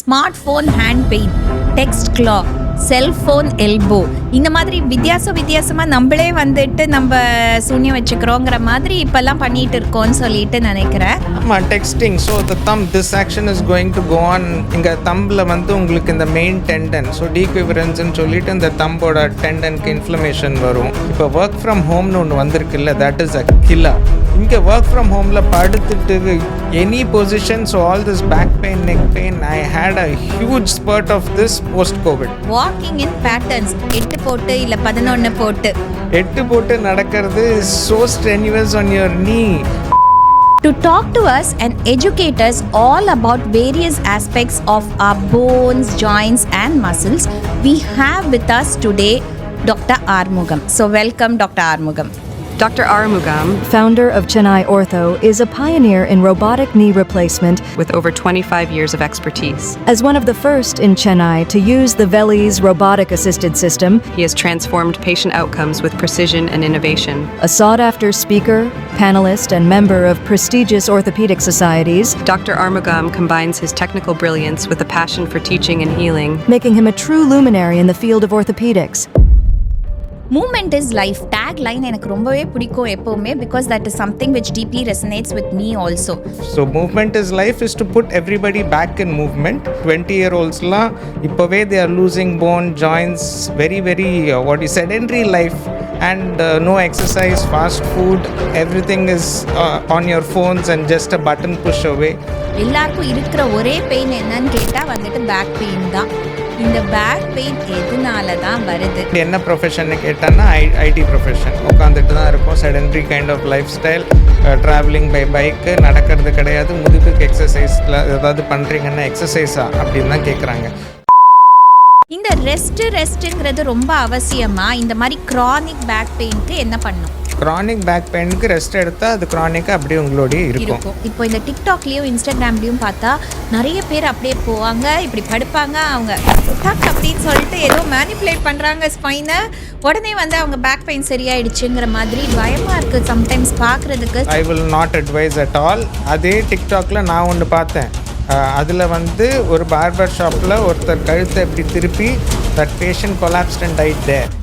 Smart phone hand pain, text கிளா, cellphone elbow, இந்த மாதிரி வித்தியாசமாக நம்மளே வந்துட்டு நம்ம சூன்யம் வச்சுக்கிறோங்கிற மாதிரி இப்போல்லாம் பண்ணிட்டு இருக்கோம்னு சொல்லிட்டு நினைக்கிறேன். ஆமாம், texting. So the thumb this action is going to go on. இங்கே தம்பில் வந்து உங்களுக்கு இந்த மெயின் டெண்டன், ஸோ டீக்விவரன்ஸ்ன்னு சொல்லிட்டு இந்த தம்போட டெண்டனுக்கு இன்ஃப்ளமேஷன் வரும். இப்போ ஒர்க் ஃப்ரம் ஹோம்னு ஒன்று வந்திருக்குல்ல, தட் இஸ் அ கில்லர். இங்கே ஒர்க் ஃப்ரம் ஹோமில் படுத்துட்டு any position, so all this back pain, neck pain, I had a huge spurt of this post covid. Walking in patterns, 8 போட்டு இல்லை 11 போட்டு 8 போட்டு நடக்கிறது is so strenuous on your knee. To talk to us and educate us all about various aspects of our bones, joints and muscles, we have with us today Dr. Armugam. So welcome Dr. Armugam. Dr. Armugam, founder of Chennai Ortho, is a pioneer in robotic knee replacement with over 25 years of expertise. As one of the first in Chennai to use the Veli's robotic-assisted system, He has transformed patient outcomes with precision and innovation. a sought-after speaker, panelist, and member of prestigious orthopedic societies, Dr. Armugam combines his technical brilliance with a passion for teaching and healing, making him a true luminary in the field of orthopedics. Movement is life tag line எனக்கு ரொம்பவே பிடிக்கும் எப்பவுமே, because that is something which deeply resonates with me also. So movement is life is to put everybody back in movement. 20-year-olds la ippove they are losing bone, joints, very sedentary life, and no exercise, fast food, everything is on your phones and just a button push away. எல்லாருக்கும் இருக்கிற ஒரே pain என்னன்னு கேட்டா வந்துட்டு back pain தான். இந்த back pain எதனால தான் வருது? என்ன ப்ரொஃபஷன்னு கேட்டான்னா ஐடி ப்ரொஃபஷன். உட்காந்துட்டு தான் இருக்கும், sedentary kind of lifestyle, travelling by bike, நடக்கிறது கிடையாது. முதுகுக்கு எக்ஸசைஸில் ஏதாவது பண்ணுறீங்கன்னா எக்ஸசைஸா அப்படின்னு தான் கேட்குறாங்க. இந்த ரெஸ்ட்டுங்கிறது ரொம்ப அவசியமா? இந்த மாதிரி க்ரானிக் பேக் பெயினுக்கு என்ன பண்ணும்? க்ரானிக் பேக் பெயினுக்கு ரெஸ்ட் எடுத்தால் அது க்ரானிக்காக அப்படியே உங்களோடய இருக்கும். இப்போ இந்த டிக்டாக்லேயும் இன்ஸ்டாகிராம்லேயும் பார்த்தா நிறைய பேர் அப்படியே போவாங்க, இப்படி படுப்பாங்க, அவங்க டிக்டாக் அப்படின்னு சொல்லிட்டு ஏதோ மேனிப்புலேட் பண்ணுறாங்க ஸ்பைனை, உடனே வந்து அவங்க பேக் பெயின் சரியாயிடுச்சுங்கிற மாதிரி பயமாக இருக்குது சம்டைம்ஸ் பார்க்குறதுக்கு. ஐ will not advise at all. அதே டிக்டாக்ல நான் ஒன்று பார்த்தேன். அதில் வந்து ஒரு பார்பர் ஷாப்பில் ஒருத்தர் கழுத்தை இப்படி திருப்பி that patient collapsed and died there.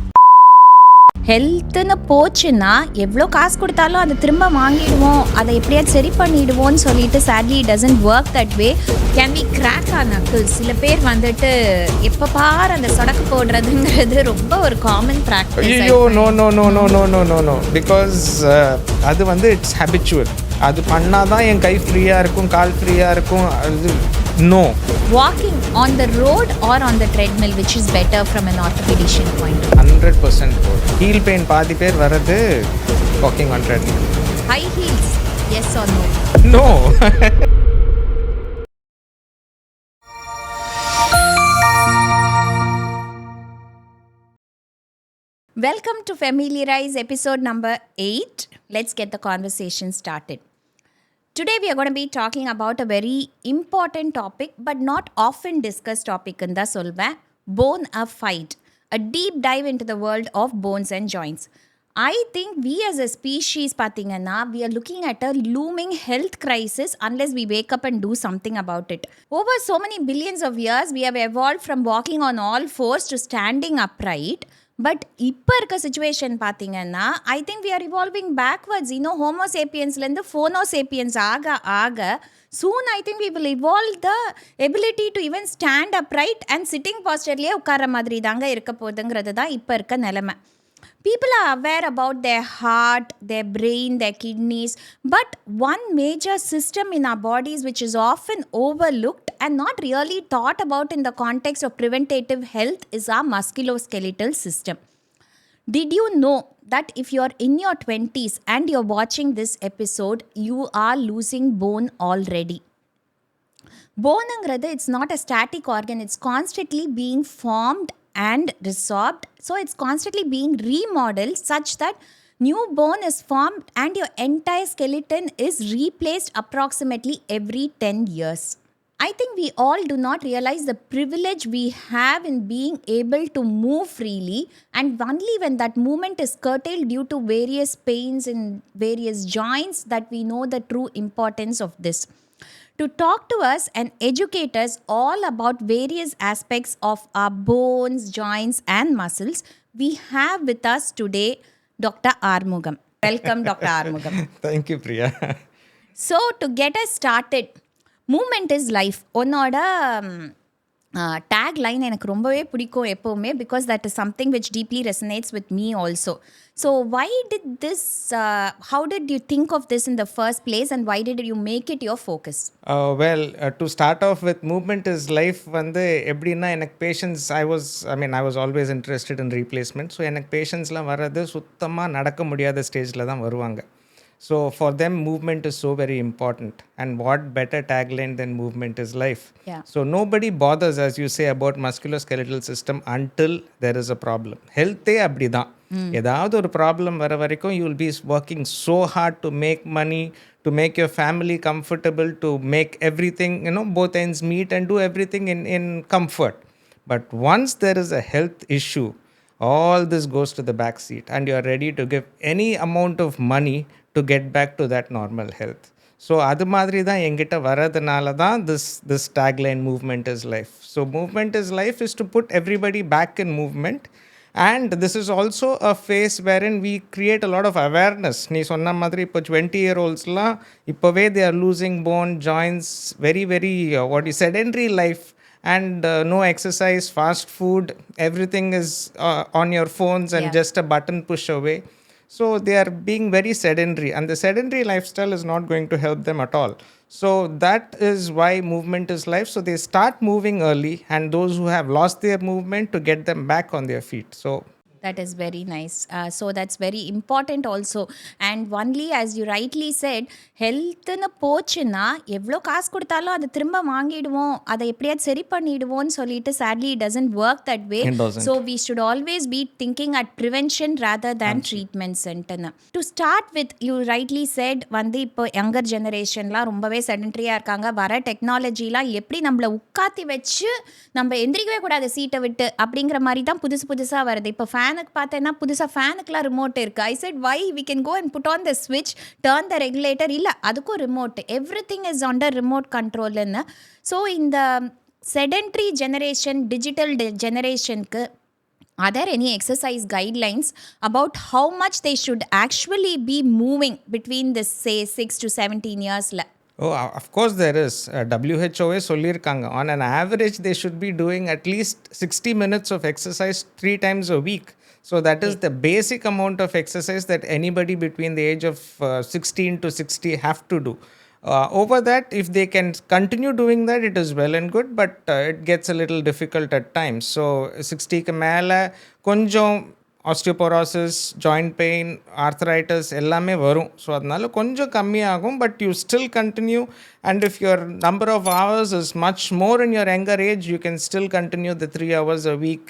ஹெல்த்துன்னு போச்சுன்னா எவ்வளோ காசு கொடுத்தாலும் அதை திரும்ப வாங்கிடுவோம், அதை எப்படியாவது சரி பண்ணிடுவோம்னு சொல்லிட்டு sadly it doesn't work that way. Can we crack our knuckles? சில பேர் வந்துட்டு எப்போ பாரு அந்த சொடக்கு போடுறதுங்கிறது ரொம்ப ஒரு காமன் ப்ராக்டிஸ். ஐயோ no no no no no no no no because அது வந்து இட்ஸ் ஹேபிச்சுவல். அது பண்ணாதான் என் கை ஃப்ரீயாக இருக்கும், கால் ஃப்ரீயாக இருக்கும். அது no. Walking on the road or on the treadmill, which is better from an orthopedician point of view? 100% heel pain பாதி பேர் வர்றது walking on treadmill. High heels, yes or no? No. Welcome to Femiliarise episode number 8. Let's get the conversation started. Today we are going to be talking about a very important topic but not often discussed topic in the solva, bone of Fied, a deep dive into the world of bones and joints. I think we as a species pathingana, we are looking at a looming health crisis unless we wake up and do something about it. Over so many billions of years we have evolved from walking on all fours to standing upright. But இப்போ இருக்க situation பார்த்தீங்கன்னா I think we are evolving backwards. இன்னும் ஹோமோசேப்பியன்ஸ்லேருந்து phonosapiens ஆக soon I think we will evolve the ability to even stand upright and sitting postureலேயே உட்கார மாதிரி தாங்க இருக்க போகுதுங்கிறது தான் இப்போ இருக்க நிலைமை. People are aware about their heart, their brain, their kidneys, but one major system in our bodies which is often overlooked and not really thought about in the context of preventative health is our musculoskeletal system. Did you know that if you're in your 20s and you're watching this episode, you are losing bone already? Bone-ங்கிறது it's not a static organ, it's constantly being formed and resorbed, so it's constantly being remodeled such that new bone is formed and your entire skeleton is replaced approximately every 10 years. I think we all do not realize the privilege we have in being able to move freely, and only when that movement is curtailed due to various pains in various joints that we know the true importance of this. To talk to us and educate us all about various aspects of our bones, joints, and muscles, we have with us today Dr. Armugam. Welcome, Dr. Armugam. Thank you, Priya. So, to get us started, movement is life. உன்னோட tagline எனக்கு ரொம்பவே பிடிக்கும் எப்போவுமே because that is something which deeply resonates with me also. So, why did this, how did you think of this in the first place and why did you make it your focus? To start off with, movement is life வந்து எப்படின்னா எனக்கு patients I was always interested in replacement. ஸோ எனக்கு பேஷன்ஸ்லாம் வர்றது சுத்தமாக நடக்க முடியாத ஸ்டேஜில் தான் வருவாங்க. So for them, movement is so very important. And what better tagline than movement is life? Yeah. So nobody bothers, as you say, about musculoskeletal system until there is a problem. Health அப்படி தான். ஏதாவது ஒரு problem வர வரைக்கும் you will be working so hard to make money, to make your family comfortable, to make everything, both ends meet and do everything in comfort. But once there is a health issue, all this goes to the back seat and you are ready to give any amount of money to get back to that normal health. So அது மாதிரி தான் என்கிட்ட வரதுனால தான் this tagline movement is life. So movement is life is to put everybody back in movement, and this is also a phase wherein we create a lot of awareness. நீ சொன்ன மாதிரி இப்போ 20-year-oldsலாம் இப்போவே they are losing bone, joints, very very sedentary life. And no exercise, fast food, everything is on your phones and just a button push away. So they are being very sedentary, and the sedentary lifestyle is not going to help them at all. So that is why movement is life. So they start moving early, and those who have lost their movement, to get them back on their feet. So that is very nice. So that's very important also. And only, as you rightly said, ஹெல்த்னு போச்சுன்னா எவ்வளோ காசு கொடுத்தாலும் அதை திரும்ப வாங்கிடுவோம், அதை எப்படியாவது சரி பண்ணிடுவோம்னு சொல்லிட்டு sadly it doesn't work that way. So we should always be thinking at prevention rather than treatment center. To start with, you rightly said வந்து இப்போ younger generationலாம் ரொம்பவே செடன்ட்ரியாக இருக்காங்க. வர டெக்னாலஜிலாம் எப்படி நம்மளை உட்காத்தி வச்சு நம்ம எந்திரிக்கவே கூடாது சீட்டை விட்டு அப்படிங்கிற மாதிரி தான் புதுசாக வருது. இப்போ ஃபேனுக்கு பார்த்தேன்னா புதுசாக ஃபேனுக்குலாம் ரிமோட் இருக்குது. I said why we can go and put on the switch, turn the regulator, இல்லை அதுக்கும் remote, everything is under remote கண்ட்ரோல்னு. ஸோ இந்த செடன்ட்ரி ஜெனரேஷன், டிஜிட்டல் ஜெனரேஷனுக்கு are there any exercise guidelines about how much they should actually be moving between this, say, 6 to 17 years? Oh, of course there is. WHO சொல்லியிருக்காங்க, on an average they should be doing at least 60 minutes of exercise 3 times a week. So that is the basic amount of exercise that anybody between the age of 16 to 60 have to do. Over that, if they can continue doing that, it is well and good, but it gets a little difficult at times. So 60க்கு மேலே கொஞ்சம் osteoporosis, joint pain, arthritis எல்லாமே வரும். So அதனால கொஞ்சம் கம்மியாகும், but you still continue, and if your number of hours is much more in your younger age, you can still continue the 3 hours a week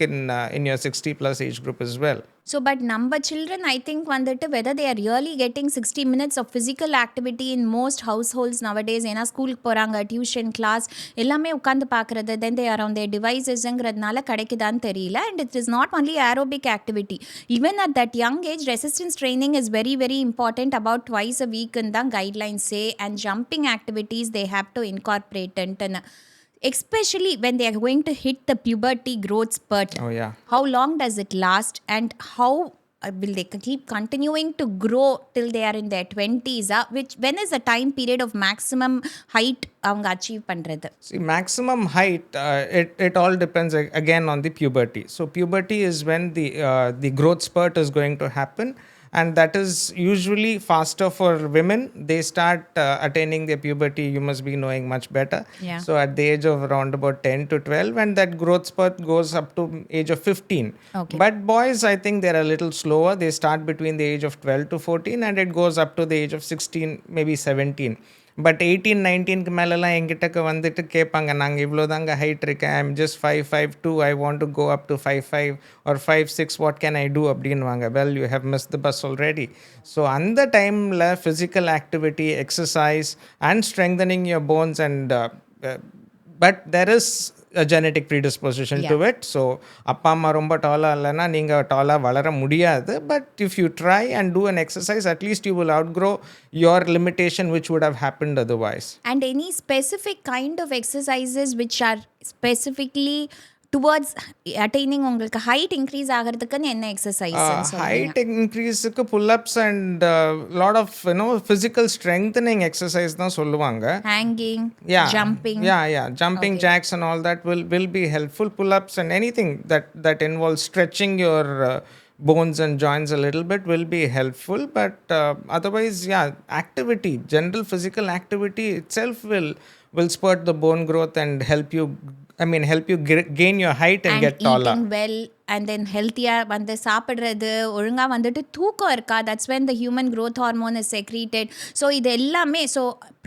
in your 60 plus age group as well. So, but number children, I think வந்துட்டு whether they are really getting 60 minutes of physical activity in most households nowadays, ஏன்னா ஸ்கூலுக்கு போகிறாங்க, tuition class எல்லாமே உட்காந்து பார்க்குறது, then they are on their devices-ங்கிறதுனால கிடைக்குதான்னு தெரியல. And it is not only aerobic activity. Even at that young age, resistance training is very very important, about twice a week in the guidelines say, and jumping activities they have to incorporate and especially when they are going to hit the puberty growth spurt. Oh yeah. How long does it last, and how will they keep continuing to grow till they are in their 20s? When is the time period of maximum height அவங்க achieve பண்றது? See, maximum height, it all depends again on the puberty. So puberty is when the growth spurt is going to happen, and that is usually faster for women. They start attaining their puberty, you must be knowing much better. Yeah. So at the age of around about 10 to 12, and that growth spurt goes up to age of 15. Okay. But boys, I think they're a little slower. They start between the age of 12 to 14, and it goes up to the age of 16, maybe 17. But 18-19க்கு மேலெலாம் எங்கிட்டக்கு வந்துட்டு கேட்பாங்க, நாங்கள் இவ்வளோ தாங்க height இருக்கேன், I am just 5'2", I want to go up to 5'5" or 5'6", what can I do அப்படின்வாங்க. Well, you have miss the bus already. So அந்த டைமில் physical activity, exercise and strengthening your bones, and but there is a genetic predisposition to it. So அப்பா அம்மா ரொம்ப டாலா இல்லைன்னா நீங்கள் டாலாக வளர முடியாது. But if you try and do an exercise, at least you will outgrow your limitation which would have happened otherwise. And any specific kind of exercises which are specifically towards attaining உங்களுக்கு height increase ஆகிறதுக்குன்னு என்ன exercise Height increaseக்கு pull-ups and lot of physical strengthening exercise தான் சொல்லுவாங்க. hanging, Yeah. jumping. Yeah. Jumping jacks and all that will be helpful. Pull-ups and anything that involves stretching your bones and joints a little bit will be helpful. But otherwise, activity, general physical activity itself will spurt the bone growth and help you gain your height and get taller. Eating well and then healthier வந்து சாப்பிடுறது ஒழுங்கா வந்துட்டு தூக்கம் இருக்கா, that's when the human growth hormone is secreted. So இது எல்லாமே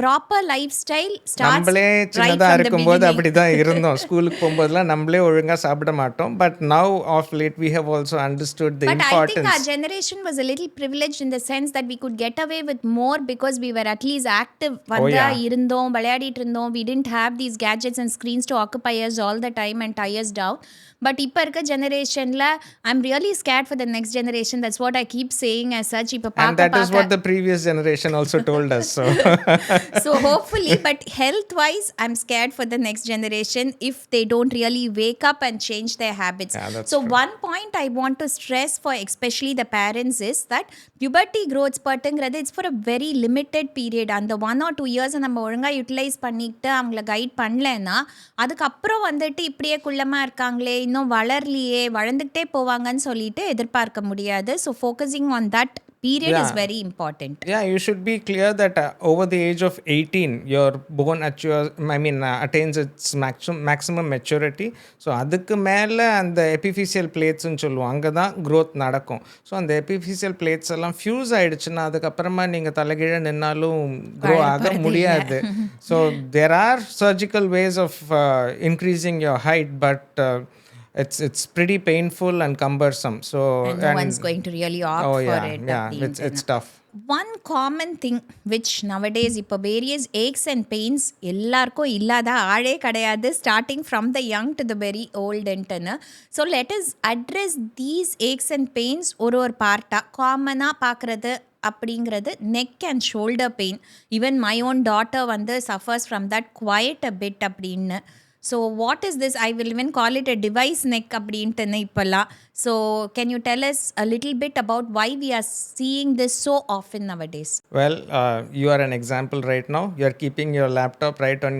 proper lifestyle starts நம்மளே சின்னதாக இருக்கும்போது அப்படி தான் இருந்தோம். ஸ்கூலுக்கு போகும்போதெல்லாம் நம்மளே ஒழுங்காக சாப்பிட மாட்டோம். But now of late we have also understood the importance. But I think our generation was a little privileged in the sense that we could get away with more because we were at least active. இருந்தோம், விளையாடிட்டு இருந்தோம். We didn't have these gadgets and screens to occupy us all the time and tie us down. But இப்ப இருக்க generationல I'm really scared for the next generation. That's what I keep saying as such. And that is what the previous generation also told us. So hopefully, but health wise I'm scared for the next generation if they don't really wake up and change their habits. So true. One point I want to stress for especially the parents is that puberty growth spurtங்கிறது it's for a very limited period. அந்த 1 or 2 years நம்ம ஒழுங்கா utilise பண்ணிட்டு அவங்கள guide பண்ணலன்னா அதுக்கப்புறம் வந்துட்டு இப்படியே குள்ளமா இருக்காங்களே, இன்னும் வளரலையே, வளர்ந்துக்கிட்டே போவாங்கன்னு சொல்லிட்டு எதிர்பார்க்க முடியாது. So focusing on that period is very important. Yeah, you should be clear that over the age of 18 your bone attains its maximum maturity. So அதுக்கு மேலே அந்த epiphyseal plates ன்னு சொல்லுவோம், அங்கே தான் growth நடக்கும். ஸோ அந்த epiphyseal plates எல்லாம் ஃபியூஸ் ஆகிடுச்சுன்னா அதுக்கப்புறமா நீங்கள் தலைகீழ நின்னாலும் grow ஆக முடியாது. So there are surgical ways of increasing your height, but it's pretty painful and cumbersome. So and no one's going to really opt for it. Yeah, it's tough. One common thing which nowadays இப்போ various aches and pains எல்லாருக்கும் இல்லாத ஆளே கிடையாது, starting from the young to the very old ன்னு. So let us address these aches and pains ஒரு பார்ட்டா காமனாக பார்க்குறது அப்படிங்கிறது neck and shoulder pain. Even my own daughter வந்து suffers from that quite a bit அப்படின்னு. So what is this? I will even call it a device neck அப்படின்ட்டுன்னு இப்போல்லாம். So can you tell us a little bit about why we are seeing this so often nowadays? Well, you are an example right now. You are keeping your laptop right on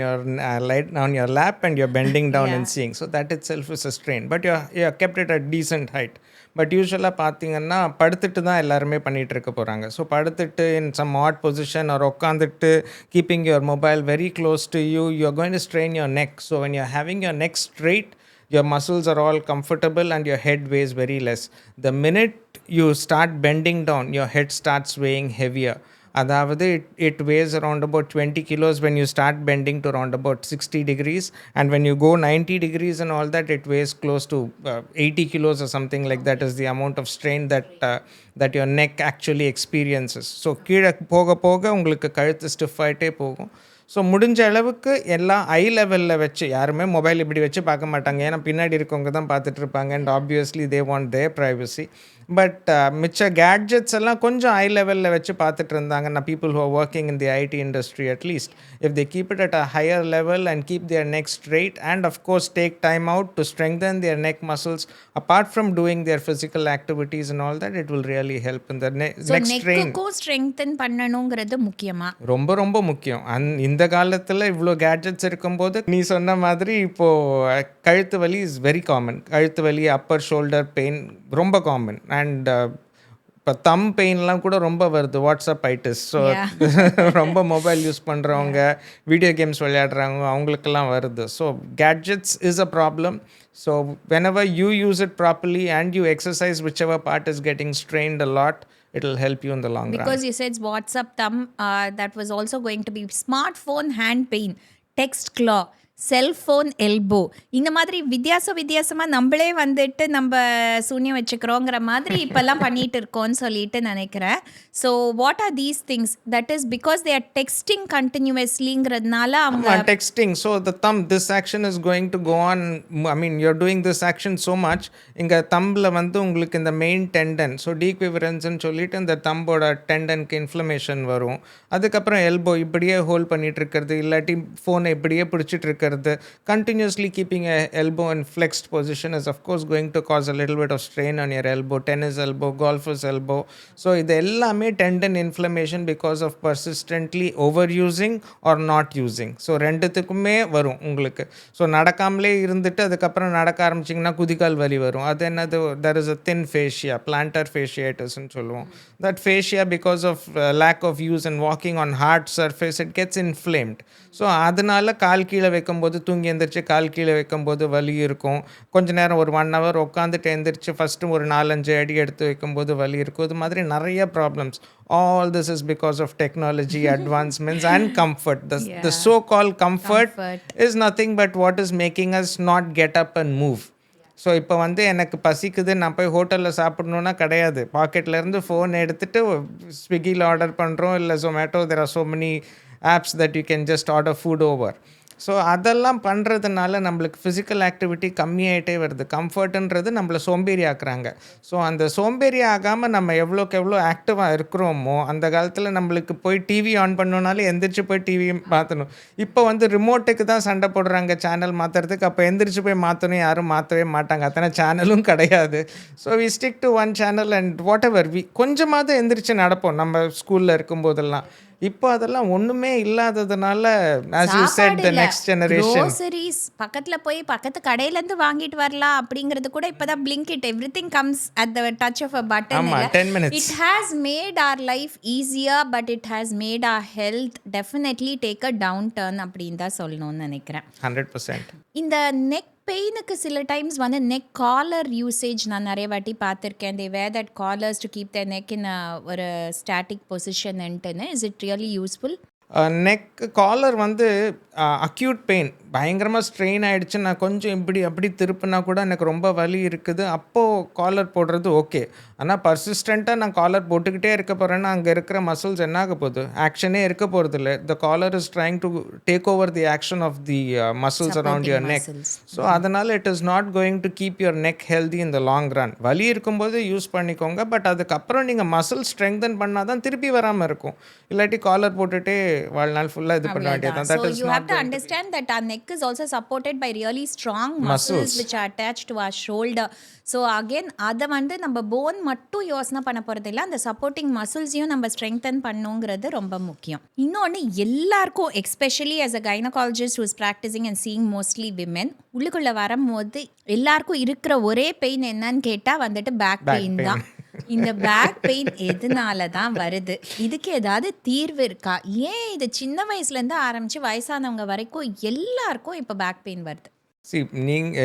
your lap and you're bending down and seeing. So that itself is a strain. But you have kept it at decent height. But யூஸ்வலாக பார்த்தீங்கன்னா படுத்துட்டு தான் எல்லாருமே பண்ணிகிட்டு இருக்க போகிறாங்க. So படுத்துட்டு in some add position ஒரு உட்காந்துட்டு keeping your mobile very close to you, you are going to strain your neck. So when you are having your neck straight, your muscles are all comfortable and your head weighs very less. The minute you start bending down, your head starts weighing heavier. அதாவது it weighs around about 20 kilos when you start bending to around about 60 degrees, and when you go 90 degrees and all that, it weighs close to 80 kilos or something like that is the amount of strain that your neck actually experiences. So கீழே போக போக உங்களுக்கு கழுத்து stiff ஆகிட்டே போகும். So முடிஞ்ச அளவுக்கு எல்லாம் ஐ லெவலில் வச்சு, யாருமே மொபைல் இப்படி வச்சு பார்க்க மாட்டாங்க, ஏன்னா பின்னாடி இருக்கவங்க தான் பார்த்துட்டு இருப்பாங்க, and obviously they want there privacy. But மிச்ச கேட்ஜெட்ஸ் எல்லாம் கொஞ்சம் ஐ லெவலில் வச்சு பார்த்துட்டு இருந்தாங்கன்னா, people who are working in the IT industry at least if they keep it at a higher level and keep their neck straight and of course take time out to strengthen their neck muscles apart from doing their physical activities and all that, it will really help இந்த neck strain. Strengthen பண்ணணுங்கிறது முக்கியமா, ரொம்ப ரொம்ப முக்கியம். இந்த காலத்தில் இவ்வளோ gadgets இருக்கும்போது நீ சொன்ன மாதிரி இப்போது கழுத்து வலி இஸ் வெரி காமன். கழுத்து வலி, அப்பர் ஷோல்டர் பெயின் ரொம்ப காமன். அண்ட் இப்போ தம் பெயின்லாம் கூட ரொம்ப வருது, வாட்ஸ்அப் ஐட்டிஸ். ஸோ ரொம்ப மொபைல் யூஸ் பண்ணுறவங்க, வீடியோ கேம்ஸ் விளையாடுறவங்க, அவங்களுக்கெல்லாம் வருது. So gadgets is a problem. So whenever you use it properly and you exercise whichever part is getting strained a lot, it will help you in the long run. Because you said WhatsApp thumb, that was also going to be smartphone hand pain, text claw. Cellphone elbow, இந்த மாதிரி வித்தியாசமாக நம்மளே வந்துட்டு நம்ம சூன்யம் வச்சுக்கிறோங்கிற மாதிரி இப்போல்லாம் பண்ணிட்டு இருக்கோம்னு சொல்லிட்டு நினைக்கிறேன். So what are these things? That is because they are texting கண்டினியூஸ்லிங்கிறதுனால அவங்க texting. So the thumb, this action is going to go on. I mean, you're doing this action so much. இங்கே தம்பில் வந்து உங்களுக்கு இந்த மெயின் டெண்டன், ஸோ டீக்விவரன்ஸ்ன்னு சொல்லிட்டு இந்த தம்போட டெண்டனுக்கு inflammation வரும். அதுக்கப்புறம் எல்போ இப்படியே ஹோல்ட் பண்ணிட்டு இருக்கிறது, இல்லாட்டி ஃபோனை இப்படியே பிடிச்சிட்டு இருக்கிறது, continuously keeping a elbow in flexed position is of course going to cause a little bit of strain on your elbow. Tennis elbow, golfer's elbow. So இது எல்லாமே tendon inflammation because of persistently overusing or not using. So ரெண்டுத்துக்குமே வரும் உங்களுக்கு. So நடக்காமலே இருந்துட்டு அதுக்கப்புறம் நடக்க ஆரம்பிச்சிங்கன்னா குதிகால் வலி வரும். அது என்னது, there is a thin fascia, plantar fasciitisன்னு சொல்லுவோம். That fascia, because of lack of use and walking on hard surface, it gets inflamed. So அதனால கால் கீழே வைக்கும்போது, தூங்கி எந்திரிச்சு கால் கீழே வைக்கும்போது வலி இருக்கும். கொஞ்ச நேரம் ஒரு 1 hour உட்காந்துட்டு எந்திரிச்சு ஃபஸ்ட்டு ஒரு 4-5 அடி எடுத்து வைக்கும்போது வலி இருக்கும். இது மாதிரி நிறைய problems. All this is because of technology advancements and comfort. The so-called comfort is nothing but what is making us not get up and move. So இப்போ வந்து எனக்கு பசிக்குது, நான் போய் ஹோட்டலில் சாப்பிட்ணுன்னா கிடையாது. பாக்கெட்லேருந்து ஃபோன் எடுத்துகிட்டு ஸ்விக்கியில் ஆர்டர் பண்ணுறோம், இல்லை Zomato. there are so many apps that you can just order food over. So அதெல்லாம் பண்ணுறதுனால நம்மளுக்கு ஃபிசிக்கல் ஆக்டிவிட்டி கம்மியாகிட்டே வருது. கம்ஃபர்ட்டுன்றது நம்மளை சோம்பேறி ஆக்குறாங்க. ஸோ அந்த சோம்பேறி ஆகாமல் நம்ம எவ்வளோக்கு எவ்வளோ ஆக்டிவாக இருக்கிறோமோ, அந்த காலத்தில் நம்மளுக்கு போய் டிவி ஆன் பண்ணோனாலே எந்திரிச்சு போய் டிவி மாற்றணும். இப்போ வந்து ரிமோட்டுக்கு தான் சண்டை போடுறாங்க சேனல் மாற்றுறதுக்கு. அப்போ எந்திரிச்சு போய் மாற்றணும் யாரும் மாற்றவே மாட்டாங்க, அத்தனை சேனலும் கிடையாது. So we stick to one channel and whatever கொஞ்சமாவது எந்திரிச்சு நடப்போம் நம்ம ஸ்கூலில் இருக்கும்போதெல்லாம். இப்போ அதெல்லாம் ஒன்றுமே இல்லாததுனால, as you said, the next generation groceries பக்கத்தில் போய் பக்கத்து கடையிலேருந்து வாங்கிட்டு வரலாம் அப்படிங்கிறது கூட இப்போதான் Blinkit, everything comes at the touch of a button. ஆமா, 10 minutes. It has made our life easier, but it has made our health definitely take a downturn அப்படின்னு தான் சொல்லணும்னு நினைக்கிறேன். 100%. இந்த நெக் பெயினுக்கு சில டைம்ஸ் வந்து நெக் காலர் யூசேஜ் நான் நிறைய வாட்டி பார்த்துருக்கேன். They wear that collars to keep the neck in ஒரு ஸ்டாட்டிக் பொசிஷன்ட்டுன்னு. Is it really useful? Neck collar வந்து அக்யூட் பெயின், பயங்கரமாக ஸ்ட்ரெயின் ஆகிடுச்சு, நான் கொஞ்சம் இப்படி அப்படி திருப்பினா கூட எனக்கு ரொம்ப வலி இருக்குது, அப்போது காலர் போடுறது ஓகே. ஆனால் பர்சிஸ்டண்ட்டாக நான் காலர் போட்டுக்கிட்டே இருக்க போகிறேன்னா அங்கே இருக்கிற மசில்ஸ் என்ன ஆக போகுது? ஆக்ஷனே இருக்க போகிறது இல்லை. The collar is trying to take over the action of the muscles around your neck. So அதனால் it is not going to keep your neck healthy in the long run. வலி இருக்கும்போது யூஸ் பண்ணிக்கோங்க, பட் அதுக்கப்புறம் நீங்கள் muscle strengthen பண்ணால் தான் திருப்பி வராமல் இருக்கும். இல்லாட்டி காலர் போட்டுகிட்டே வாழ்நாள் ஃபுல்லாக இது பண்ண வேண்டியது. So you have to understand that our neck is also supported by really strong muscles which are attached to our shoulder. So again அதை வந்து நம்ம போன் மட்டும் யோசனை பண்ண போகிறது இல்லை, அந்த சப்போர்ட்டிங் மசில்ஸையும் நம்ம ஸ்ட்ரெங்தன் பண்ணுங்கிறது ரொம்ப முக்கியம். இன்னொன்று எல்லாருக்கும், especially as a gynecologist who is practicing and seeing mostly women, உள்ளுக்குள்ளே வரும்போது எல்லாருக்கும் இருக்கிற ஒரே பெயின் என்னன்னு கேட்டால் வந்துட்டு பேக் பெயின் தான். இந்த பேக் பெயின் எதனால தான் வருது? இதுக்கு ஏதாவது தீர்வு இருக்கா? ஏன் இது சின்ன வயசுலேருந்து ஆரம்பித்து வயசானவங்க வரைக்கும் எல்லாருக்கும் இப்போ பேக் பெயின் வருது?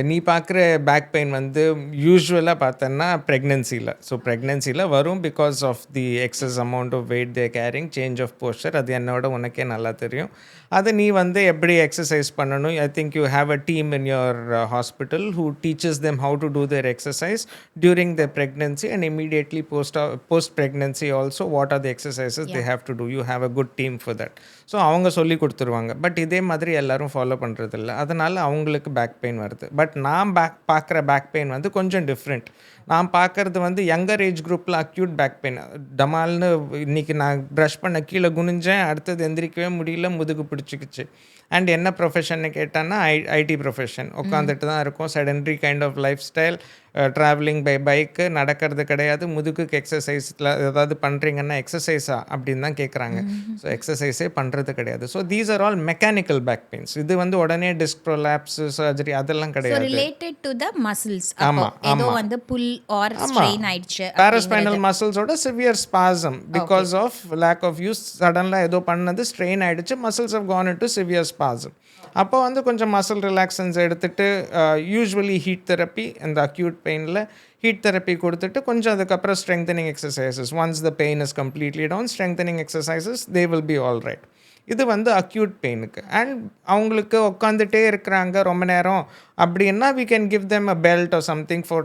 நீ பார்க்குற பேக் பெயின் வந்து யூஸ்வலாக பார்த்தோன்னா ப்ரெக்னென்சியில். ஸோ ப்ரெக்னென்சியில் வரும் because of the excess amount of weight they carrying, change of posture. அது என்னோட உனக்கே நல்லா தெரியும். அது நீ வந்து எப்படி எக்ஸசைஸ் பண்ணணும். I think you have a team in your hospital who teaches them how to do their exercise during the pregnancy and immediately post pregnancy also. What are the exercises they have to do? You have a good team for that. So அவங்க சொல்லி கொடுத்துருவாங்க. But இதே மாதிரி எல்லோரும் follow பண்ணுறதில்ல, அதனால் அவங்களுக்கு back pain வருது. பட் நான் பார்க்குற பேக் பெயின் வந்து கொஞ்சம் டிஃப்ரெண்ட். நான் பார்க்குறது வந்து யங்கர் ஏஜ் குரூப்பில் அக்யூட் பேக் பெயின். டமால்னு இன்றைக்கி நான் ப்ரஷ் பண்ண கீழே குனிஞ்சேன், அடுத்தது எந்திரிக்கவே முடியல, முதுகு பிடிச்சிக்கிச்சு. அண்ட் என்ன ப்ரொஃபஷன்னு கேட்டான்னா ஐடி ப்ரொஃபஷன். உட்காந்துட்டு தான் இருக்கும், sedentary kind of lifestyle, travelling by bike, நடக்கிறது கிடையாது. முதுகுக்கு எக்ஸசைஸில் ஏதாவது பண்ணுறீங்கன்னா எக்ஸசைஸா அப்படின்னு தான் கேட்குறாங்க. ஸோ எக்ஸசைஸே பண்ணுறது கிடையாது. So these are all mechanical back pains. இது வந்து உடனே டிஸ்க் ப்ரோலாப்ஸ், சர்ஜரி அதெல்லாம் கிடையாது. Related to the muscles. ஆமாம் ஏதோ வந்து புல் ஆர் ஸ்ட்ரெயின் ஆயிடுச்சு. பாராஸ்பைனல் மசில்ஸோட severe spasm because of lack of use. சடனாக ஏதோ பண்ணது ஸ்ட்ரெயின் ஆகிடுச்சு, muscles have gone into severe spasm. அப்போ வந்து கொஞ்சம் மசில் ரிலாக்ஸன்ஸ் எடுத்துகிட்டு யூஸ்வலி ஹீட் தெரப்பி, இந்த அக்யூட் பெயினில் ஹீட் தெரப்பி கொடுத்துட்டு கொஞ்சம் அதுக்கப்புறம் strengthening exercises. Once the pain is completely down, strengthening exercises, they will be all right. இது வந்து அக்யூட் பெயினுக்கு. அண்ட் அவங்களுக்கு உட்காந்துட்டே இருக்கிறாங்க ரொம்ப நேரம் அப்படின்னா we can give them a belt or something for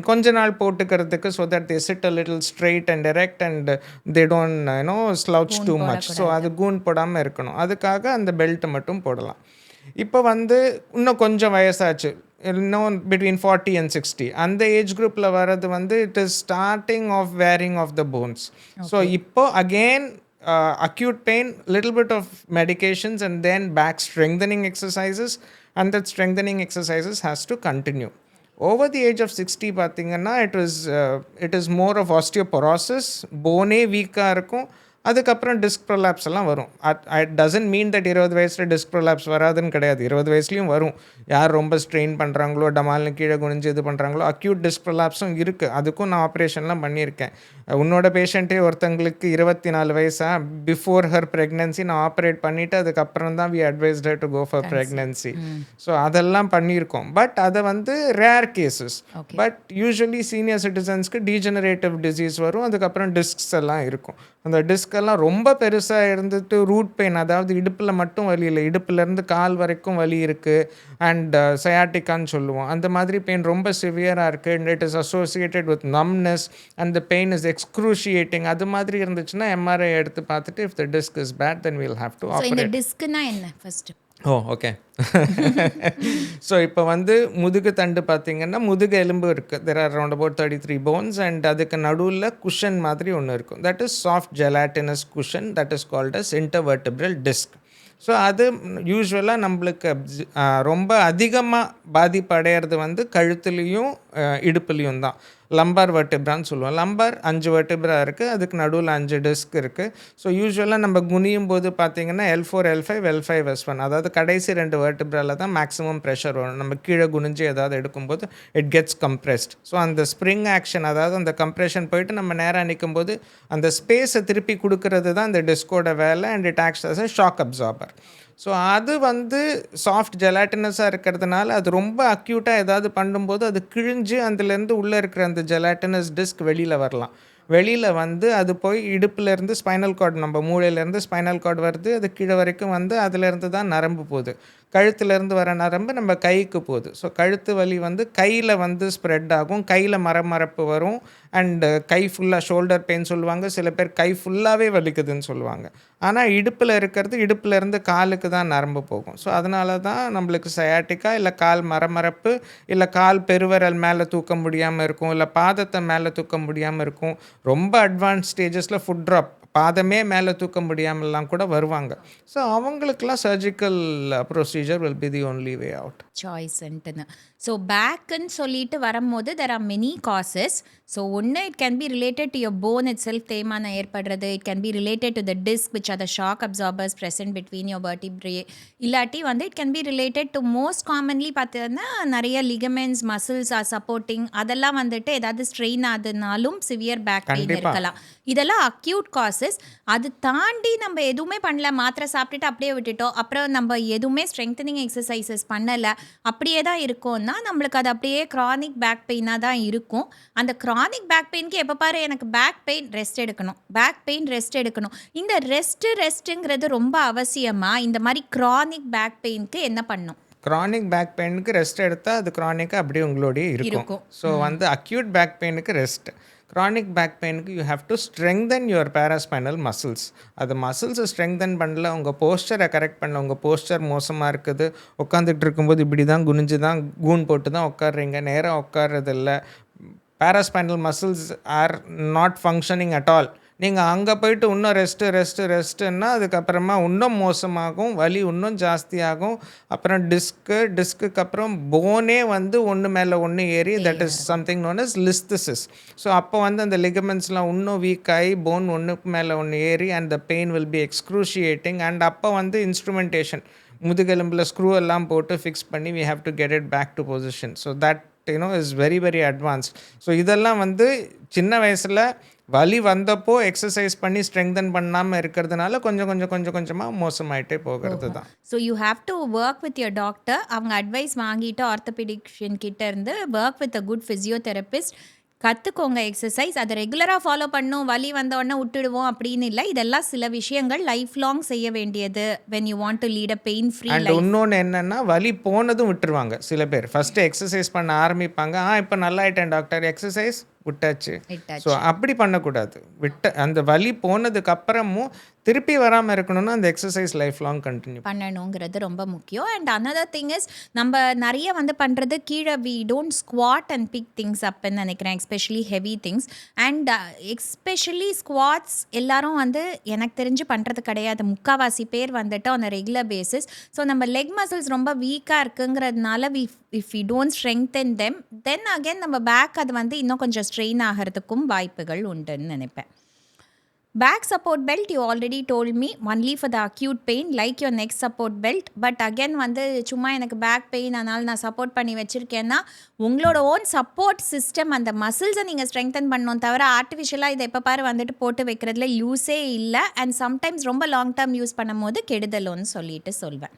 கொஞ்ச நாள் போட்டுக்கிறதுக்கு, so that they sit a little straight and erect and they don't slouch too much. So அது கூன் போடாமல் இருக்கணும், அதுக்காக அந்த பெல்ட் மட்டும் போடலாம். இப்போ வந்து இன்னும் கொஞ்சம் வயசாச்சு, இன்னும் பிட்வீன் 40 and 60 அந்த ஏஜ் குரூப்பில் வர்றது வந்து it is starting of wearing of the bones. So இப்போ again acute pain, little bit of medications and then back strengthening exercises, and that strengthening exercises has to continue. Over the age of 60 பார்த்தீங்கன்னா it is more of osteoporosis, போனே வீக்காக இருக்கும், அதுக்கப்புறம் disk prolapse எல்லாம் வரும். It doesn't mean that 20 வயசில் disk prolapse வராதுன்னு கிடையாது, 20 வயசுலையும் வரும். யார் ரொம்ப ஸ்ட்ரெயின் பண்ணுறாங்களோ, டமால்னு கீழே குனிஞ்சு இது பண்ணுறாங்களோ, அக்யூட் டிஸ்க் ப்ரொலாப்ஸும் இருக்குது. அதுக்கும் நான் ஆப்ரேஷன்லாம் பண்ணியிருக்கேன். உன்னோட பேஷண்ட்டே ஒருத்தங்களுக்கு 24 வயசா, பிஃபோர் ஹர் ப்ரெக்னன்சி நான் ஆப்ரேட் பண்ணிவிட்டு அதுக்கப்புறம் தான் we advised her to go for pregnancy. So அதெல்லாம் பண்ணியிருக்கோம். பட் அதை வந்து rare cases. But usually senior சிட்டிசன்ஸ்க்கு டீஜெனரேட்டிவ் டிசீஸ் வரும், அதுக்கப்புறம் டிஸ்க்ஸ் எல்லாம் இருக்கும். அந்த டிஸ்கெல்லாம் ரொம்ப பெருசாக இருந்துட்டு ரூட் பெயின், அதாவது இடுப்பில் மட்டும் வலி இல்லை, இடுப்புலேருந்து கால் வரைக்கும் வலி இருக்குது, அண்ட் சயாட்டிக்கான்னு சொல்லுவோம். அந்த மாதிரி பெயின் ரொம்ப சிவியராக இருக்குது, and it is associated with numbness and the pain is excruciating. அது மாதிரி இருந்துச்சுன்னா எம்ஆர்ஐ எடுத்து பார்த்துட்டு if the disc is bad then will have to operate. இந்த டிஸ்க்னா என்ன ஃபர்ஸ்ட்? ஓகே. ஸோ இப்போ வந்து முதுகு தண்டு பார்த்தீங்கன்னா முதுகு எலும்பு இருக்குது. There are around about 33 bones, and அதுக்கு நடுவில் குஷன் மாதிரி ஒன்று இருக்கும். That is soft gelatinous cushion, that is called as intervertebral disc. So அது யூஸ்வலாக நம்மளுக்கு ரொம்ப அதிகமாக பாதிப்படைகிறது வந்து கழுத்துலேயும் இடுப்புலேயும் தான். லம்பார் வெர்டிப்ரான்னு சொல்லுவோம். லம்பார் 5 வெர்டிப்ரா இருக்குது, அதுக்கு நடுவில் 5 டிஸ்க் இருக்குது. ஸோ யூஸ்வலாக நம்ம குனியும் போது பார்த்தீங்கன்னா L4, L5, L5, S1, அதாவது கடைசி 2 வெர்டிப்ராவில் தான் மேக்ஸிமம் ப்ரெஷர் வரும். நம்ம கீழே குனிஞ்சு ஏதாவது எடுக்கும்போது இட் கெட்ஸ் கம்ப்ரெஸ்ட். ஸோ அந்த ஸ்ப்ரிங் ஆக்ஷன், அதாவது அந்த கம்ப்ரெஷன் போயிட்டு நம்ம நேராக நிற்கும் போது அந்த ஸ்பேஸை திருப்பி கொடுக்கறது தான் அந்த டிஸ்கோட வேலை, and it acts as a shock absorber. So அது வந்து சாஃப்ட் ஜெலாட்டினஸாக இருக்கிறதுனால அது ரொம்ப அக்யூட்டாக ஏதாவது பண்ணும்போது அது கிழிஞ்சு அதுலேருந்து உள்ளே இருக்கிற அந்த ஜெலாட்டினஸ் டிஸ்க் வெளியில் வரலாம். வெளியில் வந்து அது போய் இடுப்புலேருந்து ஸ்பைனல் கார்டு, நம்ம மூளையிலேருந்து ஸ்பைனல் கார்டு வருது, அது கீழே வரைக்கும் வந்து அதுலேருந்து தான் நரம்பு போகுது. கழுத்துலேருந்து வர நரம்பு நம்ம கைக்கு போகுது. ஸோ கழுத்து வலி வந்து கையில் வந்து ஸ்ப்ரெட் ஆகும், கையில் மரமரப்பு வரும், அண்டு கை ஃபுல்லாக ஷோல்டர் பெயின் சொல்லுவாங்க, சில பேர் கை ஃபுல்லாகவே வலிக்குதுன்னு சொல்லுவாங்க. ஆனால் இடுப்பில் இருக்கிறது இடுப்புலேருந்து காலுக்கு தான் நரம்பு போகும். ஸோ அதனால தான் நம்மளுக்கு சயாட்டிக்கா, இல்லை கால் மரமரப்பு, இல்லை கால் பெருவிரல் மேலே தூக்க முடியாமல் இருக்கும், இல்லை பாதத்தை மேலே தூக்க முடியாமல் இருக்கும். ரொம்ப அட்வான்ஸ் ஸ்டேஜஸில் ஃபுட் ட்ராப், பாதமே மேலே தூக்க முடியாமலாம் கூட வருவாங்க. ஸோ அவங்களுக்குலாம் surgical procedure will be the only way out. சாய்ஸ்ன்ட்டுன்னு. ஸோ பேக்குன்னு சொல்லிட்டு வரும்போது there are many causes. So ஒன்று it can be related to your bone itself, தேய்மானம் ஏற்படுறது. It can be related to the disc which are the shock absorbers present between your vertebrae. இல்லாட்டி வந்து it can be related to most commonly பார்த்தீங்கன்னா நிறைய ligaments, muscles or supporting, அதெல்லாம் வந்துட்டு ஏதாவது strain ஆகுதுனாலும் severe back pain இருக்கலாம். இதெல்லாம் acute causes. அது தாண்டி நம்ம எதுவுமே பண்ணல, மாத்திரை சாப்பிட்டுட்டு அப்படியே விட்டுட்டோம், அப்புறம் நம்ம எதுவுமே ஸ்ட்ரெங்தனிங் எக்ஸசைசஸ் பண்ணலை, அப்படியே தான் இருக்கும்னா நம்மளுக்கு அது அப்படியே க்ரானிக் பேக் பெயினாக தான் இருக்கும். அந்த க்ரானிக் பேக் பெயினுக்கு எப்போ பாரு எனக்கு பேக் பெயின் ரெஸ்ட் எடுக்கணும், பேக் பெயின் ரெஸ்ட் எடுக்கணும். இந்த ரெஸ்ட்டுங்கிறது ரொம்ப அவசியமாக. இந்த மாதிரி க்ரானிக் பேக் பெயினுக்கு என்ன பண்ணும்? க்ரானிக் பேக் பெயினுக்கு ரெஸ்ட் எடுத்தால் அது க்ரானிக்காக அப்படியே உங்களோடய இருக்கும். ஸோ வந்து அக்யூட் பேக் பெயினுக்கு ரெஸ்ட், க்ரானிக் பேக் பெயினுக்கு you have to strengthen your paraspinal muscles. அது மசில்ஸை ஸ்ட்ரெங்தன் பண்ணல, உங்கள் போஸ்டரை கரெக்ட் பண்ணல, உங்கள் போஸ்டர் மோசமாக இருக்குது, உட்காந்துட்டு இருக்கும்போது இப்படி தான் குனிஞ்சு தான் கூன் போட்டு தான் உட்காடுறீங்க, நேராக உட்கார்றதில்ல, paraspinal muscles are not functioning at all. நீங்கள் அங்கே போயிட்டு இன்னும் ரெஸ்ட்டுன்னா அதுக்கப்புறமா இன்னும் மோசமாகும், வலி இன்னும் ஜாஸ்தியாகும். அப்புறம் டிஸ்க்குக்கு அப்புறம் போனே வந்து ஒன்று மேலே ஒன்று ஏறி, that is something known as listhesis. So அப்போ வந்து அந்த லிகமெண்ட்ஸ்லாம் இன்னும் வீக் ஆகி போன் ஒன்றுக்கு மேலே ஒன்று ஏறி and the pain will be excruciating. And அப்போ வந்து இன்ஸ்ட்ருமெண்டேஷன், முதுகெலும்பில் ஸ்க்ரூ எல்லாம் போட்டு ஃபிக்ஸ் பண்ணி we have to get it back to position. So that is very very advanced. So இதெல்லாம் வந்து சின்ன வயசில் வலி வந்தப்போ எக்ஸசைஸ் பண்ணி ஸ்ட்ரெங்தன் பண்ணாமல் இருக்கிறதுனால கொஞ்சமாக மோசமாயிட்டே போகிறது தான். So you have to work with your doctor. அவங்க அட்வைஸ் வாங்கிட்டு ஆர்த்தோபெடிஷியன் கிட்ட இருந்து work with a good physiotherapist. கற்றுக்கோங்க எக்ஸசைஸ். அதை ரெகுலராக ஃபாலோ பண்ணணும், வலி வந்த உடனே விட்டுடுவோம் அப்படின்னு இல்லை. இதெல்லாம் சில விஷயங்கள் லைஃப் லாங் செய்ய வேண்டியது. When you want to lead a pain free and life. இன்னொன்று என்னென்னா, வலி போனதும் விட்டுருவாங்க சில பேர். ஃபஸ்ட்டு எக்ஸசைஸ் பண்ண ஆரம்பிப்பாங்க, இப்போ நல்லா ஆயிட்டேன் டாக்டர், எக்ஸசைஸ் விட்டாச்சு. ஸோ அப்படி பண்ணக்கூடாது. அந்த வலி போனதுக்கு அப்புறமும் திருப்பி வராமல் இருக்கணும்னா அந்த எக்ஸசைஸ் லைஃப் லாங் கண்டினியூ பண்ணணுங்கிறது ரொம்ப முக்கியம். அண்ட் another thing is, நம்ம நிறைய பண்ணுறது கீழே we don't squat and pick things அப்னு நினைக்கிறேன், especially heavy things. And especially squats எல்லாரும் எனக்கு தெரிஞ்சு பண்ணுறது கிடையாது. முக்கால்வாசி பேர் ஆன் ரெகுலர் பேசிஸ். ஸோ நம்ம லெக் மசில்ஸ் ரொம்ப வீக்காக இருக்குங்கிறதுனால if we don't strengthen them, then again நம்ம பேக் அது இன்னும் கொஞ்சம் ஸ்ட்ரெயின் ஆகிறதுக்கும் வாய்ப்புகள் உண்டுன்னு நினைப்பேன். Back support belt, you already told me, only for the acute pain, like your neck support belt. But again சும்மா எனக்கு பேக் பெயின் அதனால் நான் சப்போர்ட் பண்ணி வச்சுருக்கேன்னா, உங்களோட ஓன் சப்போர்ட் சிஸ்டம், அந்த மசில்ஸை நீங்கள் ஸ்ட்ரெங்தன் பண்ணணும் தவிர ஆர்டிஃபிஷியலாக இதை எப்போ பாரு போட்டு வைக்கிறதுல யூஸே இல்லை. அண்ட் சம்டைம்ஸ் ரொம்ப லாங் டேர்ம் யூஸ் பண்ணும் போது கெடுதலும்னு சொல்வேன்.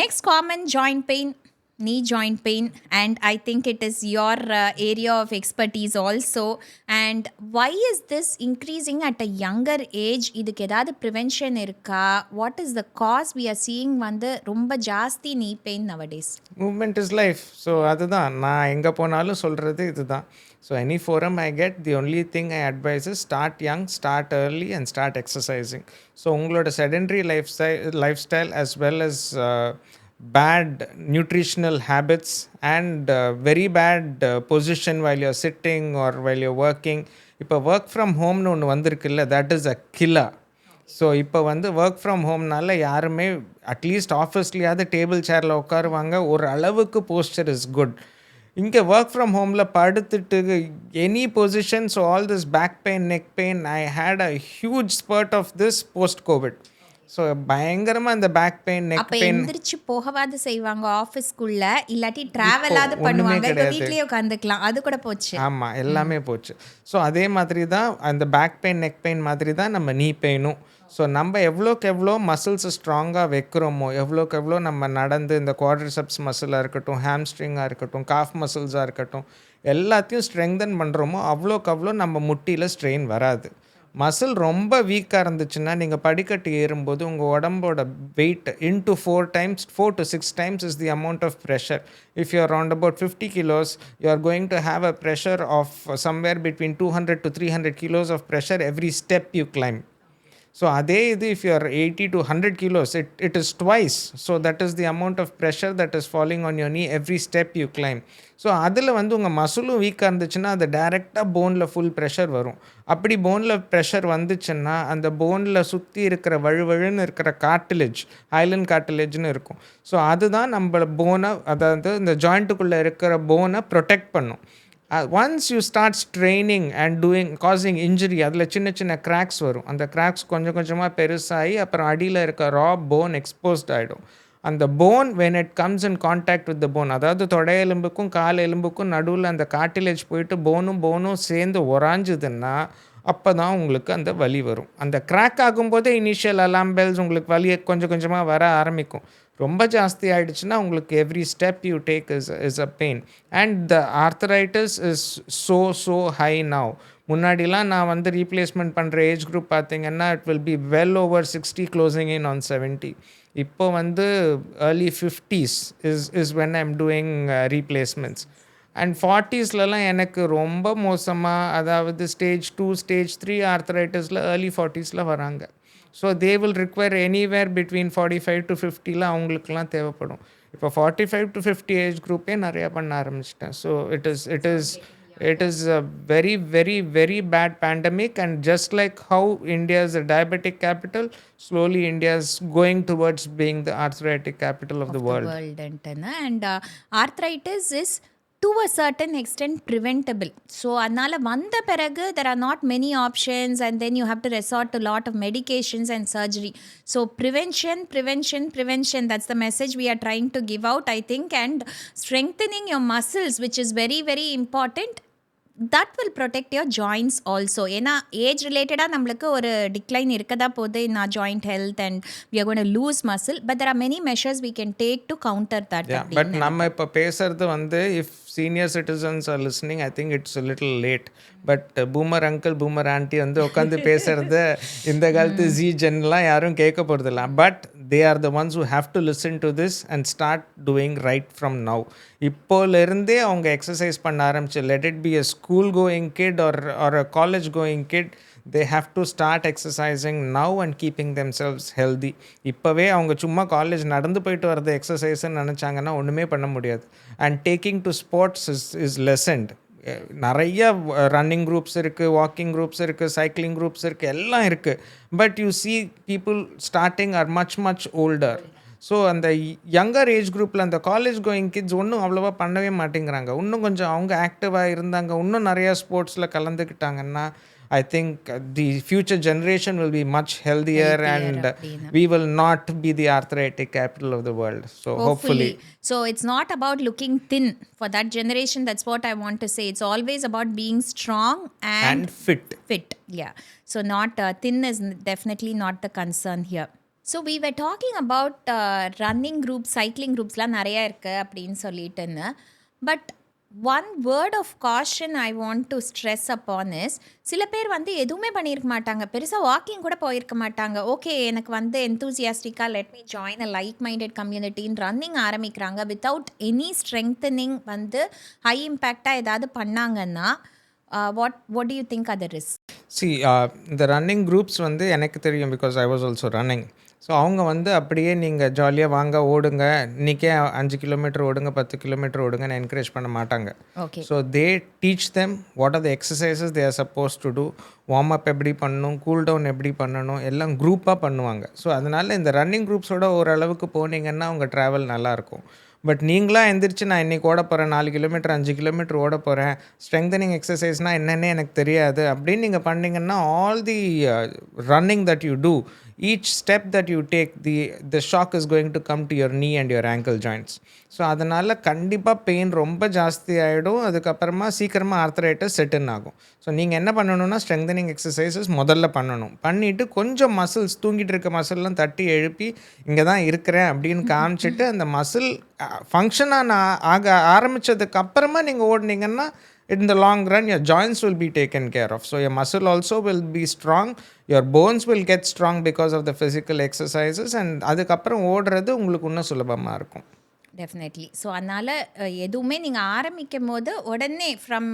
Next common joint pain, knee joint pain, and I think it is your area of expertise also. And why is this increasing at a younger age? இதுக்கு ஏதாவது prevention இருக்கா? What is the cause we are seeing ரொம்ப ஜாஸ்தி knee pain nowadays? Movement is life. So அதுதான் நான் எங்கே போனாலும் சொல்கிறது இதுதான். So any forum I get, the only thing I advise is start young, start early and start exercising. So உங்களோட sedentary lifestyle as well as bad nutritional habits and very bad position while you're sitting or while you're working. இப்போ work from home னு ஒன்று வந்திருக்குல்ல, that is a killer. So இப்போ work from ஹோம்னால யாருமே at least ஆஃபீஸ்லேயாவது table சேரில் உட்காருவாங்க, ஒரு அளவுக்கு போஸ்டர் இஸ் குட். இங்கே ஒர்க் ஃப்ரம் ஹோமில் படுத்துட்டு any position, so all this back pain, neck pain, I had a huge spurt of this post covid. So பயங்கரமாக இந்த பேக் பெயின், நெக் பெயின். எந்திரிச்சு போகவாது செய்வாங்க ஆஃபீஸ்க்குள்ள, இல்லாட்டி ட்ராவலாவது பண்ணுவாங்க, இப்போ வீட்லேயே உட்காந்துக்கலாம், அது கூட போச்சு. ஆமாம், எல்லாமே போச்சு. ஸோ அதே மாதிரி தான் அந்த பேக் பெயின், நெக் பெயின் மாதிரி தான் நம்ம நீ பெயினும். ஸோ நம்ம எவ்வளோக்கு எவ்வளோ மசில்ஸை ஸ்ட்ராங்காக வைக்கிறோமோ, எவ்வளோக்கு எவ்வளோ நம்ம நடந்து இந்த குவாட்ரிசெப்ஸ் மசிலாக இருக்கட்டும், ஹாம்ஸ்ட்ரிங்காக இருக்கட்டும், காஃப் மசில்ஸாக இருக்கட்டும், எல்லாத்தையும் ஸ்ட்ரெங்தன் பண்ணுறோமோ அவ்வளோக்கு அவ்வளோ நம்ம முட்டியில் ஸ்ட்ரெயின் வராது. மசில் ரொம்ப வீக்காக இருந்துச்சுன்னா நீங்கள் படிக்கட்டு ஏறும்போது உங்கள் உடம்போட wait into 4 to 6 times is the amount of pressure. If you are around about 50 kilos, you are going to have a pressure of somewhere between 200 to 300 kilos of pressure every step you climb. So அதே இது if you are 80 to 100 kilos, it is twice. So that is the amount of pressure that is falling on your knee every step you climb. So அதில் உங்கள் மசிலும் வீக்காக இருந்துச்சுன்னா அது டைரெக்டாக போனில் full pressure வரும். அப்படி போனில் ப்ரெஷர் வந்துச்சுன்னா அந்த போனில் சுற்றி இருக்கிற வழுவழுன்னு இருக்கிற கார்டிலேஜ், ஹைலன் கார்டிலேஜ்னு இருக்கும். ஸோ அதுதான் நம்ம போனை, அதாவது இந்த ஜாயிண்ட்டுக்குள்ளே இருக்கிற போனை ப்ரொடெக்ட் பண்ணும். Once you start straining and causing injury, அதில் சின்ன சின்ன கிராக்ஸ் வரும். அந்த கிராக்ஸ் கொஞ்சம் கொஞ்சமாக பெருசாகி அப்புறம் அடியில் இருக்க ரா போன் எக்ஸ்போஸ்ட் ஆகிடும். அந்த phone when it comes in contact with the bone, அதாவது தொடை எலும்புக்கும் கால் எலும்புக்கும் நடுவில் அந்த கார்டிலேஜ் போயிட்டு போனும் சேர்ந்து உராஞ்சுதுன்னா அப்போ தான் உங்களுக்கு அந்த வலி வரும். அந்த கிராக் ஆகும்போதே இனிஷியல் அலாம் பெல்ஸ் உங்களுக்கு வலியை கொஞ்சம் கொஞ்சமாக வர ஆரம்பிக்கும். ரொம்ப ஜாஸ்தி ஆகிடுச்சுன்னா உங்களுக்கு every step you take is a pain. And the arthritis is so high now. முன்னாடிலாம் நான் ரீப்ளேஸ்மெண்ட் பண்ணுற ஏஜ் குரூப் பார்த்தீங்கன்னா it will B well over 60 closing in on 70. இப்போ early 50s is when I'm doing replacements. And 40ஸ்லலாம் எனக்கு ரொம்ப மோசமாக, அதாவது stage 2 stage 3 ஆர்த்தரைட்டிஸில் early 40ஸ்ல வராங்க. So they will require anywhere between 45 to 50ல் அவங்களுக்குலாம் தேவைப்படும். இப்போ 45 to 50 ஏஜ் குரூப்பே நிறையா பண்ண ஆரம்பிச்சிட்டேன். So it is a very, very, very bad pandemic. And just like how India is a diabetic capital, slowly India is going towards being the arthritic capital of the world. And arthritis is to a certain extent preventable. So அதனால வந்த பிறகு there are not many options, and then you have to resort to a lot of medications and surgery. So prevention, that's the message we are trying to give out, I think. And strengthening your muscles, which is very, very important. that will protect your joints also. ஏன்னா age ரிலேட்டடாக நம்மளுக்கு ஒரு decline இருக்கதா போகுது in our joint health and we are going to lose muscle, but there are many measures we can take to counter that. But நம்ம இப்போ பேசுறது வந்து if senior citizens R listening I think it's little late. But boomer uncle boomer aunty வந்து உட்காந்து பேசுறது இந்த காலத்து G ஜென்லாம் யாரும் கேட்க போகிறதில்ல. But they are the ones who have to listen to this and start doing right from now. இப்போலேருந்தே அவங்க எக்ஸசைஸ் பண்ண ஆரம்பிச்சு, let it be a school going kid or a college going kid, they have to start exercising now and keeping themselves healthy. இப்போவே அவங்க சும்மா college நடந்து போயிட்டு வரது எக்ஸசைஸ்ன்னு நினச்சாங்கன்னா ஒன்றுமே பண்ண முடியாது. And taking to sports is lessened. நிறைய ரன்னிங் குரூப்ஸ் இருக்குது, வாக்கிங் குரூப்ஸ் இருக்குது, சைக்கிளிங் குரூப்ஸ் இருக்குது, எல்லாம் இருக்குது. But you see people starting are much older. So அந்த யங்கர் ஏஜ் குரூப்பில் அந்த காலேஜ் கோயிங் கிட்ஸ் ஒன்றும் அவ்வளோவா பண்ணவே மாட்டேங்கிறாங்க. இன்னும் கொஞ்சம் அவங்க ஆக்டிவாக இருந்தாங்க, இன்னும் நிறையா ஸ்போர்ட்ஸில் கலந்துக்கிட்டாங்கன்னா I think the future generation will be much healthier and we will not be the arthritic capital of the world. So hopefully. So it's not about looking thin for that generation. That's what I want to say. It's always about being strong and fit. Yeah. So not thin is definitely not the concern here. So we were talking about running groups, cycling groups la நிறைய இருக்கு அப்படின்னு சொல்லிட்டுன்னு. But one word of caution I want to stress upon is, சில பேர் வந்து எதுவுமே பண்ணியிருக்க மாட்டாங்க, பெருசாக வாக்கிங் கூட போயிருக்க மாட்டாங்க. ஓகே, எனக்கு வந்து எந்தூசியாஸ்டிக்காக let me join a like minded கம்யூனிட்டின்னு ரன்னிங் ஆரம்பிக்கிறாங்க வித்தவுட் எனி ஸ்ட்ரெங்தனிங் வந்து ஹை இம்பேக்டாக ஏதாவது பண்ணாங்கன்னா what do you think are the risks? See, இந்த ரன்னிங் குரூப்ஸ் வந்து எனக்கு தெரியும் because I was also running. So அவங்க வந்து அப்படியே நீங்கள் ஜாலியாக வாங்க ஓடுங்க, இன்றைக்கே 5 கிலோமீட்டர் ஓடுங்க, 10 கிலோமீட்டர் ஓடுங்கன்னு என்கரேஜ் பண்ண மாட்டாங்க. So they teach them what are the exercises they are suppose to do, warm up எப்படி பண்ணணும், கூல் டவுன் எப்படி பண்ணணும், எல்லாம் குரூப்பாக பண்ணுவாங்க. ஸோ அதனால் இந்த ரன்னிங் குரூப்ஸோட ஓரளவுக்கு போனீங்கன்னா உங்கள் ட்ராவல் நல்லாயிருக்கும். பட் நீங்களாக எந்திரிச்சு நான் இன்றைக்கி ஓட போகிறேன், 4 கிலோமீட்டர் 5 கிலோமீட்டர் ஓட போகிறேன், ஸ்ட்ரெங்தனிங் எக்ஸசைஸ்னால் என்னென்னே எனக்கு தெரியாது அப்படின்னு நீங்கள் பண்ணிங்கன்னா all the running that you do, each step that you take, the shock is going to come to your knee and your ankle joints. So அதனால் கண்டிப்பாக பெயின் ரொம்ப ஜாஸ்தி ஆகிடும். அதுக்கப்புறமா சீக்கிரமாக ஆர்த்தரைட்டிஸ் செட்டின் ஆகும். ஸோ நீங்கள் என்ன பண்ணணும்னா ஸ்ட்ரெங்தனிங் எக்ஸசைசஸ் முதல்ல பண்ணணும். பண்ணிவிட்டு கொஞ்சம் மசில்ஸ் தூங்கிட்டு இருக்க மசில்லாம் தட்டி எழுப்பி இங்கே தான் இருக்கிறேன் அப்படின்னு காமிச்சிட்டு அந்த மசில் ஃபங்க்ஷனாக ஆக ஆரம்பித்ததுக்கப்புறமா நீங்கள் ஓடினீங்கன்னா in the long run your joints will be taken care of. So your muscle also will be strong, your bones will get strong because of the physical exercises, and அதுக்கப்புறம் ஓடுறது உங்களுக்கு இன்னும் சுலபமாக இருக்கும். டெஃபினெட்லி. ஸோ அதனால் எதுவுமே நீங்கள் ஆரம்பிக்கும் போது உடனே ஃப்ரம்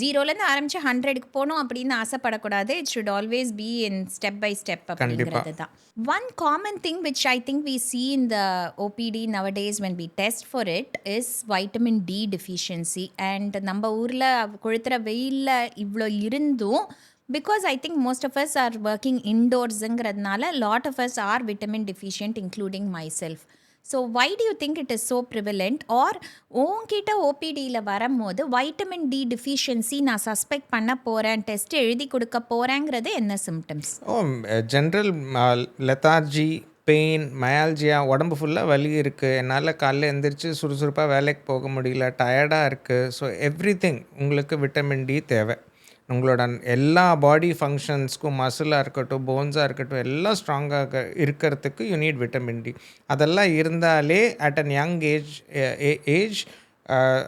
0லேருந்து ஆரம்பித்து 100க்கு போகணும் அப்படின்னு ஆசைப்படக்கூடாது. It should always be in step by step அப்படிங்கிறது தான். One common thing which I think we see in the OPD nowadays when we test for it is vitamin D deficiency. and நம்ம ஊரில் கொளுத்துற வெயிலில் இவ்வளோ இருந்தும், because I think most of us are working indoors-ங்கிறதுனால lot of us are vitamin deficient including myself. So why do you think it is so prevalent? or உங்ககிட்ட ஓபிடியில் வரும்போது vitamin D deficiency நான் suspect பண்ண போகிறேன், டெஸ்ட் எழுதி கொடுக்க போகிறேங்கிறது என்ன symptoms? General lethargy, pain, myalgia, உடம்பு ஃபுல்லாக வலி இருக்குது, என்னால் காலையில் எழுந்திரிச்சு சுறுசுறுப்பாக வேலைக்கு போக முடியல, டயர்டாக இருக்குது. ஸோ எவ்ரிதிங் உங்களுக்கு விட்டமின் டி தேவை. உங்களோட எல்லா பாடி ஃபங்க்ஷன்ஸ்க்கும், மசிலாக இருக்கட்டும், போன்ஸாக இருக்கட்டும், எல்லாம் ஸ்ட்ராங்காக இருக்கிறதுக்கு யூ நீட் விட்டமின் டி. அதெல்லாம் இருந்தாலே அட் அன் யங் ஏஜ்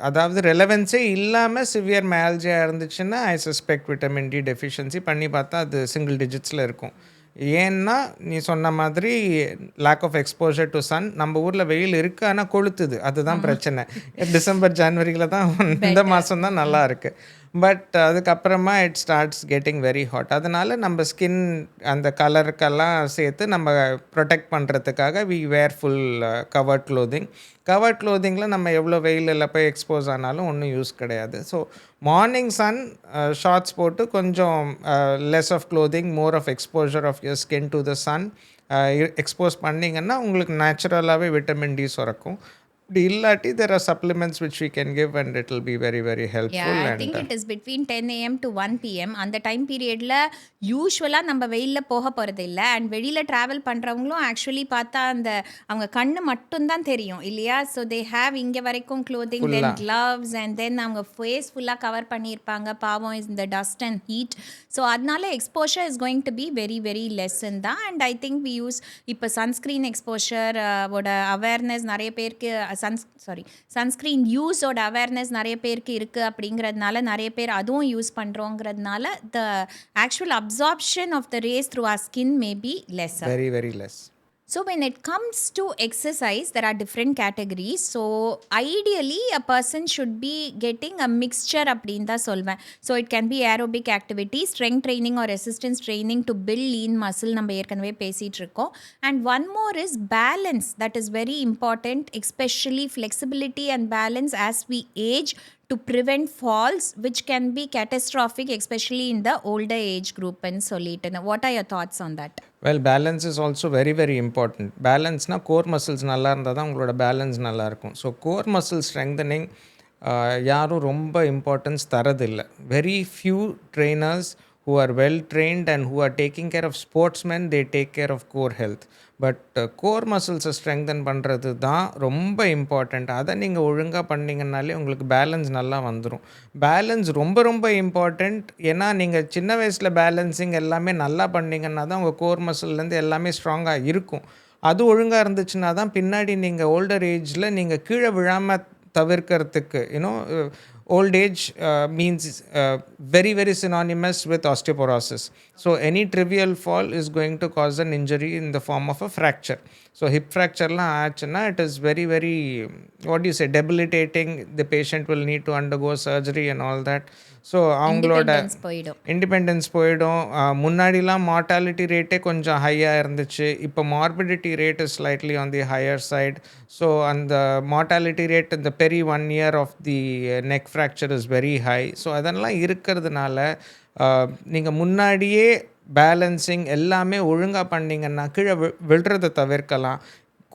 அதாவது ரெலவென்ஸே இல்லாமல் சிவியர் மயால்ஜியா இருந்துச்சுன்னா I suspect vitamin D deficiency. பண்ணி பார்த்தா அது சிங்கிள் டிஜிட்ஸில் இருக்கும். ஏன்னா நீ சொன்ன மாதிரி lack of exposure to sun. நம்ம ஊரில் வெயில் இருக்குது ஆனால் கொளுத்துது, அதுதான் பிரச்சனை. டிசம்பர் ஜனவரியில் தான் இந்த மாதம் தான் நல்லா இருக்குது. பட் அதுக்கப்புறமா it starts getting very hot. அதனால் நம்ம ஸ்கின் அந்த கலருக்கெல்லாம் சேர்த்து நம்ம ப்ரொடெக்ட் பண்ணுறதுக்காக we wear full covered clothing. Covered க்ளோதிங்கில் நம்ம எவ்வளோ வெயிலில் போய் எக்ஸ்போஸ் ஆனாலும் ஒன்றும் யூஸ் கிடையாது. ஸோ மார்னிங் சன் ஷார்ட்ஸ் போட்டு கொஞ்சம் less of clothing, more of exposure of your skin to the sun expose பண்ணிங்கன்னா உங்களுக்கு நேச்சுரலாகவே விட்டமின் டி சுரக்கும். அப்படி இல்லாட்டி there are supplements which we can give and it will be very very helpful. Yeah, I and think it is between 10 a.m. to 1 p.m. அந்த time பீரியடில் யூஸ்வலாக நம்ம வெயிலில் போக போகிறது இல்லை. அண்ட் வெளியில் ட்ராவல் பண்ணுறவங்களும் ஆக்சுவலி பார்த்தா அந்த அவங்க கண்ணு மட்டும்தான் தெரியும் இல்லையா. ஸோ தே ஹேவ் இங்கே வரைக்கும் clothing, then gloves, and then அவங்க ஃபேஸ் ஃபுல்லாக கவர் பண்ணியிருப்பாங்க. பாவம் இஸ் இந்த டஸ்ட் அண்ட் ஹீட். ஸோ அதனால exposure is going to be very very lessen தான். And I think we use இப்போ சன்ஸ்க்ரீன் எக்ஸ்போஷர் ஓட அவேர்னஸ் நிறைய பேருக்கு, சன்ஸ்க்ரீன் யூஸோட அவேர்னஸ் நிறைய பேருக்கு இருக்குது. அப்படிங்கிறதுனால நிறைய பேர் அதுவும் யூஸ் பண்ணுறோங்கிறதுனால the actual absorption of the rays through our skin may be lesser. very very less. So when it comes to exercise, there are different categories. So ideally a person should be getting a mixture அப்படின் தான் சொல்வேன். So it can be aerobic activity, strength training or resistance training to build lean muscle, நம்ம ஏற்கனவே பேசிட்டு இருக்கோம். And one more is balance, that is very important, especially flexibility and balance as we age, to prevent falls which can be catastrophic especially in the older age group and solid. What are your thoughts on that? Well, balance is also very very important. Balance na core muscles நல்லா இருந்தால் தான் உங்களோட balance நல்லா இருக்கும். So core muscle strengthening யாரும் ரொம்ப importance தரதில்லை. Very few trainers who are well trained and who are taking care of sportsmen, they take care of core health. But core மசில்ஸை ஸ்ட்ரெங்தன் பண்ணுறது தான் ரொம்ப இம்பார்ட்டண்ட். அதை நீங்கள் ஒழுங்காக பண்ணிங்கனாலே உங்களுக்கு பேலன்ஸ் நல்லா வந்துடும். பேலன்ஸ் ரொம்ப ரொம்ப இம்பார்ட்டண்ட். ஏன்னா நீங்கள் சின்ன வயசில் பேலன்ஸிங் எல்லாமே நல்லா பண்ணிங்கன்னா தான் உங்கள் கோர் மசில்லேருந்து எல்லாமே ஸ்ட்ராங்காக இருக்கும். அது ஒழுங்காக இருந்துச்சுன்னா தான் பின்னாடி நீங்கள் ஓல்டர் ஏஜில் நீங்கள் கீழே விழாமல் தவிர்க்கிறதுக்கு, old age means very very synonymous with osteoporosis. So any trivial fall is going to cause an injury in the form of a fracture. So hip fracture la aachna, it is very very, what do you say, debilitating. The patient will need to undergo surgery and all that. So அவங்களோட independence போயிடும். முன்னாடிலாம் mortality ரேட்டே கொஞ்சம் ஹையாக இருந்துச்சு. இப்போ morbidity rate is slightly on the higher side. So அந்த mortality rate இந்த peri 1 year of the neck fracture is very high. So அதெல்லாம் இருக்கிறதுனால நீங்கள் முன்னாடியே பேலன்சிங் எல்லாமே ஒழுங்காக பண்ணிங்கன்னா கீழே விழுறதை தவிர்க்கலாம்.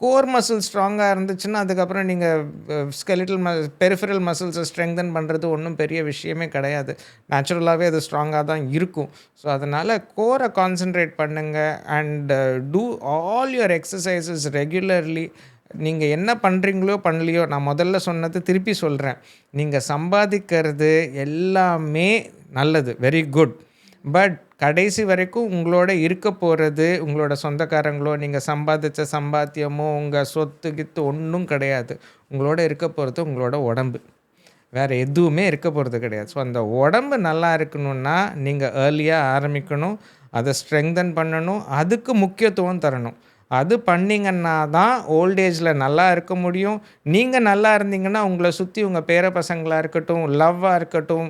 கோர் மசில் ஸ்ட்ராங்காக இருந்துச்சுன்னா அதுக்கப்புறம் நீங்கள் ஸ்கெலிட்டல் பெரிஃபரல் மசில்ஸை ஸ்ட்ரெங்தன் பண்ணுறது ஒன்றும் பெரிய விஷயமே கிடையாது. நேச்சுரலாகவே அது ஸ்ட்ராங்காக தான் இருக்கும். ஸோ அதனால் கோரை கான்சன்ட்ரேட் பண்ணுங்கள் and do all your exercises regularly. நீங்கள் என்ன பண்ணுறீங்களோ பண்ணலையோ, நான் முதல்ல சொன்னது திருப்பி சொல்கிறேன், நீங்கள் சம்பாதிக்கிறது எல்லாமே நல்லது, வெரி குட். பட் கடைசி வரைக்கும் உங்களோட இருக்க போகிறது உங்களோட சொந்தக்காரங்களோ, நீங்கள் சம்பாதிச்ச சம்பாத்தியமோ, உங்கள் சொத்து கித்து ஒன்றும் கிடையாது. உங்களோட இருக்க போகிறது உங்களோட உடம்பு, வேறு எதுவுமே இருக்க போகிறது கிடையாது. ஸோ அந்த உடம்பு நல்லா இருக்கணும்னா நீங்கள் ஏர்லியாக ஆரம்பிக்கணும், அதை ஸ்ட்ரெங்தன் பண்ணணும், அதுக்கு முக்கியத்துவம் தரணும். அது பண்ணிங்கன்னா தான் ஓல்டேஜில் நல்லா இருக்க முடியும். நீங்கள் நல்லா இருந்தீங்கன்னா உங்களை சுற்றி உங்கள் பேர பசங்களாக இருக்கட்டும், லவ்வாக இருக்கட்டும்,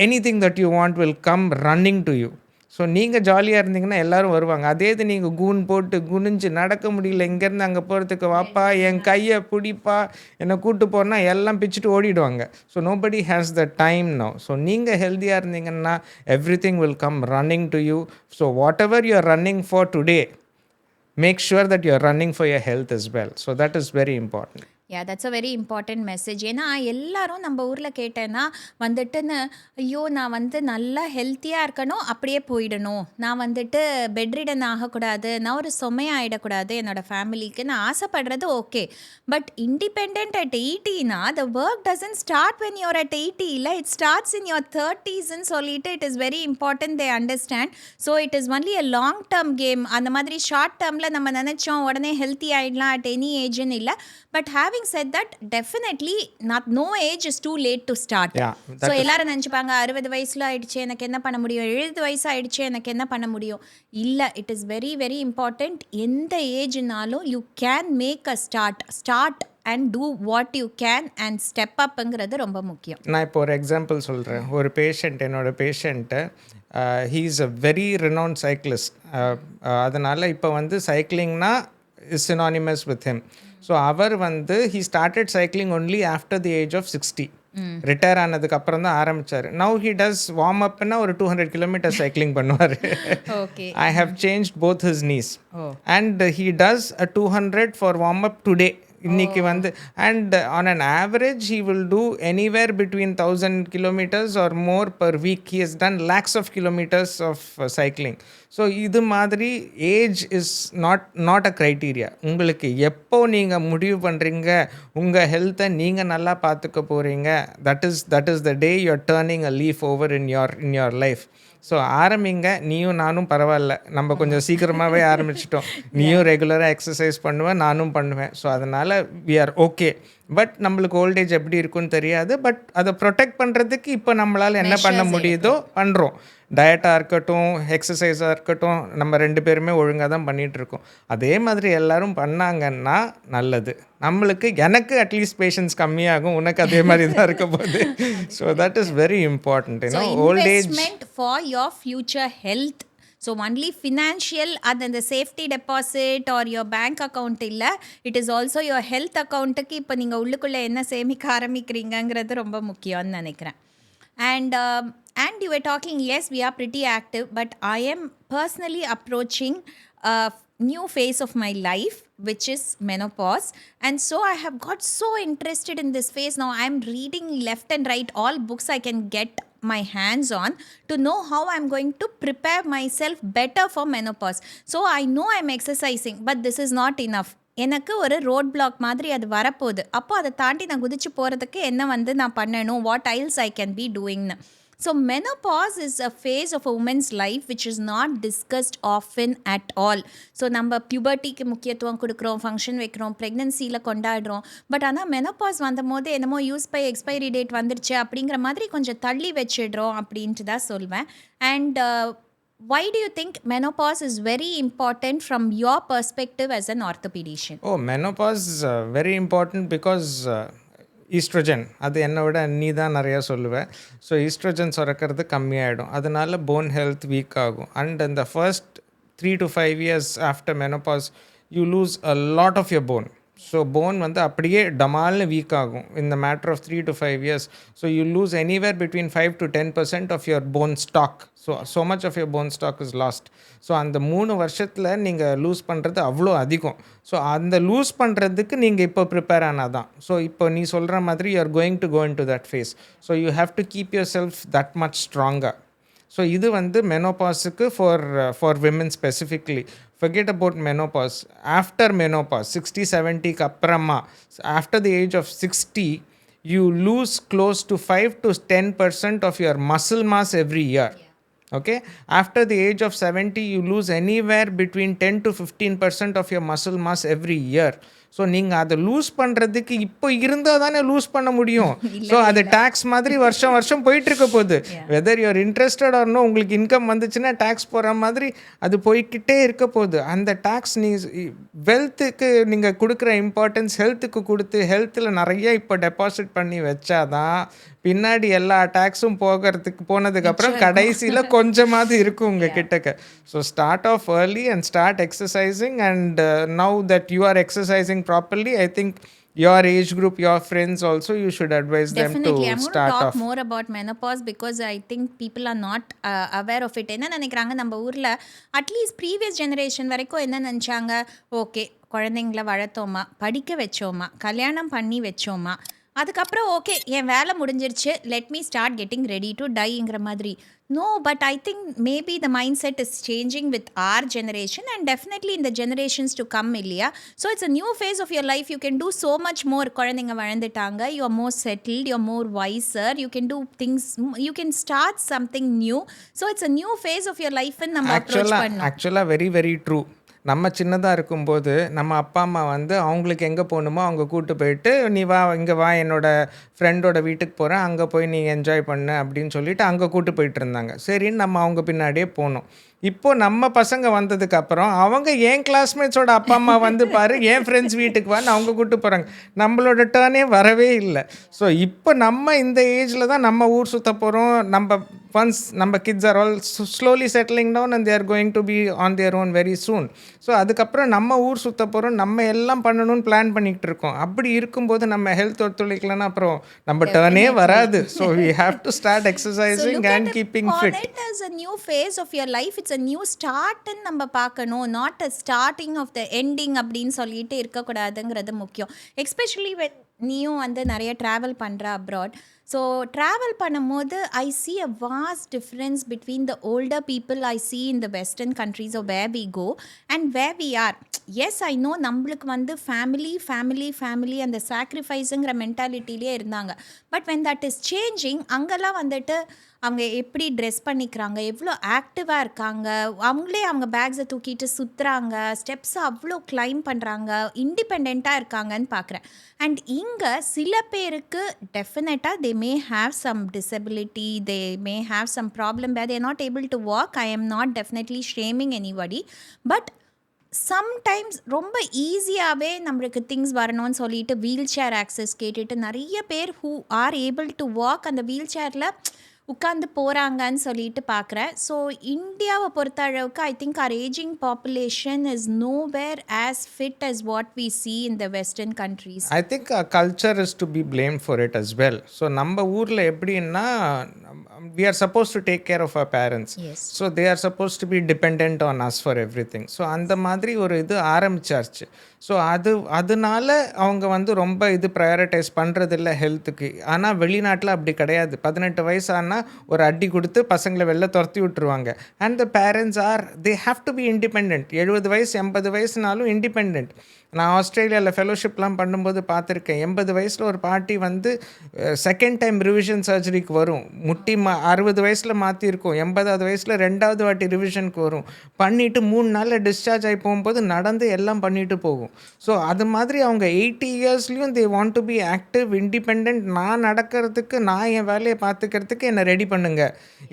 anything that you want will come running to you. So நீங்கள் ஜாலியாக இருந்தீங்கன்னா எல்லோரும் வருவாங்க. அதே இது நீங்கள் கூன் போட்டு குனிஞ்சு நடக்க முடியல, இங்கேருந்து அங்கே போகிறதுக்கு வாப்பா, என் கையை பிடிப்பா, என்னை கூப்பிட்டு போனால் எல்லாம் பிச்சுட்டு ஓடிடுவாங்க. So nobody has the time now. So நீங்கள் ஹெல்த்தியாக இருந்தீங்கன்னா everything will come running to you. So whatever you are running for today, make sure that you are running for your health as well. So that is very important. Yeah, that's a very important message. ஏன்னா எல்லாரும் நம்ம ஊரில் கேட்டேன்னா வந்துட்டுன்னு, ஐயோ நான் நல்லா ஹெல்த்தியாக இருக்கணும், அப்படியே போயிடணும், நான் பெட்ரிடன் ஆகக்கூடாது, நான் ஒரு சுமையாகிடக்கூடாது என்னோடய ஃபேமிலிக்கு, நான் ஆசைப்படுறது ஓகே. பட் இண்டிபெண்ட் அட் 80னா the work doesn't start when you're at 80, இல்லை, இட் ஸ்டார்ட்ஸ் இன் யுவர் 30ஸ்ன்னு சொல்லிட்டு it is very important they understand. So it is only a long term game. அந்த மாதிரி ஷார்ட் டேர்மில் நம்ம நினச்சோம் உடனே ஹெல்த்தி ஆகிடலாம் அட் எனி ஏஜ்னு இல்லை. But having said that, definitely no age is too late to start. So எல்லாரும் நினைச்சுப்பாங்க 60 வயசுல ஆயிடுச்சு எனக்கு என்ன பண்ண முடியும், 70 வயசு ஆயிடுச்சு எனக்கு என்ன பண்ண முடியும். இல்லை, it is very very important. எந்த ஏஜ்னாலும் you can make a start and do what you can and step upங்கிறது ரொம்ப முக்கியம். நான் இப்போ ஒரு எக்ஸாம்பிள் சொல்கிறேன். ஒரு பேஷண்ட், என்னோடய patient, he is a very renowned cyclist. அதனால் இப்போ சைக்கிளிங்னா is synonymous with him. So அவர் he started cycling only after the age of 60. Retire ஆனதுக்கு அப்புறம் தான் ஆரம்பித்தார். நவ் ஹி டஸ் வார்ம் அப்னா ஒரு 200 kilometers சைக்கிளிங் பண்ணுவார். I have changed both his knees and he does a 200 for warm up today. இன்னைக்கு வந்து and on an average he will do anywhere between 1000 kilometers or more per week. He has done lakhs of kilometers of cycling. So இது மாதிரி age is not a criteria. உங்களுக்கு எப்போ நீங்கள் முடிவு பண்ணுறீங்க உங்கள் ஹெல்த்தை நீங்கள் நல்லா பார்த்துக்க போகிறீங்க, that is the day you are turning a leaf over in your life. So ஆரம்பிங்க. நீயும் நானும் பரவாயில்ல, நம்ம கொஞ்சம் சீக்கிரமாகவே ஆரம்பிச்சிட்டோம். நீயும் ரெகுலராக எக்ஸசைஸ் பண்ணுவேன், நானும் பண்ணுவேன். ஸோ அதனால் வி ஆர் ஓகே. பட் நம்மளுக்கு ஓல்டேஜ் எப்படி இருக்குன்னு தெரியாது. பட் அதை ப்ரொடெக்ட் பண்ணுறதுக்கு இப்போ நம்மளால் என்ன பண்ண முடியுதோ பண்ணுறோம். டயட்டாக இருக்கட்டும், எக்ஸசைஸாக இருக்கட்டும், நம்ம 2 பேருமே ஒழுங்காக தான் பண்ணிகிட்ருக்கோம். அதே மாதிரி எல்லோரும் பண்ணாங்கன்னா நல்லது. எனக்கு அட்லீஸ்ட் பேஷன்ஸ் கம்மியாகும், உனக்கு அதே மாதிரி தான் இருக்க போகுது. So that is very important. Old age for your future health. So only financial அந்த safety deposit or your bank account இல்லை, it is also your health அக்கௌண்ட்டுக்கு இப்போ நீங்கள் உள்ளுக்குள்ளே என்ன சேமிக்க ஆரம்பிக்கிறீங்கிறது ரொம்ப முக்கியம்னு நினைக்கிறேன். And you were talking, yes, we are pretty active, but I am personally approaching a new phase of my life, which is menopause. And so I have got so interested in this phase. Now I'm reading left and right all books I can get my hands on to know how I'm going to prepare myself better for menopause. So I know I'm exercising, but this is not enough. எனக்கு ஒரு road black மாதிரி அது வரப்போகுது. அப்போ அதை தாண்டி நான் குதிச்சு போகிறதுக்கு என்ன நான் பண்ணணும், what else I can be டூயிங்னு. So menopause is a phase of a woman's life which is not discussed often at all. So நம்ம pubertyக்கு முக்கியத்துவம் கொடுக்குறோம், ஃபங்க்ஷன் வைக்கிறோம், ப்ரெக்னன்சியில் கொண்டாடுறோம். பட் ஆனால் மெனோபாஸ் வந்தபோது என்னமோ யூஸ் பை எக்ஸ்பைரி டேட் வந்துருச்சு அப்படிங்கிற மாதிரி கொஞ்சம் தள்ளி வச்சிடுறோம் அப்படின்ட்டு தான் சொல்வேன். And why do you think menopause is very important from your perspective as an orthopedician? Oh, menopause is very important because oestrogen அது என்னை விட நீ தான் நிறையா சொல்லுவேன். ஸோ ஈஸ்ட்ரோஜன் சுரக்கிறது கம்மியாகிடும், அதனால போன் ஹெல்த் வீக் ஆகும். அண்ட் இந்த first 3 to 5 years after menopause you lose a lot of your bone. So bone வந்து அப்படியே டமால்னு வீக் ஆகும் in the matter of 3 to 5 years. So you lose anywhere between 5 to 10% of your bone stock. So much of your bone stock is lost. So அந்த 3 வருஷத்தில் நீங்கள் loose பண்ணுறது அவ்வளோ அதிகம். ஸோ அந்த லூஸ் பண்ணுறதுக்கு நீங்கள் இப்போ ப்ரிப்பேர் ஆனால் தான். ஸோ இப்போ நீ சொல்கிற மாதிரி you are going to go into that phase. So you have to keep yourself that much stronger. So இது வந்து மெனோபாஸுக்கு for women specifically. forget about menopause. After menopause 60-70க்கு அப்புறமா after the age of 60 you lose close to 5 to 10% of your muscle mass every year. Okay, after the age of 70 you lose anywhere between 10 to 15% of your muscle mass every year. So நீங்கள் அதை loose பண்ணுறதுக்கு இப்போ இருந்தால் தானே loose பண்ண முடியும். So அது tax மாதிரி வருஷம் வருஷம் போயிட்டுருக்க போகுது. வெதர் யூஆர் இன்ட்ரெஸ்டட் ஆர்னோ உங்களுக்கு இன்கம் வந்துச்சுன்னா டேக்ஸ் போகிற மாதிரி அது போய்கிட்டே இருக்க போகுது. அந்த டேக்ஸ் நீ வெல்த்துக்கு நீங்கள் கொடுக்குற இம்பார்ட்டன்ஸ் ஹெல்த்துக்கு கொடுத்து ஹெல்த்தில் நிறைய இப்போ டெபாசிட் பண்ணி வச்சாதான் பின்னாடி எல்லா டேக்ஸும் போனதுக்கப்புறம் கடைசியில் கொஞ்சமாவது இருக்கும் உங்கள் கிட்டக்க. So start off early and start exercising. And now that you are exercising properly, I think your age group, your friends also, you should advise Definitely. them to I'm start going to talk off more about menopause because I think people are not aware of it. என்ன நினைக்கிறாங்க, நம்ம ஊரில் at least previous generation வரைக்கும் என்ன நினச்சாங்க, okay குழந்தைங்கள வளர்த்தோமா, படிக்க வச்சோமா, கல்யாணம் பண்ணி வச்சோமா, அதுக்கப்புறம் ஓகே என் வேலை முடிஞ்சிருச்சு, let me start getting ready to டைங்கிற மாதிரி. No, but I think maybe the mindset is changing with our generation and definitely in the generations to come, Ilya. So it's a new phase of your life. You can do so much more. குழந்தைங்க வளர்ந்துட்டாங்க, you are more settled, you are more wiser, you can do things, you can start something new. So it's a new phase of your life and நம்ம approach பண்ணோம். Actually very very true. நம்ம சின்னதாக இருக்கும்போது நம்ம அப்பா அம்மா வந்து அவங்களுக்கு எங்கே போகணுமோ அவங்க கூப்பிட்டு போயிட்டு நீ வா இங்கே வா என்னோடய ஃப்ரெண்டோட வீட்டுக்கு போகிறேன், அங்கே போய் நீ என்ஜாய் பண்ணு அப்படின்னு சொல்லிட்டு அங்கே கூப்பிட்டு போயிட்டு இருந்தாங்க. சரின்னு நம்ம அவங்க பின்னாடியே போனோம். இப்போது நம்ம பசங்க வந்ததுக்கப்புறம் அவங்க என் கிளாஸ்மேட்ஸோட அப்பா அம்மா வந்து பாரு என் ஃப்ரெண்ட்ஸ் வீட்டுக்கு வான்னு அவங்க கூப்பிட்டு போகிறாங்க. நம்மளோட டேர்னே வரவே இல்லை. ஸோ இப்போ நம்ம இந்த ஏஜில் தான் நம்ம ஊர் சுற்ற போகிறோம், நம்ம once நம்ம kids are all slowly settling down and they are going to be on their own very soon. So அதுக்கப்புறம் நம்ம ஊர் சுத்த போகிறோம், நம்ம எல்லாம் பண்ணணும்னு பிளான் பண்ணிக்கிட்டு இருக்கோம். அப்படி இருக்கும்போது நம்ம ஹெல்த் ஒத்துழைக்கலன்னா அப்புறம் நம்ம டர்னே வராது. So we have to start exercising and keeping fit. It as a new phase of your life. It's a new start ன்னு நம்ம பார்க்கணும், not a starting of the ending அப்படின்னு சொல்லிட்டு இருக்கக்கூடாதுங்கிறது முக்கியம். எஸ்பெஷலி நீயும் வந்து நிறைய ட்ராவல் பண்ணுற அப்ராட். ஸோ ட்ராவல் பண்ணும்போது ஐ see a vast difference between the older people I see in the western countries or where we go and where we are. Yes, I know நம்மளுக்கு வந்து ஃபேமிலி அந்த சாக்ரிஃபைஸுங்கிற மென்டாலிட்டிலே இருந்தாங்க. But when that is changing, அங்கெல்லாம் வந்துட்டு அவங்க எப்படி dress பண்ணிக்கிறாங்க, எவ்வளோ ஆக்டிவாக இருக்காங்க, அவங்களே அவங்க பேக்ஸை தூக்கிட்டு சுற்றுறாங்க, ஸ்டெப்ஸை அவ்வளோ கிளைம் பண்ணுறாங்க, இண்டிபெண்ட்டாக இருக்காங்கன்னு பார்க்குறேன். அண்ட் இங்கே சில பேருக்கு டெஃபினட்டாக they may have some disability, they may have some problem where they're not able to walk. I am not definitely shaming anybody. But sometimes ரொம்ப ஈஸியாகவே நம்மளுக்கு திங்ஸ் வரணும்னு சொல்லிட்டு வீல் சேர் ஆக்சஸ் கேட்டுட்டு நிறைய பேர் who are able to walk அந்த wheel சேரில் உட்காந்து போகிறாங்கன்னு சொல்லிட்டு பார்க்குறேன். ஸோ இந்தியாவை பொறுத்த அளவுக்கு I think our aging population is nowhere as fit as what we see in the western countries. I think our culture is to be blamed for it as well. So நம்ம ஊரில் எப்படின்னா we are supposed to take care of our parents. Yes. So they are supposed to be dependent on us for everything. So அந்த மாதிரி ஒரு இது ஆரம்பிச்சாச்சு. So அதனால அவங்க வந்து ரொம்ப இது ப்ரையாரிட்டைஸ் பண்ணுறதில்ல ஹெல்த்துக்கு. ஆனால் வெளிநாட்டில் அப்படி கிடையாது. 18 வயசு ஆனால் ஒரு அடி கொடுத்து பசங்களை வெளில துரத்தி விட்டுருவாங்க. And the parents are they have to be independent. 70 வயசு 80 வயசுனாலும் இண்டிபெண்ட். நான் ஆஸ்திரேலியாவில் ஃபெலோஷிப்லாம் பண்ணும்போது பார்த்துருக்கேன். 80 வயசில் ஒரு பாட்டி வந்து செகண்ட் டைம் ரிவிஷன் சர்ஜரிக்கு வரும். முட்டி 60 வயசில் மாற்றிருக்கும், 80வது வயசில் 2வது வாட்டி ரிவிஷனுக்கு வரும். பண்ணிவிட்டு 3 நாளில் டிஸ்சார்ஜ் ஆகி போகும்போது நடந்து எல்லாம் பண்ணிட்டு போகும். ஸோ அது மாதிரி அவங்க 80 இயர்ஸ்லேயும் they want to be active, independent. நான் நடக்கிறதுக்கு, நான் என் வேலையை பார்த்துக்கிறதுக்கு என்னை ரெடி பண்ணுங்க.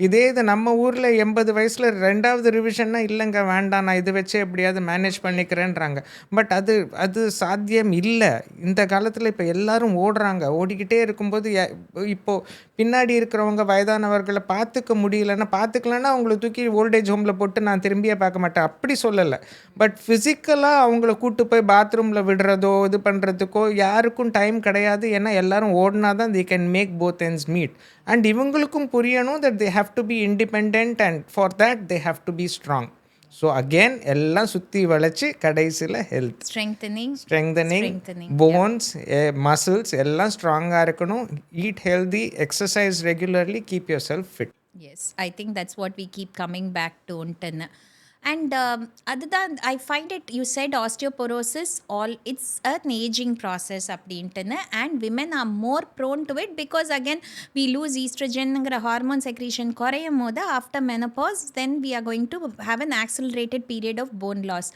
இதே இது நம்ம ஊரில் 80 வயசில் 2வது ரிவிஷன்னா இல்லைங்க வேண்டாம், நான் இது வச்சு எப்படியாவது மேனேஜ் பண்ணிக்கிறேன்றாங்க. பட் அது சாத்தியம் இல்லை இந்த காலத்தில். இப்போ எல்லாரும் ஓடுறாங்க. ஓடிக்கிட்டே இருக்கும்போது இப்போது பின்னாடி இருக்கிறவங்க வயதானவர்களை பார்த்துக்கலன்னா அவங்கள தூக்கி ஓல்டேஜ் ஹோமில் போட்டு நான் திரும்பியே பார்க்க மாட்டேன், அப்படி சொல்லலை. பட் ஃபிசிக்கலாக அவங்கள கூட்டு போய் பாத்ரூமில் விடுறதோ இது பண்ணுறதுக்கோ யாருக்கும் டைம் கிடையாது. ஏன்னா எல்லாரும் ஓடினா தான் they can make both ends meet. And இவங்களுக்கும் புரியணும் that they have to be independent and for that they have to be strong. So again எல்லாம் சுற்றி வளைச்சி கடைசியில் ஹெல்த் ஸ்ட்ரெங்தனிங், போன்ஸ், மசில்ஸ் எல்லாம் ஸ்ட்ராங்காக இருக்கணும். Eat healthy, exercise regularly, keep your self fit. Yes, I think that's what we keep coming back to. And அதுதான் I find it, you said osteoporosis, it's an aging process அப்படின்ட்டுன்னு, and women are more prone to it because again we lose estrogenங்கிற hormone secretion குறையும் போது after menopause then we are going to have an accelerated period of bone loss.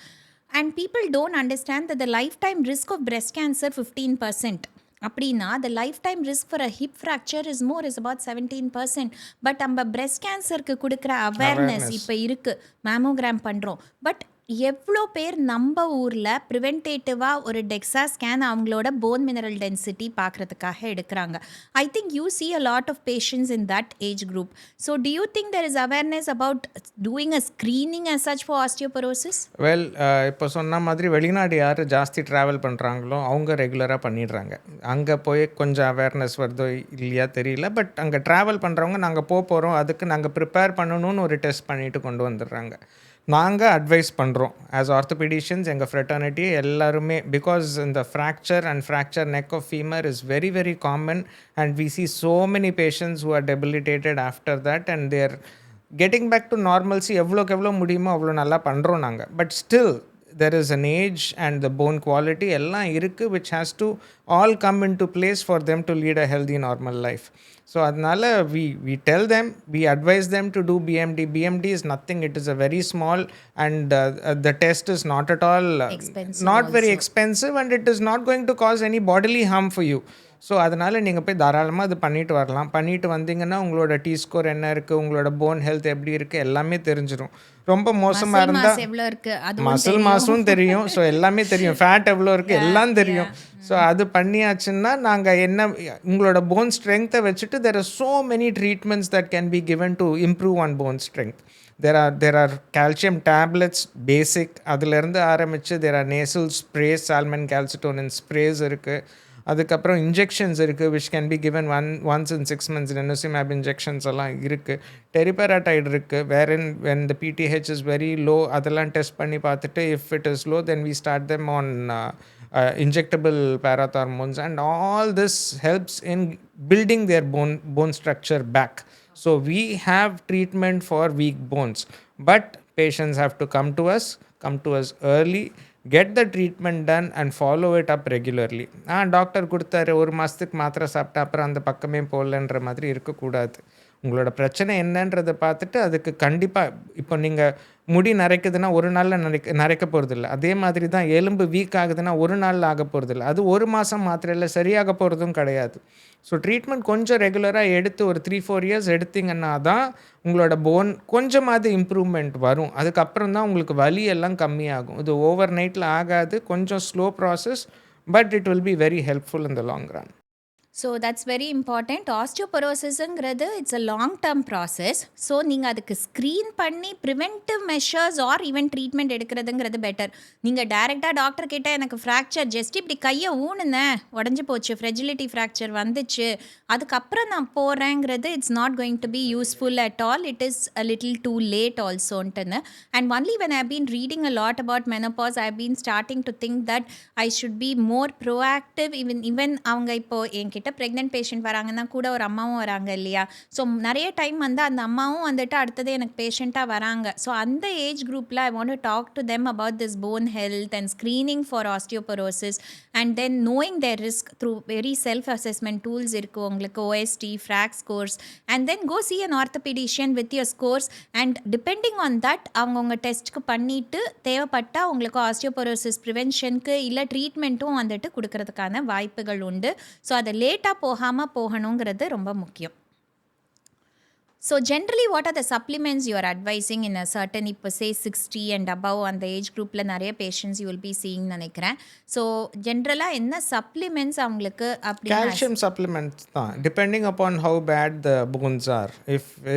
And people don't understand that the lifetime risk of breast cancer 15%. அப்படின்னா the lifetime risk for a hip fracture is about 17%. But நம்ம breast cancerக்கு கொடுக்குற awareness இப்போ இருக்குது. Mammogram பண்ணுறோம். But எவ்வளோ பேர் நம்ம ஊரில் ப்ரிவென்டேட்டிவாக ஒரு டெக்ஸா ஸ்கேன் அவங்களோட போன் மினரல் டென்சிட்டி பார்க்குறதுக்காக எடுக்கிறாங்க. ஐ think you see a lot of patients in that age group. So do you think there is awareness about doing a screening as such for osteoporosis? Well, இப்போ சொன்ன மாதிரி வெளிநாடு யார் ஜாஸ்தி travel பண்ணுறாங்களோ அவங்க ரெகுலராக பண்ணிடுறாங்க. அங்கே போய் கொஞ்சம் அவேர்னஸ் வருதோ இல்லையா தெரியல. பட் அங்கே ட்ராவல் பண்ணுறவங்க நாங்கள் போகிறோம், அதுக்கு நாங்கள் ப்ரிப்பேர் பண்ணணும்னு ஒரு டெஸ்ட் பண்ணிவிட்டு கொண்டு வந்துடுறாங்க. நாங்கள் அட்வைஸ் பண்ணுறோம் ஆஸ் ஆர்த்தோபெடிஷியன்ஸ், எங்கள் ஃப்ரெட்டர்னிட்டி எல்லாருமே, பிகாஸ் இந்த fracture neck of femur is very very common and we see so many patients who are debilitated after that and they are getting back to normalcy. எவ்வளோக்கு எவ்வளோ முடியுமோ அவ்வளோ நல்லா பண்ணுறோம் நாங்கள். But still there is an age and the bone quality எல்லாம் இருக்குது which has to all come into place for them to lead a healthy normal life. So அதனால we tell them, we advise them to do BMD. BMD is nothing, it is a very small and the test is not at all expensive not also. very expensive and it is not going to cause any bodily harm for you. So அதனால் நீங்கள் போய் தாராளமாக அது பண்ணிட்டு வரலாம். பண்ணிட்டு வந்தீங்கன்னா உங்களோட டி ஸ்கோர் என்ன இருக்குது, உங்களோட போன் ஹெல்த் எப்படி இருக்குது எல்லாமே தெரிஞ்சிடும். ரொம்ப மோசமாக மசில் இருந்தால் மாஸ் எவ்வளோ இருக்கு அதுவும் மசில் தெரியும். மாஸும் தெரியும். ஸோ எல்லாமே தெரியும். ஃபேட் எவ்வளோ இருக்குது எல்லாம் தெரியும். ஸோ அது பண்ணியாச்சுன்னா நாங்கள் என்ன உங்களோட போன் ஸ்ட்ரென்த்தை வச்சுட்டு there are so many treatments that can be given to improve on bone strength. There are calcium tablets basic அதிலிருந்து ஆரம்பித்து there are nasal sprays, salmon calcitonin sprays இருக்குது. அதுக்கப்புறம் இன்ஜெக்ஷன்ஸ் இருக்குது which can be given once in 6 months. denosumab injections எல்லாம் இருக்குது. டெரிபெராடைடு இருக்குது wherein when the PTH is very low அதெல்லாம் test பண்ணி பார்த்துட்டு if it is low then we start them on injectable parathormones, and all this helps in building their bone structure back. So we have treatment for weak bones, but patients have to come to us early, get the treatment done and follow it up regularly. Doctor கொடுத்தாரு ஒரு மாதத்துக்கு மாத்திரை சாப்பிட்டா அப்புறம் அந்த பக்கமே போகலன்ற மாதிரி இருக்கக்கூடாது. உங்களோட பிரச்சனை என்னன்றதை பார்த்துட்டு அதுக்கு கண்டிப்பாக இப்போ நீங்கள் முடி நரைக்குதுன்னா ஒரு நாளில் நரைக்க போகிறதில்ல. அதே மாதிரி தான் எலும்பு வீக் ஆகுதுன்னா ஒரு நாளில் ஆக போகிறதில்ல. அது ஒரு மாதம் மாத்திரையில் சரியாக போகிறதும் கிடையாது. ஸோ ட்ரீட்மெண்ட் கொஞ்சம் ரெகுலராக எடுத்து ஒரு 3-4 இயர்ஸ் எடுத்திங்கன்னா தான் உங்களோட போன் கொஞ்சமாவது இம்ப்ரூவ்மெண்ட் வரும். அதுக்கப்புறம் தான் உங்களுக்கு வலி எல்லாம் கம்மியாகும். இது ஓவர் நைட்டில் ஆகாது. கொஞ்சம் slow process, but it will be very helpful in the long run. So that's very important. ஆஸ்டியோபரோசிஸுங்கிறது it's a long term process. So நீங்கள் அதுக்கு ஸ்க்ரீன் பண்ணி preventive measures or even treatment எடுக்கிறதுங்கிறது பெட்டர். நீங்கள் டைரெக்டாக டாக்டர் கிட்ட எனக்கு ஃப்ராக்சர் ஜஸ்ட் இப்படி கையை ஊனுனேன் உடஞ்சி போச்சு, ஃப்ரெஜிலிட்டி ஃப்ராக்சர் வந்துச்சு, அதுக்கப்புறம் நான் போகிறேங்கிறது it's not going to be useful at all. It is a little too late ஆல்சோன்ட்டுன்னு. And only when I been reading a lot about menopause I been starting to think that I should be more proactive. Even அவங்க இப்போது என்கிட்ட pregnant patient வராங்கன்னா கூட ஒரு அம்மாவும் வராங்க இல்லையா. ஸோ நிறைய டைம் வந்து அந்த அம்மாவும் வந்துட்டு அடுத்தது எனக்கு பேஷண்ட்டாக வராங்க. ஸோ அந்த ஏஜ் குரூப்பில் I want to talk to them about this bone health and screening for osteoporosis and then knowing their risk through very self assessment tools இருக்குது உங்களுக்கு, OST, FRAX scores, and then go see an orthopaedician with your scores and depending on that அவங்கவுங்க டெஸ்ட்டுக்கு பண்ணிவிட்டு தேவைப்பட்டால் உங்களுக்கு osteoporosis ப்ரிவென்ஷனுக்கு இல்லை ட்ரீட்மெண்ட்டும் வந்துட்டு கொடுக்கறதுக்கான வாய்ப்புகள் உண்டு. ஸோ அதை லேட்டாக போகணுங்கிறது ரொம்ப முக்கியம். So generally what are the supplements you are advising in a certain, இப்போ சே 60 அண்ட் அபவ் அந்த ஏஜ் குரூப்பில் நிறைய patients you will be seeing நினைக்கிறேன். ஸோ ஜென்ரலாக என்ன சப்ளிமெண்ட்ஸ் அவங்களுக்கு அப்படி? கால்சியம் சப்ளிமெண்ட்ஸ் தான், depending upon how bad the bones are.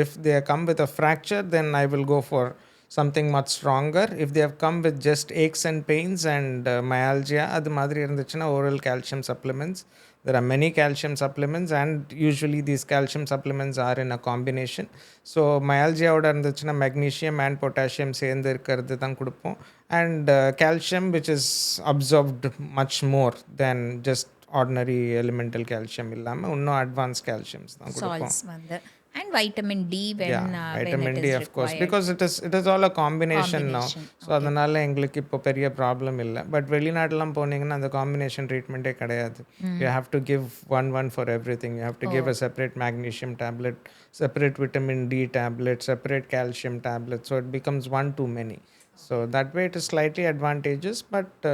If they come with a fracture then I will go for something much stronger. If they have come with just aches and pains and myalgia அது மாதிரி இருந்துச்சுன்னா oral calcium supplements. There are many calcium supplements and usually these calcium supplements are in a combination. So myalgia ஓட இருந்துச்சுன்னா magnesium and potassium சேர்ந்து இருக்கிறது தான் கொடுப்போம். And calcium which is absorbed much more than just ordinary elemental calcium இல்லாமல் இன்னும் advanced calciums தான் கொடுப்போம். salts வந்து and vitamin D vitamin when it D is of course required. because it is all a combination now. So அதனால எங்களுக்கு இப்போ பெரிய problem இல்லை. பட் வெளிநாட்டுலாம் போனீங்கன்னா அந்த காம்பினேஷன் ட்ரீட்மெண்ட்டே கிடையாது. You have to give one for everything. You have to give a separate magnesium tablet, separate vitamin D tablet, separate calcium tablet. So it becomes one too many. So that way it is slightly advantageous, but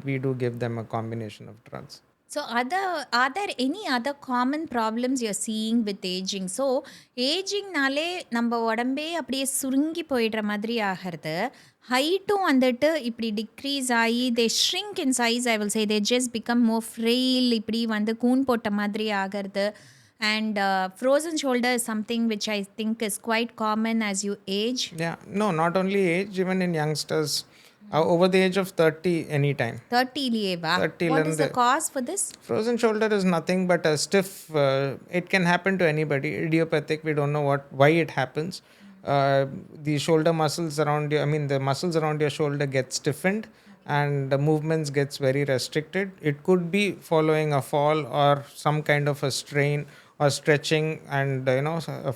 we do give them a combination of drugs. So are there any other common problems you're seeing with aging? So agingனாலே நம்ம உடம்பே அப்படியே சுருங்கி போயிடுற மாதிரி ஆகிறது. ஹைட்டும் வந்துட்டு இப்படி decrease ஆகி they shrink in size, I will say they just become more frail, இப்படி வந்து கூன் போட்ட மாதிரி ஆகிறது. And frozen shoulder is something which I think is quite common as you age. Yeah, no, not only age, even in youngsters. Over the age of 30 anytime. 30 lieva. 30 What is the cause for this? Frozen shoulder is nothing but a stiff, it can happen to anybody, idiopathic, we don't know why it happens. The shoulder muscles around the muscles around your shoulder get stiffened and the movements gets very restricted. It could be following a fall or some kind of a strain or stretching and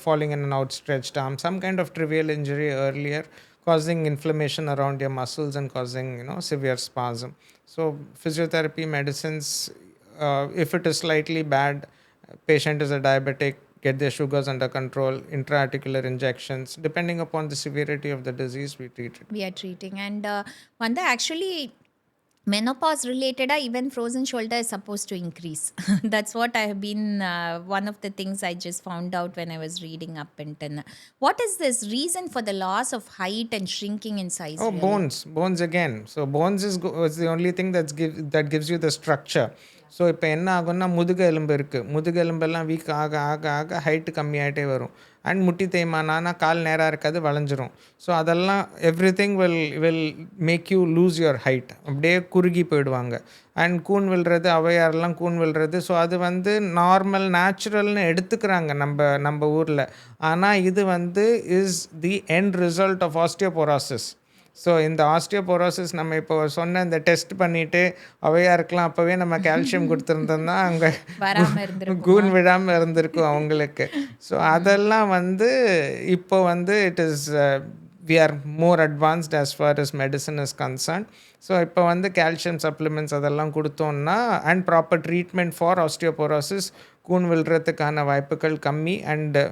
falling in an outstretched arm, some kind of trivial injury earlier causing inflammation around your muscles and causing severe spasm. So physiotherapy, medicines, if it is slightly bad, patient is a diabetic, get their sugars under control, intra-articular injections, depending upon the severity of the disease we treat it. We are treating. And actually menopause related, even frozen shoulder is supposed to increase. That's what I have been, one of the things I just found out when I was reading up into. What is this reason for the loss of height and shrinking in size, Oh, really? bones again. So bones is the only thing that gives you the structure. So இப்போ என்ன ஆகும்னா முதுகு எலும்பு இருக்குது, முதுகு எலும்பெல்லாம் week ஆக ஆக ஆக ஹைட்டு கம்மியாகிட்டே வரும். அண்ட் முட்டி தேய்மானா கால் நேராக இருக்காது, வளைஞ்சிரும். ஸோ அதெல்லாம் everything will make you lose your height. அப்படியே குறுகி போயிடுவாங்க. And Koon விழுறது, அவையாரெல்லாம் Koon விழுறது. ஸோ அது வந்து நார்மல் நேச்சுரல்னு எடுத்துக்கிறாங்க நம்ம ஊரில். ஆனால் இது வந்து is the end result of osteoporosis. So இந்த ஆஸ்டியோபோரோசிஸ் நம்ம இப்போ சொன்ன இந்த டெஸ்ட் பண்ணிவிட்டு அவையாக இருக்கலாம், அப்போவே நம்ம கால்சியம் கொடுத்துருந்தோம்னா அங்கே கூன் விழாமல் இருந்திருக்கும் அவங்களுக்கு. ஸோ அதெல்லாம் வந்து இப்போ வந்து it is we are more advanced as far as medicine is concerned. So இப்போ வந்து கால்சியம் சப்ளிமெண்ட்ஸ் அதெல்லாம் கொடுத்தோம்னா and proper treatment for osteoporosis, கூன் விழுறதுக்கான வாய்ப்புகள் கம்மி. அண்டு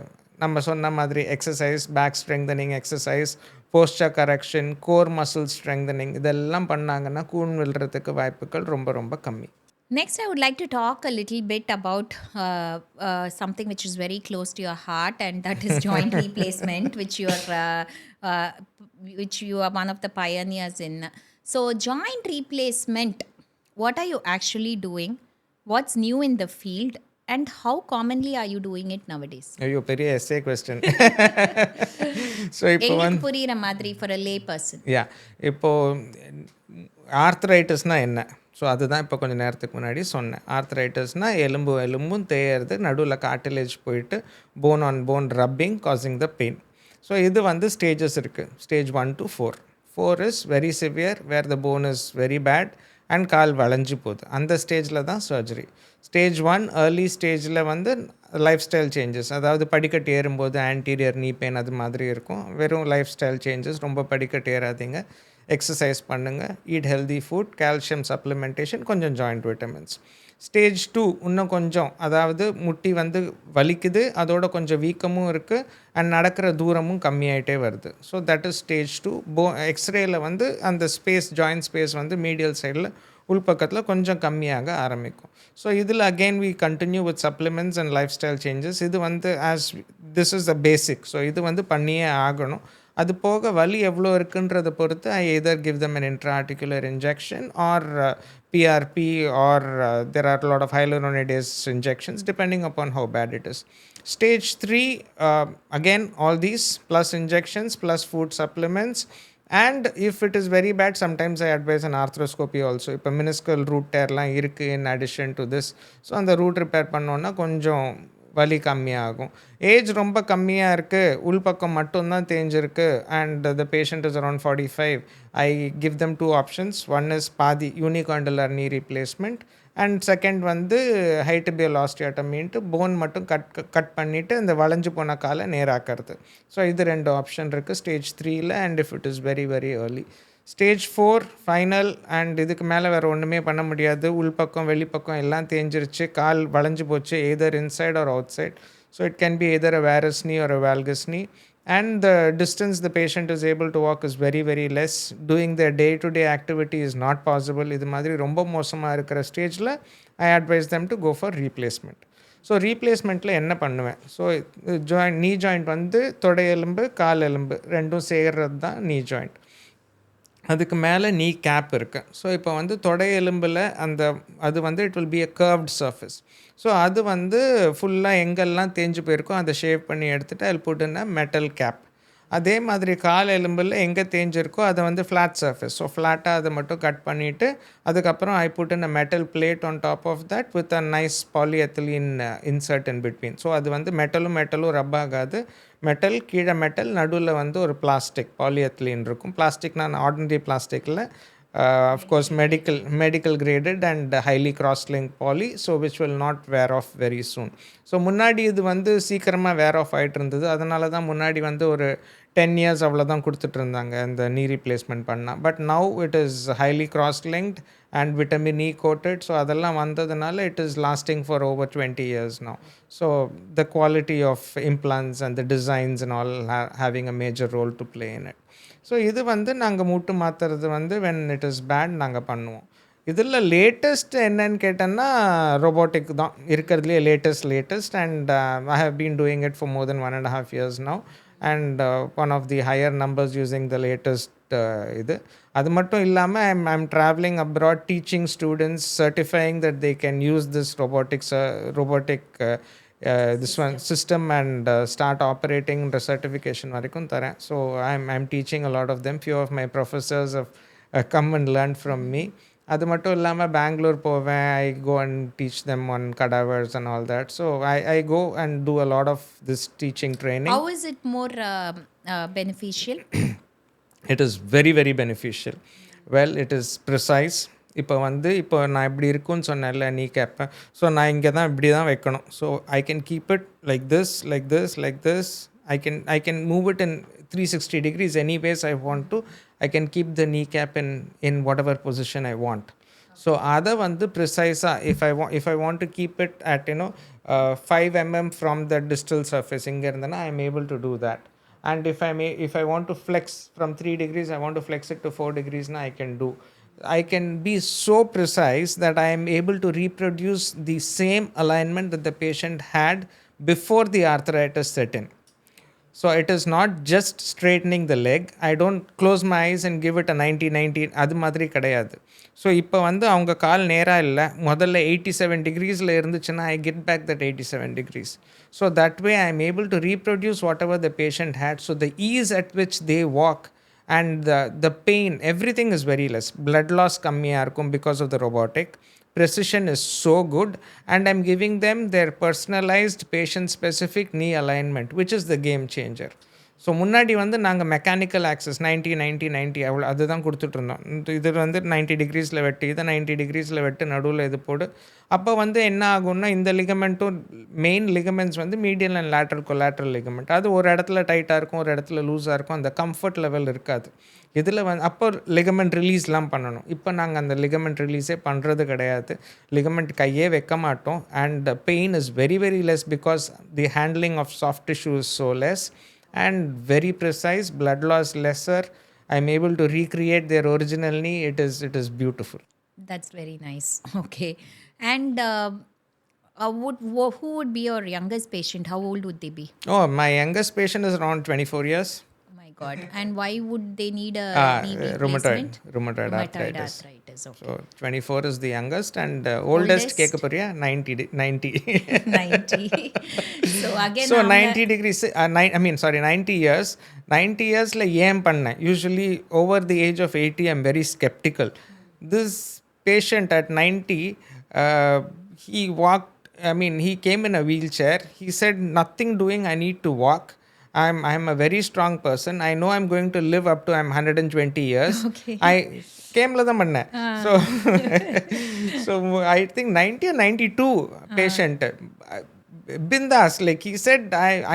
நம்ம சொன்ன மாதிரி exercise, back strengthening exercise, posture correction, core muscle strengthening இதெல்லாம் பண்ணாங்கன்னா கூன் விழுறதுக்கு வாய்ப்புகள் ரொம்ப ரொம்ப கம்மி. Next, I would like to talk a little bit about something which is very close to your heart, and that is joint replacement, which you are one of the pioneers in. So, joint replacement, what are you actually doing? What's new in the field? And how commonly are you doing it nowadays? ஐயோ, பெரிய S A question. So இப்போ வந்து புரிகிற மாதிரி for a Leh person. யா, இப்போது ஆர்த்ரைட்டிஸ்னால் என்ன? So அதுதான் இப்போ கொஞ்சம் நேரத்துக்கு முன்னாடி சொன்னேன். ஆர்த்ரைட்டிஸ்னால் எலும்பும் தேயறது, நடுவில் கார்டிலேஜ் போயிட்டு bone on bone rubbing causing the pain. So இது வந்து ஸ்டேஜஸ் இருக்குது. Stage 1 to 4. 4 is very severe, where the bone is very bad and கால் வளைஞ்சு போகுது. அந்த ஸ்டேஜில் தான் சர்ஜரி. ஸ்டேஜ் 1 ஏர்லி ஸ்டேஜில் வந்து லைஃப் ஸ்டைல் சேஞ்சஸ், அதாவது படிக்கட்டு ஏறும்போது ஆன்டீரியர் நீ பெயின் அது மாதிரி இருக்கும். வெறும் லைஃப் ஸ்டைல் சேஞ்சஸ், ரொம்ப படிக்கட்டு ஏறாதீங்க, எக்ஸசைஸ் பண்ணுங்கள், eat healthy food, calcium supplementation, கொஞ்சம் ஜாயிண்ட் விட்டமின்ஸ். ஸ்டேஜ் 2 இன்னும் கொஞ்சம், அதாவது முட்டி வந்து வலிக்குது, அதோட கொஞ்சம் வீக்கமும் இருக்குது அண்ட் நடக்கிற தூரமும் கம்மியாயிட்டே வருது. So that is stage 2. எக்ஸ்ரேயில் வந்து அந்த ஸ்பேஸ், ஜாயிண்ட் ஸ்பேஸ் வந்து மீடியல் சைடில் உள்பக்கத்தில் கொஞ்சம் கம்மியாக ஆரம்பிக்கும். ஸோ இதில் again we continue with supplements and lifestyle changes. இது வந்து this is the basic. So இது வந்து பண்ணியே ஆகணும். அது போக வலி எவ்வளோ இருக்குன்றதை பொறுத்து I either give them an intra-articular injection or PRP or there are a lot of hyaluronidase injections depending upon how bad it is. Stage 3, again all these plus injections plus food supplements. And if it is very bad, sometimes I advise an arthroscopy also. இப்போ meniscal root tearலாம் இருக்குது in addition to this. So அந்த root repair பண்ணோன்னா கொஞ்சம் வலி கம்மியாகும். Age ரொம்ப கம்மியாக இருக்குது, உள்பக்கம் மட்டும்தான் தேஞ்சிருக்கு and the patient is around 45, I give them 2 options. One is பாதி unicondylar knee replacement and second வந்து ஹைட்டிபியல் ஆஸ்டியோட்டமின்ட்டு போன் மட்டும் கட் பண்ணிவிட்டு இந்த வளைஞ்சு போன காலை நேராக்கிறது. ஸோ இது 2 ஆப்ஷன் இருக்குது ஸ்டேஜ் 3ல். And if it is very very early. Stage 4 final and இதுக்கு மேலே வேறு ஒன்றுமே பண்ண முடியாது. உள்பக்கம் வெளிப்பக்கம் எல்லாம் தேஞ்சிருச்சு, கால் வளைஞ்சு போச்சு, either inside or outside. So it can be either a varus knee or a valgus knee. And the distance the patient is able to walk is very very less. Doing their day-to-day activity is not possible. இது மாதிரி ரொம்ப மோசமாக இருக்கிற ஸ்டேஜில் I advise them to go for replacement. So ரீப்ளேஸ்மெண்ட்டில் என்ன பண்ணுவேன்? So நீ ஜாயிண்ட் வந்து தொடை எலும்பு கால் எலும்பு ரெண்டும் சேர்றது தான் நீ ஜாயிண்ட். அதுக்கு மேலே நீ கேப் இருக்குது. ஸோ இப்போ வந்து தொடை எலும்பில் அது வந்து it will B a curved surface. So அது வந்து ஃபுல்லாக எங்கெல்லாம் தேஞ்சு போயிருக்கோ அதை ஷேவ் பண்ணி எடுத்துகிட்டு அதில் போட்டுன்னா மெட்டல் கேப். அதே மாதிரி கால் எலும்பில் எங்கே தேஞ்சிருக்கோ அதை வந்து ஃப்ளாட் சர்ஃபேஸ். ஸோ ஃப்ளாட்டாக அதை மட்டும் கட் பண்ணிவிட்டு அதுக்கப்புறம் I put in a metal plate on top of that with a nice polyethylene insert in between. So அது வந்து மெட்டலும் ரப் ஆகாது. மெட்டல் கீழே மெட்டல், நடுவில் வந்து ஒரு பிளாஸ்டிக் பாலிஎத்திலீன் இருக்கும். பிளாஸ்டிக்னா ஆர்டினரி பிளாஸ்டிக்கில் of course medical graded and highly cross-linked poly, so which will not wear off very soon. So முன்னாடி இது வந்து சீக்கிரமாக வேர் ஆஃப் ஆகிட்டு இருந்தது. அதனால தான் முன்னாடி வந்து ஒரு 10 years அவ்வளோதான் கொடுத்துட்டு இருந்தாங்க இந்த நீ ரீப்ளேஸ்மெண்ட் பண்ணால். But now it is highly cross-linked and vitamin E coated. So அதெல்லாம் வந்ததுனால it is lasting for over 20 years now. So the quality of implants and the designs and all having a major role to play in it. So இது வந்து நாங்கள் மூட்டு மாற்றுறது வந்து when it is bad நாங்கள் பண்ணுவோம். இதில் லேட்டஸ்ட் என்னன்னு கேட்டேன்னா ரொபோட்டிக் தான் இருக்கிறதுலே latest and I have been doing it for more then 1.5 years now and one of the higher numbers using the latest இது அது மட்டும் இல்லாமல் I'm traveling abroad teaching students certifying that they can use this robotic this one system and start operating the certification வரைக்கும் தரேன். So I'm teaching a lot of them. Few of my professors have come and learned from me. அது மட்டும் இல்லாமல் பெங்களூர் போவேன். I go and teach them on cadavers and all that. So I go and do a lot of this teaching training. How is it more beneficial? It is very very beneficial. Well, it is precise. இப்போ நான் இப்படி இருக்குன்னு சொன்னேன்ல நீ கேட்பேன். So நான் இங்கே தான் இப்படி தான் வைக்கணும். So I can keep it like this. I can move it in 360 degrees any ways I want to. I can keep the kneecap in whatever position I want. So other precise, if I want to keep it at 5 mm from the distal surface inga irundana I am able to do that. And if I want to flex from 3 degrees, I want to flex it to 4 degrees now I can do. I can be so precise that I am able to reproduce the same alignment that the patient had before the arthritis set in. So it is not just straightening the leg. I don't close my eyes and give it a 90 அது மாதிரி கிடையாது. So இப்போ அவங்க கால் நேராக இல்லை, முதல்ல 87 degreesல இருந்துச்சுன்னா I get back that 87 degrees. So that way I am able to reproduce whatever the patient had. So the ease at which they walk and the pain, everything is very less. Blood loss கம்மியாக இருக்கும் because of the robotic. Precision is so good and I'm giving them their personalized patient specific knee alignment, which is the game changer. So முன்னாடி நாங்கள் mechanical access 90 அவ்வளோ அதுதான் கொடுத்துட்ருந்தோம். இது 90 degreesல வெட்டு, இதை 90 degreesல வெட்டு, நடுவில் இது போடு. அப்போ என்ன ஆகும்னா இந்த லிகமெண்ட்டும் main ligaments medial and lateral collateral ligament அது ஒரு இடத்துல டைட்டாக இருக்கும், ஒரு இடத்துல லூஸாக இருக்கும். அந்த கம்ஃபர்ட் லெவல் இருக்காது. இதில் அப்போ லிகமெண்ட் ரிலீஸ்லாம் பண்ணணும். இப்போ நாங்கள் அந்த லிகமெண்ட் ரிலீஸே பண்ணுறது கிடையாது. லிகமெண்ட் கையே வைக்க மாட்டோம். And pain is very very less because the handling of soft tissue is so less and very precise, blood loss lesser. I'm able to recreate their original knee. It is beautiful. That's very nice. Okay. And who would be your youngest patient? How old would they be? Oh, my youngest patient is around 24 years. Oh my God. And why would they need a knee replacement? Rheumatoid arthritis. Okay. So 24 is the youngest and oldest கேட்க போறியா 90 So again so 90 degrees 90 years. 90 yearsல ஏன் பண்ணேன்? Usually over the age of 80 I'm very skeptical. This patient at 90 he walked, he came in a wheelchair. He said nothing doing, I need to walk. I'm a very strong person. I know I'm going to live up to 120 years. Okay. I கேம்ல தான் பண்ணேன். So I think 90 or 92 patient bindas, like he said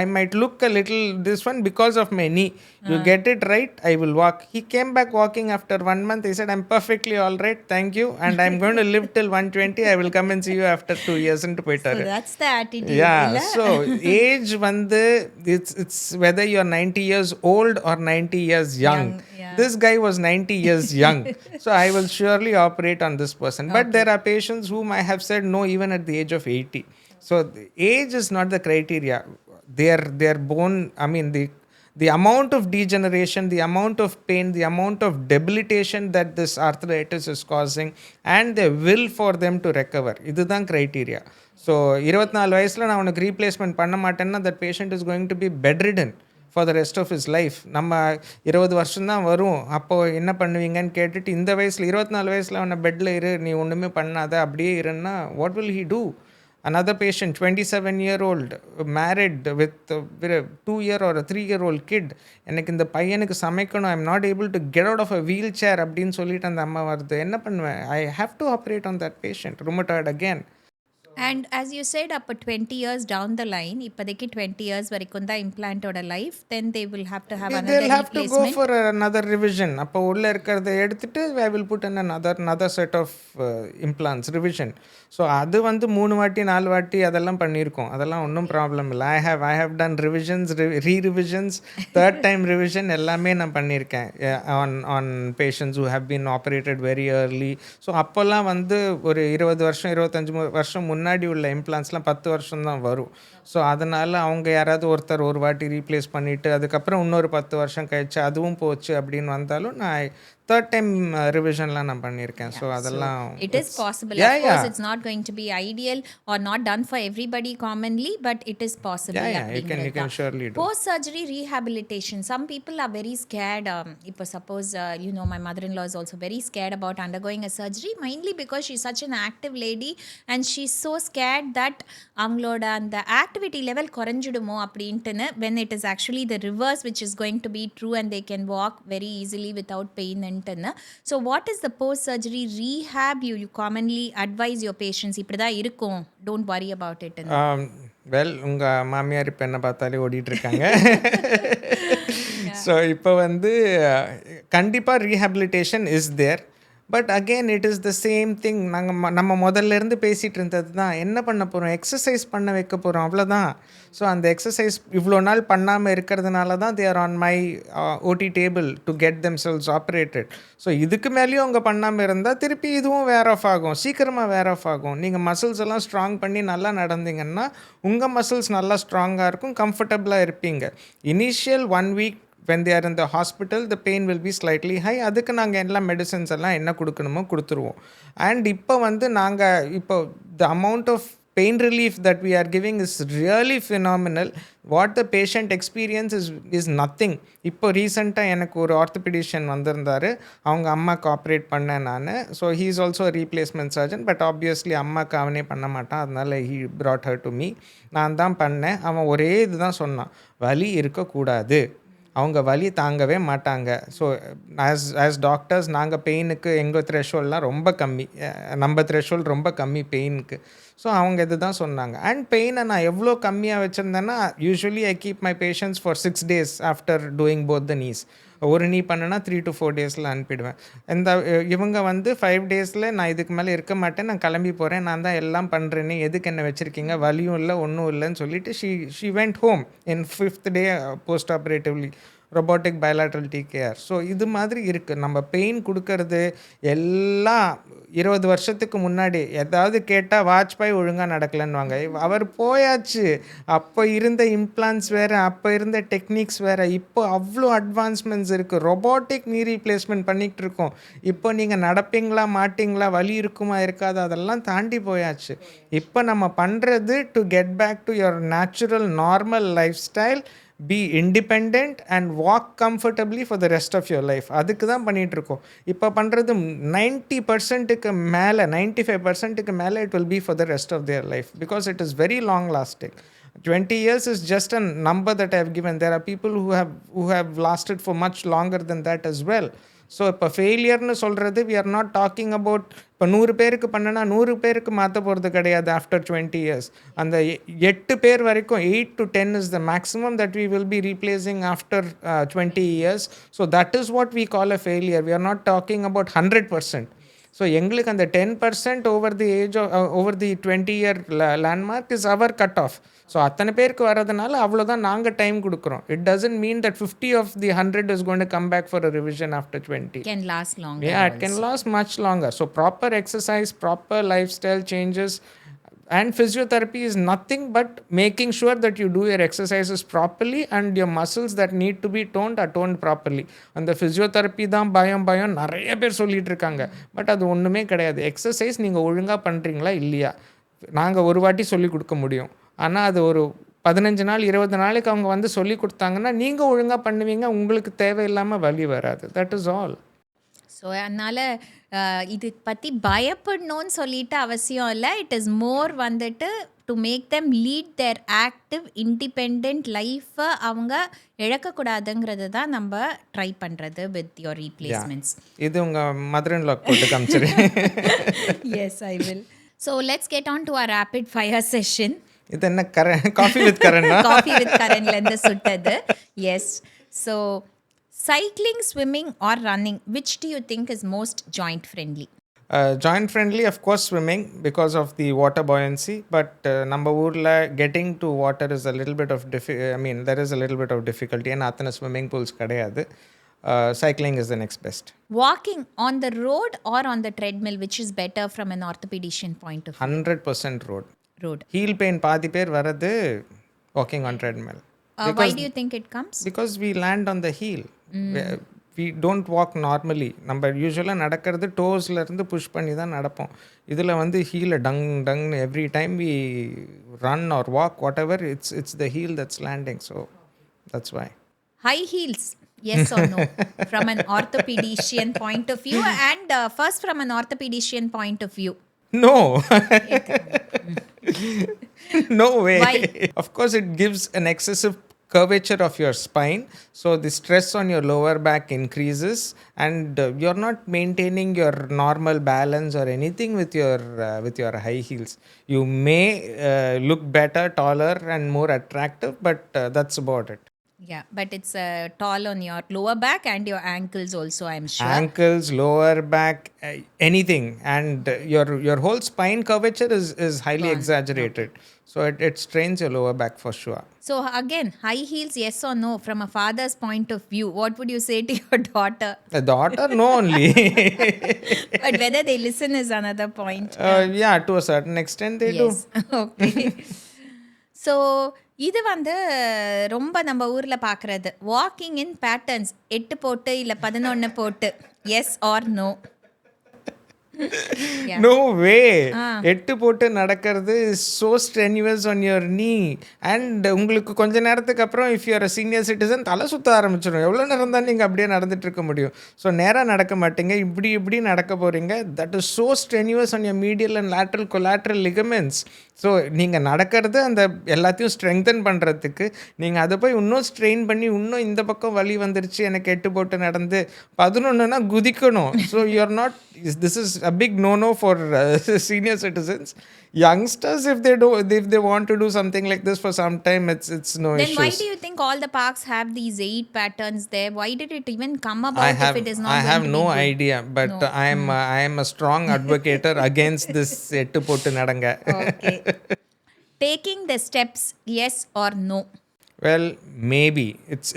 I might look a little this one because of my knee. You get it right, I will walk. He came back walking after 1 month. He said I'm perfectly all right, thank you, and I'm going to live till 120. I will come and see you after 2 years into poitaru. So that's the attitude. Yeah, so age it's whether you're 90 years old or 90 years young. This guy was 90 years young. So I will surely operate on this person. But there are patients whom I have said no even at the age of 80. So the age is not the criteria. Their bone, the amount of degeneration, the amount of pain, the amount of debilitation that this arthritis is causing and the will for them to recover. இதுதான் criteria. So 24 வயசுல நான் உனக்கு replacement பண்ண மாட்டேன்னா that patient is going to be bedridden for the rest of his life. நம்ம 20 வருஷம் தான் வரும், அப்போது என்ன பண்ணுவீங்கன்னு கேட்டுட்டு இந்த வயசில் 24 வயசில் அவனை பெட்டில் இரு, நீ ஒன்றுமே பண்ணாத அப்படியே இருன்னா what will he do? Another patient, 27-year-old, married with a 2-year or a 3-year-old kid. எனக்கு இந்த பையனுக்கு சமைக்கணும், I'm not able to get out of a wheelchair அப்படின்னு சொல்லிட்டு அந்த அம்மா வருது. என்ன பண்ணுவேன்? I have to operate on that patient. Rheumatoid again. And as you said, up 20 years down the line, இப்போதைக்கு 20 years வரைக்கும் தான் இம்ப்ளான்ட்டோட life, then they will have to have another they'll have to go replacement. for another revision. அப்போ உள்ளே இருக்கிறத எடுத்துட்டு I will put in another set of implants revision. So அது வந்து 3 வாட்டி 4 வாட்டி அதெல்லாம் பண்ணியிருக்கோம். அதெல்லாம் ஒன்றும் ப்ராப்ளம் இல்லை. I have done revisions, re-revisions, third time revision எல்லாமே நான் பண்ணியிருக்கேன் on patients who have been operated very early. So அப்போல்லாம் வந்து ஒரு 20 வருஷம் 25 வருஷம் முன்னாடி உள்ள இம்ப்ளான்ஸ்லாம் 10 வருஷம் தான் வரும். ஸோ அதனால் அவங்க யாராவது ஒருத்தர் ஒரு வாட்டி ரீப்ளேஸ் பண்ணிவிட்டு அதுக்கப்புறம் இன்னொரு 10 வருஷம் கழிச்சு அதுவும் போச்சு அப்படின்னு வந்தாலும் நான் தேர்ட் டைம் ரிவிஷன்லாம் நான் பண்ணியிருக்கேன். ஸோ அதெல்லாம் It is possible. Of course, it's not going to be ideal or not done for everybody commonly, but it is possible. you can surely do. Post-surgery rehabilitation. Some people are very scared. If suppose, my mother-in-law is also very scared about undergoing a surgery, mainly because she's such an active lady and she's so scared that அவங்களோட அந்த activity level குறைஞ்சிடுமோ அப்படின்ட்டுன்னு, when it is actually the reverse which is going to be true and they can walk very easily without pain and so what is the post surgery rehab you commonly advise your patients? இப்படிதான் இருக்கும், don't worry about it. Well உங்கள் மாமியார் இப்போ என்ன பார்த்தாலே ஓடிட்டு இருக்காங்க. So இப்போ வந்து கண்டிப்பாக rehabilitation is there. But again it is the same thing. நம்ம முதல்ல இருந்து பேசிகிட்டு இருந்தது தான். என்ன பண்ண போகிறோம்? எக்ஸசைஸ் பண்ண வைக்க போகிறோம், அவ்வளோதான். ஸோ அந்த எக்ஸசைஸ் இவ்வளோ நாள் பண்ணாமல் இருக்கிறதுனால தான் தே ஆர் ஆன் மை ஓடி table to get themselves operated. So இதுக்கு மேலேயும் அவங்க பண்ணாமல் இருந்தால் திருப்பி இதுவும் வேர் ஆஃப் ஆகும், சீக்கிரமாக வேர் ஆஃப் ஆகும். நீங்கள் மசில்ஸ் எல்லாம் ஸ்ட்ராங் பண்ணி நல்லா நடந்தீங்கன்னா உங்கள் மசில்ஸ் நல்லா ஸ்ட்ராங்காக இருக்கும், கம்ஃபர்டபுளாக இருப்பீங்க. Initial 1 week when they are in the hospital the pain will be slightly high. அதுக்கு நாங்கள் எல்லாம் மெடிசன்ஸ் எல்லாம் என்ன கொடுக்கணுமோ கொடுத்துருவோம். அண்ட் இப்போ வந்து இப்போ the amount of pain relief that we are giving is really phenomenal. What the patient experience is nothing. இப்போ ரீசெண்டாக எனக்கு ஒரு ஆர்த்தோபெடிஷியன் வந்திருந்தார். அவங்க அம்மாவுக்கு ஆப்ரேட் பண்ணேன் நான். So he is also a replacement surgeon, but obviously அம்மாவுக்கு அவனே பண்ண மாட்டான், அதனால he brought her to me. நான் தான் பண்ணேன். அவன் ஒரே இதுதான் சொன்னான், வலி இருக்கக்கூடாது, அவங்க வலி தாங்கவே மாட்டாங்க. ஸோ ஆஸ் டாக்டர்ஸ் நாங்கள் பெயினுக்கு எங்கள் த்ரெஷ்ஹோல்ட்லாம் ரொம்ப கம்மி, நம்ம த்ரெஷ்ஹோல்ட் ரொம்ப கம்மி பெயினுக்கு. ஸோ அவங்க இது தான் சொன்னாங்க. அண்ட் பெயினை நான் எவ்வளோ கம்மியாக வச்சுருந்தேன்னா, usually I keep my patients for 6 days after doing both the knees. ஒரு நீ பண்ணுன்னா 3 to 4 days அனுப்பிடுவேன். இவங்க வந்து 5 days நான் இதுக்கு மேலே இருக்க மாட்டேன், நான் கிளம்பி போகிறேன், நான் தான் எல்லாம் பண்ணுறேன்னு, எதுக்கு என்ன வச்சுருக்கீங்க, வலியும் இல்லை ஒன்றும் இல்லைன்னு சொல்லிட்டு she went home in 5th day post operatively. Robotic bilateral TKR. So இது மாதிரி இருக்குது. நம்ம பெயின் கொடுக்கறது எல்லாம் 20 வருஷத்துக்கு முன்னாடி ஏதாவது கேட்டால் வாஜ்பாய் ஒழுங்காக நடக்கலைன்னுவாங்க. அவர் போயாச்சு. அப்போ இருந்த இம்ப்ளான்ஸ் வேறு, அப்போ இருந்த டெக்னிக்ஸ் வேறு. இப்போ அவ்வளோ அட்வான்ஸ்மெண்ட்ஸ் இருக்குது. ரொபோட்டிக் நீ ரீப்ளேஸ்மெண்ட் பண்ணிகிட்டு இருக்கோம். இப்போ நீங்கள் நடப்பீங்களா மாட்டிங்களா, வலி இருக்குமா இருக்காது, அதெல்லாம் தாண்டி போயாச்சு. இப்போ நம்ம பண்ணுறது to get back to your natural normal lifestyle, be independent and walk comfortably for the rest of your life. அதுக்கு தான் பண்ணிகிட்ருக்கோம். இப்போ பண்ணுறது 90%க்கு மேலே, 95%க்கு மேலே it will be for the rest of their life because it is very long lasting. 20 years is just a number that I have given. There are people who have lasted for much longer than that as well. So இப்போ ஃபெயிலியர்னு சொல்கிறது we are not talking about இப்போ 100 பேருக்கு பண்ணனா 100 பேருக்கு மாற்ற போகிறது கிடையாது after 20 years. அந்த 8 பேர் வரைக்கும் 8 to 10 is the maximum that we will be replacing after 20 years. So that is what we call a failure. We are not talking about 100%. So எங்களுக்கு அந்த 10% over the 20-year landmark is our cut off. So அத்தனை பேருக்கு வரதுனால அவ்வளோதான் நாங்கள் time கொடுக்குறோம். It doesn't mean that 50 of the 100 is going to come back for a revision after 20. Can last longer. Yeah, it can last much longer. So proper exercise, proper lifestyle changes, and physiotherapy is nothing but making sure that you do your exercises properly and your muscles that need to be toned are toned properly. அந்த physiotherapy தான் பயம் நிறைய பேர் சொல்லிட்டு இருக்காங்க. But அது ஒன்றுமே கிடையாது. எக்ஸசைஸ் நீங்கள் ஒழுங்காக பண்ணுறீங்களா இல்லையா, நாங்கள் ஒரு வாட்டி சொல்லி கொடுக்க முடியும். ஆனால் அது ஒரு 15 நாள் 20 நாளைக்கு அவங்க வந்து சொல்லி கொடுத்தாங்கன்னா நீங்கள் ஒழுங்காக பண்ணுவீங்க, உங்களுக்கு தேவையில்லாமல் வலி வராது. That is all. ஸோ அதனால் இது பற்றி பயப்படணும்னு சொல்லிட்டு அவசியம் இல்லை. இட் இஸ் மோர் வந்துட்டு to make them lead their active independent லைஃப்பை அவங்க இழக்கக்கூடாதுங்கிறது தான் நம்ம ட்ரை பண்ணுறது வித் யோர் ரீப்ளேஸ்மெண்ட்ஸ். இது உங்கள் மதர்-இன்-லா போட்டு காமிச்சிரு. Yes, I will. So let's get on to our rapid fire session. இது என்ன காஃபி வித் கரண்டா? Coffee with Karan lende suttadu. Yes. So cycling, swimming or running, which do you think is most joint friendly? Joint friendly, of course, swimming because of the water buoyancy. But நம்ம ஊர்ல getting to water is a little bit of there is a little bit of difficulty. ஏன்னா அத்தனை swimming pools கிடையாது. Cycling is the next best. Walking on the road or on the treadmill, which is better from an orthopedician point of view? 100% road. Road. Heel pain பாதி பேர் வரது walking on treadmill. Why do you think it comes? Because we land on the heel. We don't walk normally. நம்ம யூஸ்வலாக நடக்கிறது டோஸ்ல இருந்து push பண்ணி தான் நடப்போம். இதில் வந்து ஹீலை டங் every time we run or walk whatever it's the heel that's landing. So that's why. High heels, yes or no? From an orthopedician point of view, and first from an orthopedician point of view. No. No way. Why? Of course, it gives an excessive curvature of your spine. So the stress on your lower back increases and you're not maintaining your normal balance or anything with your high heels. You may look better, taller and more attractive, but that's about it. Yeah, but it's tall on your lower back and your ankles also, I'm sure. Ankles, lower back, anything, and your whole spine curvature is highly exaggerated. So it strains your lower back for sure. So again, high heels, yes or no? From a father's point of view, what would you say to your daughter? The daughter, no only. But whether they listen is another point. Yeah, to a certain extent they do. Yes. Okay. So இது வந்து ரொம்ப நம்ம ஊரில் பார்க்குறது walking in patterns 8 போட்டு இல்லை 11 போட்டு yes or no? No way. 8 போட்டு நடக்கிறது is so strenuous on your knee and உங்களுக்கு கொஞ்ச நேரத்துக்கு அப்புறம் if you are a senior citizen தலை சுத்த ஆரம்பிச்சிடும். எவ்வளோ நேரம் தான் நீங்கள் அப்படியே நடந்துட்டு இருக்க முடியும்? ஸோ நேராக நடக்க மாட்டீங்க, இப்படி நடக்க போகிறீங்க. that is so strenuous on your medial and lateral collateral ligaments. So நீங்கள் நடக்கிறது அந்த எல்லாத்தையும் ஸ்ட்ரெங்தன் பண்ணுறதுக்கு நீங்கள் அதை போய் இன்னும் ஸ்ட்ரெயின் பண்ணி இன்னும் இந்த பக்கம் வலி வந்துருச்சு எனக்கு 8 போட்டு நடந்து 11னா குதிக்கணும். So you are not, this is a big no for senior citizens. Youngsters, if they want to do something like this for some time, it's no Then issues. why do you think all the parks have these 8 patterns there? Why did it even come about if it is not I going have to no be good? idea, but No. I am a strong advocate against this 8 போட்டு நடங்க. Okay. Taking the steps, yes or no? Well, maybe.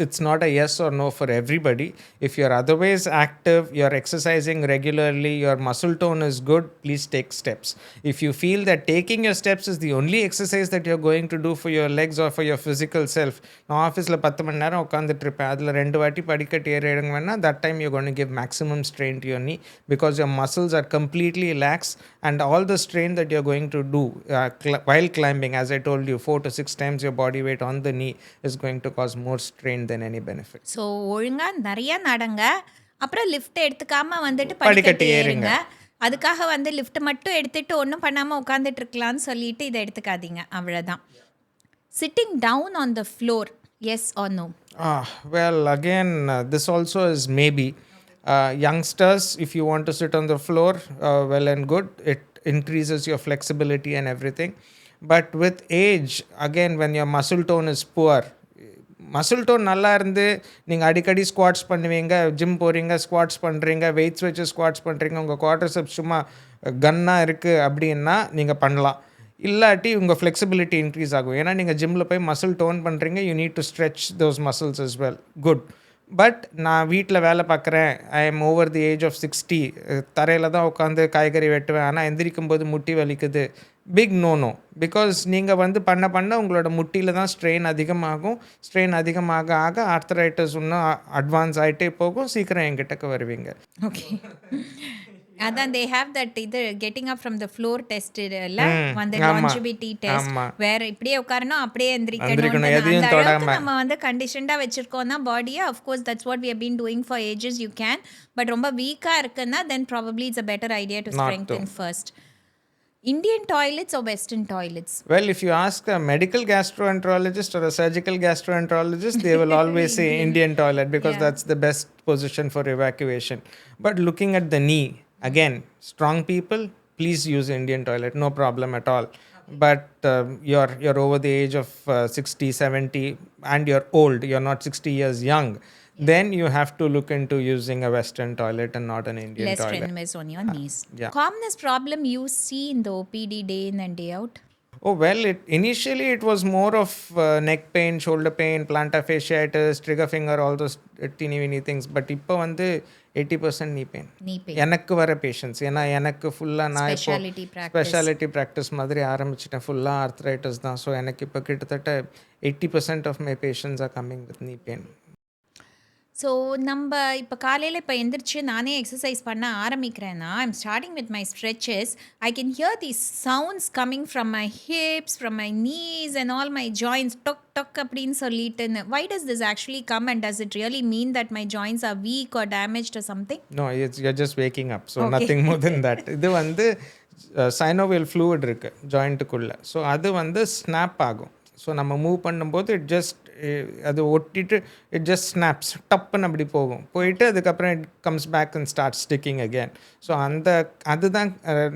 It's not a yes or no for everybody. If you're otherwise active, you're exercising regularly, your muscle tone is good, please take steps. If you feel that taking your steps is the only exercise that you're going to do for your legs or for your physical self, நான் ஆஃபீஸில் 10 மணி நேரம் உட்காந்துட்டு இருப்பேன், அதில் 2 வாட்டி படிக்கட்டு ஏறிடுங்க வேணால், that time you're going to give maximum strain to your knee because your muscles are completely lax and all the strain that you're going to do while climbing, as I told you, 4 to 6 times your body weight on the knee is going to cause more strain than any benefit. So ஒழுங்காக நிறைய நடங்க, அப்புறம் lift எடுத்துக்காமல் வந்துட்டு படிக்கட்டு ஏறுங்க. அதுக்காக வந்து லிஃப்ட் மட்டும் எடுத்துட்டு ஒன்றும் பண்ணாமல் உட்காந்துட்டு இருக்கலாம்னு சொல்லிட்டு இதை எடுத்துக்காதீங்க, அவ்வளோதான். Sitting down on the floor, yes or no? Well, again, this also is maybe. Youngsters, if you want to sit on the floor, well and good, it increases your flexibility and everything. But with age, again, when your muscle tone is poor, muscle tone நல்லா இருந்து நீங்கள் அடிக்கடி squads பண்ணுவீங்க, gym போகிறீங்க, squads பண்ணுறீங்க, weights வச்சு squads பண்ணுறீங்க, உங்கள் குவாட்ரிசெப்ஸ் சும்மா கன்னாக இருக்குது அப்படின்னா நீங்கள் பண்ணலாம். இல்லாட்டி உங்கள் ஃப்ளெக்சிபிலிட்டி இன்க்ரீஸ் ஆகும். ஏன்னா நீங்கள் ஜிம்மில் போய் மசில் டோன் பண்ணுறீங்க, you need to stretch those muscles as well. Good. But நான் வீட்டில் வேலை பார்க்குறேன், I am over the age of 60, தரையில் தான் உட்காந்து காய்கறி வெட்டுவேன், ஆனால் எந்திரிக்கும் போது முட்டி வலிக்குது, பிக் நோ. பிகாஸ் நீங்கள் வந்து பண்ண உங்களோட முட்டியில் தான் ஸ்ட்ரெயின் அதிகமாகும். ஸ்ட்ரெயின் அதிகமாக ஆர்த்தரைட்டிஸ் இன்னும் அட்வான்ஸ் ஆகிட்டே போகும், சீக்கிரம் என்கிட்டக்கு வருவீங்க. ஓகே, அதான் they have that இது getting up from the floor test இல்ல, வந்து longevity test, வேற இப்படியே உட்காரணும் அப்படியே எந்திரிக்கணும், எதையும் தொடாம நம்ம வந்து கண்டிஷன்டா வச்சிருக்கோம்னா பாடியை, of course that's what we have been doing for ages, you can. But ரொம்ப வீக்கா இருக்குன்னா then probably it's a better idea to strengthen first. Indian toilets or Western toilets? Well, if you ask a medical gastroenterologist or a surgical gastroenterologist, they will always say Indian toilet because that's the best position for evacuation. But looking at the knee, again, strong people, please use Indian toilet, no problem at all. But you're over the age of 60, 70 and you're old, you're not 60 years young, then you have to look into using a Western toilet and not an Indian Less toilet. strenuous on your knees. Yeah. Commonest problem you see in the OPD day in and day out? Oh, well, initially it was more of neck pain, shoulder pain, plantar fasciitis, trigger finger, all those teeny weeny things. But இப்போ வந்து 80% knee pain. Knee pain. எனக்கு வர patients, ஏன்னா எனக்கு ஃபுல்லாக நான் இப்போ Speciality practice. Speciality practice மாதிரி ஆரம்பிச்சிட்டேன். ஃபுல்லாக ஆர்த்ரைட்டிஸ் தான். ஸோ எனக்கு இப்போ கிட்டத்தட்ட 80% of my patients are coming with knee pain. So நம்ம இப்போ காலையில் இப்போ எந்திரிச்சு நானே எக்ஸசைஸ் பண்ண ஆரம்பிக்கிறேன்னா I'm starting with my stretches. I can hear these sounds coming from my hips, from my knees and all my joints, டொக் டொக் அப்படின்னு சொல்லிட்டுன்னு. Why does this actually come and does it really mean that my joints are weak or damaged or something? No, you're just waking up. So nothing more than that. இது வந்து synovial fluid இருக்குது ஜாயிண்ட்டுக்குள்ளே. So அது வந்து snap ஆகும். So நம்ம move பண்ணும்போது அது ஒட்டிட்டு இட் ஜஸ்ட் ஸ்னாப்ஸ், டப்புன்னு அப்படி போயிட்டு அதுக்கப்புறம் it comes back and start sticking again. So அதுதான்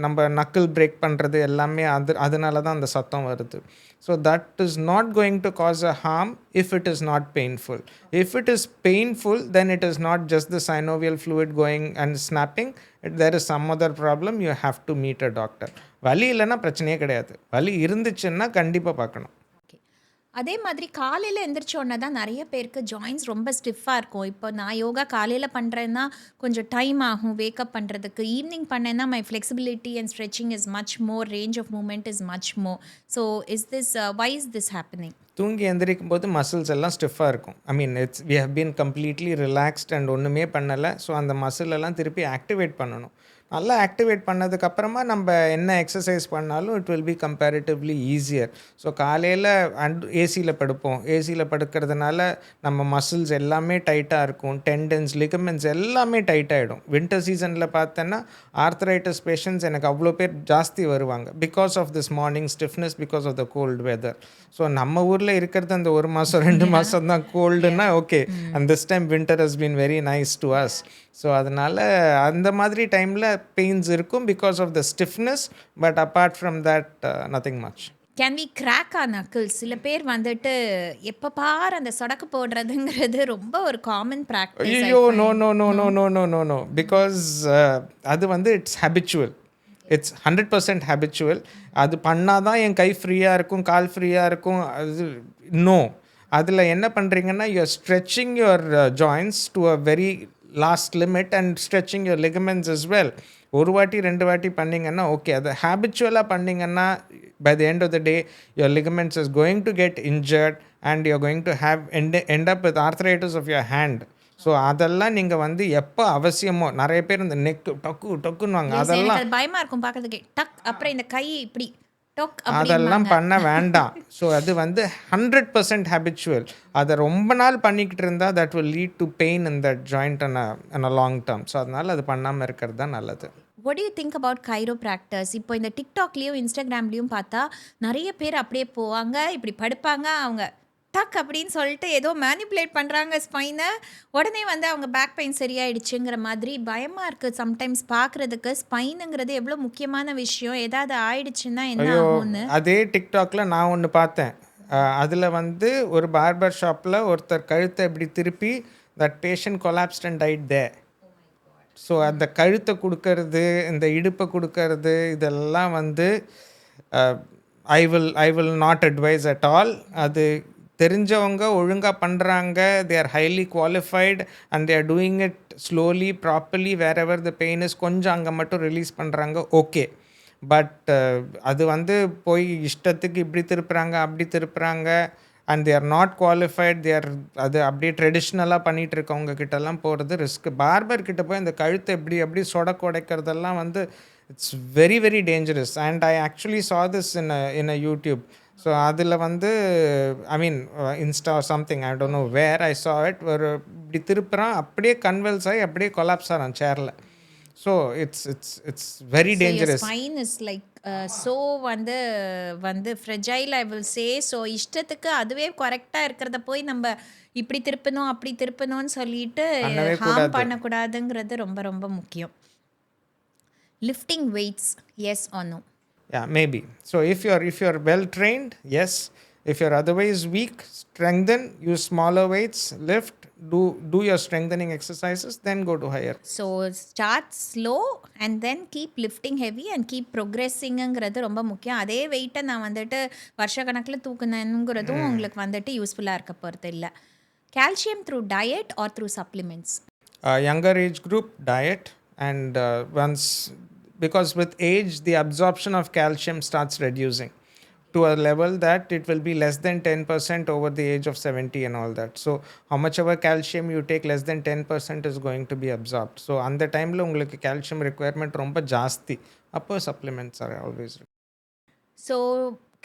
நம்ம நக்கிள் பிரேக் பண்ணுறது எல்லாமே அதனால தான் அந்த சத்தம் வருது. So that is not going to cause a harm if it is not painful. If it is painful then it is not just the synovial fluid going and snapping. There is some other problem. You have to meet a doctor. வலி இல்லைன்னா பிரச்சனையே கிடையாது. வலி இருந்துச்சுன்னா கண்டிப்பாக பார்க்கணும். அதே மாதிரி காலையில் எந்திரிச்சோடனே தான் நிறைய பேருக்கு ஜாயின்ஸ் ரொம்ப ஸ்டிஃபாக இருக்கும். இப்போ நான் யோகா காலையில் பண்ணுறேன்னா கொஞ்சம் டைம் ஆகும் வேக்கப் பண்ணுறதுக்கு. ஈவினிங் பண்ணேன்னா my flexibility and stretching is much more, range of movement is much more. So why is this happening? தூங்கி எந்திரிக்கும் போது மசில்ஸ் எல்லாம் ஸ்டிஃபாக இருக்கும். I mean we have been completely relaxed and ஒன்றுமே பண்ணலை. ஸோ அந்த மசில் எல்லாம் திருப்பி ஆக்டிவேட் பண்ணணும். நல்லா ஆக்டிவேட் பண்ணதுக்கப்புறமா நம்ம என்ன எக்ஸசைஸ் பண்ணாலும் it will B comparatively easier. So காலையில் ஏசியில் படுப்போம். ஏசியில் படுக்கிறதுனால நம்ம மசில்ஸ் எல்லாமே டைட்டாக இருக்கும். டெண்டன்ஸ், லிகமெண்ட்ஸ் எல்லாமே டைட் ஆகிடும். வின்டர் சீசனில் பார்த்தோன்னா ஆர்த்ரைட்டிஸ் பேஷண்ட்ஸ் எனக்கு அவ்வளோ பேர் ஜாஸ்தி வருவாங்க because of this morning stiffness, because of the cold weather. So நம்ம ஊரில் இருக்கிறது அந்த 1 மாதம் 2 மாதம் தான் கோல்டுன்னா okay, and this time winter has been very nice to us. So அதனால் அந்த மாதிரி டைமில் பெயின்ஸ் இருக்கும் because of the stiffness. But apart from that nothing much. Can we crack your knuckles? சில பேர் வந்துட்டு எப்போ பார் அந்த சொடக்கு போடுறதுங்கிறது ரொம்ப ஒரு காமன் ப்ராக்டிஸ். ஐயோ no no no no no no no no because அது வந்து இட்ஸ் ஹேபிச்சுவல். It's 100% habitual. அது பண்ணால் தான் என் கை ஃப்ரீயாக இருக்கும், கால் ஃப்ரீயாக இருக்கும். அது நோ. அதில் என்ன பண்ணுறீங்கன்னா you're stretching your joints to a very last limit and stretching your ligaments as well. ஒரு வாட்டி 2 வாட்டி பண்ணிங்கன்னா ஓகே. அதை ஹேபிச்சுவலாக பண்ணிங்கன்னா by the end of the day your ligaments is going to get injured and you're going to have end up with arthritis of your hand. So அதெல்லாம் நீங்கள் வந்து எப்போ அவசியமோ, நிறைய பேர் இந்த நெக்கு டொக்குன்னுவாங்க, அதெல்லாம் பயமாக இருக்கும் பார்க்கறதுக்கு. டக் அப்புறம் இந்த கை இப்படி டொக் அதெல்லாம் பண்ண வேண்டாம். ஸோ அது வந்து 100% ஹேபிச்சுவல். அதை ரொம்ப நாள் பண்ணிக்கிட்டு இருந்தால் that will lead to pain in that joint an a long term. So அதனால் அது பண்ணாமல் இருக்கிறது தான் நல்லது. What do you think about chiropractors? இப்போ இந்த டிக்டாக்லேயும் இன்ஸ்டாகிராம்லேயும் பார்த்தா நிறைய பேர் அப்படியே போவாங்க, இப்படி படுப்பாங்க, அவங்க டக் அப்படின்னு சொல்லிட்டு ஏதோ மேனிப்புலேட் பண்ணுறாங்க ஸ்பைனை. உடனே வந்து அவங்க பேக் பெயின் சரியாயிடுச்சுங்கிற மாதிரி பயமாக இருக்குது சம்டைம்ஸ் பார்க்குறதுக்கு. ஸ்பைனுங்கிறது எவ்வளோ முக்கியமான விஷயம். ஏதாவது ஆயிடுச்சுன்னா என்ன ஆகும்னு. அதே டிக்டாக்ல நான் ஒன்று பார்த்தேன். அதில் வந்து ஒரு பார்பர் ஷாப்பில் ஒருத்தர் கழுத்தை இப்படி திருப்பி that patient collapsed and died there. ஸோ அந்த கழுத்தை கொடுக்கறது, இந்த இடுப்பை கொடுக்கறது, இதெல்லாம் வந்து I will not advise at all. அது தெரிஞ்சவங்க ஒழுங்காக பண்ணுறாங்க, they are highly qualified and they are doing it slowly properly wherever the pain is. கொஞ்சம் அங்கே மட்டும் ரிலீஸ் பண்ணுறாங்க, ஓகே. பட் அது வந்து போய் இஷ்டத்துக்கு இப்படி திருப்புறாங்க அப்படி திருப்புறாங்க and they are not qualified. அது அப்படியே ட்ரெடிஷ்னலாக பண்ணிகிட்டு இருக்கவங்க கிட்டலாம் போகிறது ரிஸ்க். பார்பர் கிட்ட போய் இந்த கழுத்தை எப்படி சொடக்கு உடைக்கிறதெல்லாம் வந்து it's very very dangerous. And I actually saw this in a YouTube. So அதில் வந்து I mean Insta or something, I don't know where I saw it. ஒரு இப்படி திருப்புறான், அப்படியே கன்வல்ஸ் ஆகி அப்படியே கொலாப்ஸ் ஆகிறான் சேரில். So it's very dangerous. Spine is like so வந்து fragile I will say. So இஷ்டத்துக்கு அதுவே கரெக்டாக இருக்கிறத போய் நம்ம இப்படி திருப்பணும் அப்படி திருப்பணும்னு சொல்லிட்டு ஹார்ம் பண்ணக்கூடாதுங்கிறது ரொம்ப ரொம்ப முக்கியம். Lifting weights, yes or no? Yeah, maybe. So if you're well trained, yes. If you're otherwise weak, strengthen, use smaller weights, lift, do your strengthening exercises, then go to higher. So start slow and then keep lifting heavy and keep progressingங்கிறது ரொம்ப முக்கியம். அதே வெயிட்டை நான் வந்துட்டு வருஷக்கணக்கில் தூக்குனேங்கிறதும் உங்களுக்கு வந்துட்டு யூஸ்ஃபுல்லாக இருக்க போகிறது இல்லை. Calcium through diet or through supplements? Younger age group, diet, and once, because with age the absorption of calcium starts reducing to a level that it will be less than 10% over the age of 70 and all that. So how much ever calcium you take, less than 10% is going to be absorbed. So on the time lo ungalku calcium requirement romba jaasti, appo supplements are always. So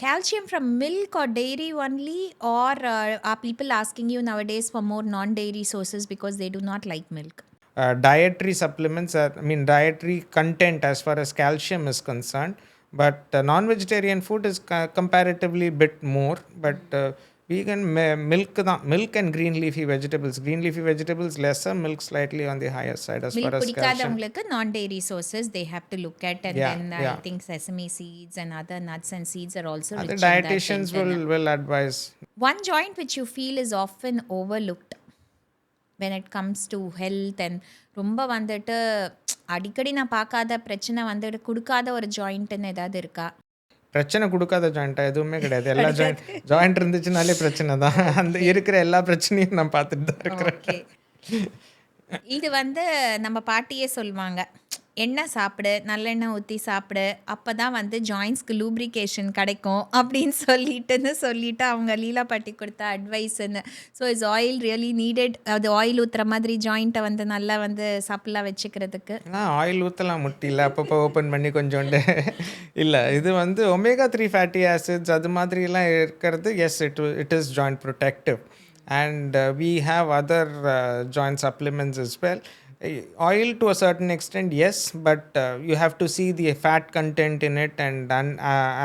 calcium from milk or dairy only, or are people asking you nowadays for more non-dairy sources because they do not like milk? Dietary supplements are, dietary content as far as calcium is concerned, but non-vegetarian food is comparatively bit more, but vegan milk and green leafy vegetables lesser, milk slightly on the higher side as milk far as calcium. பிடிக்காதவங்களுக்கு non-dairy sources they have to look at, and Yeah, then yeah. I think sesame seeds and other nuts and seeds are also The rich in that dietitians content. will advise. One joint which you feel is often overlooked when it comes to health, and ரொம்ப வந்துட்டு அடிக்கடி நான் பார்க்காத பிரச்சனை வந்துட்டு கொடுக்காத ஒரு ஜாயிண்ட்னு ஏதாவது இருக்கா? பிரச்சனை கொடுக்காத ஜாயிண்டா எதுவுமே கிடையாது. எல்லா ஜாயிண்ட் இருந்துச்சுனாலே பிரச்சனை தான். அந்த இருக்கிற எல்லா பிரச்சனையும் நான் பார்த்துட்டு தான் இருக்கிறேன். ஓகே, இது வந்து நம்ம பாட்டியே சொல்லுவாங்க, எண்ணெய் சாப்பிடு, நல்லெண்ணெய் ஊற்றி சாப்பிடு, அப்போ தான் வந்து ஜாயின்ஸ்க்கு லூப்ரிகேஷன் கிடைக்கும் அப்படின்னு சொல்லிட்டு அவங்க லீலா பாட்டி கொடுத்த அட்வைஸ்ன்னு. So is oil really needed? அது ஆயில் ஊற்றுற மாதிரி ஜாயிண்ட்டை வந்து நல்லா வந்து சாப்பிடலாம் வச்சுக்கிறதுக்கு? ஆயில் ஊற்றலாம், முட்டியில் அப்பப்போ ஓப்பன் பண்ணி கொஞ்சோண்டு. இல்லை, இது வந்து omega-3 ஃபேட்டி ஆசிட்ஸ் அது மாதிரிலாம் இருக்கிறது. Yes, it is joint protective, and we have other joint supplements as well. Oil to a certain extent, yes, but you have to see the fat content in it, and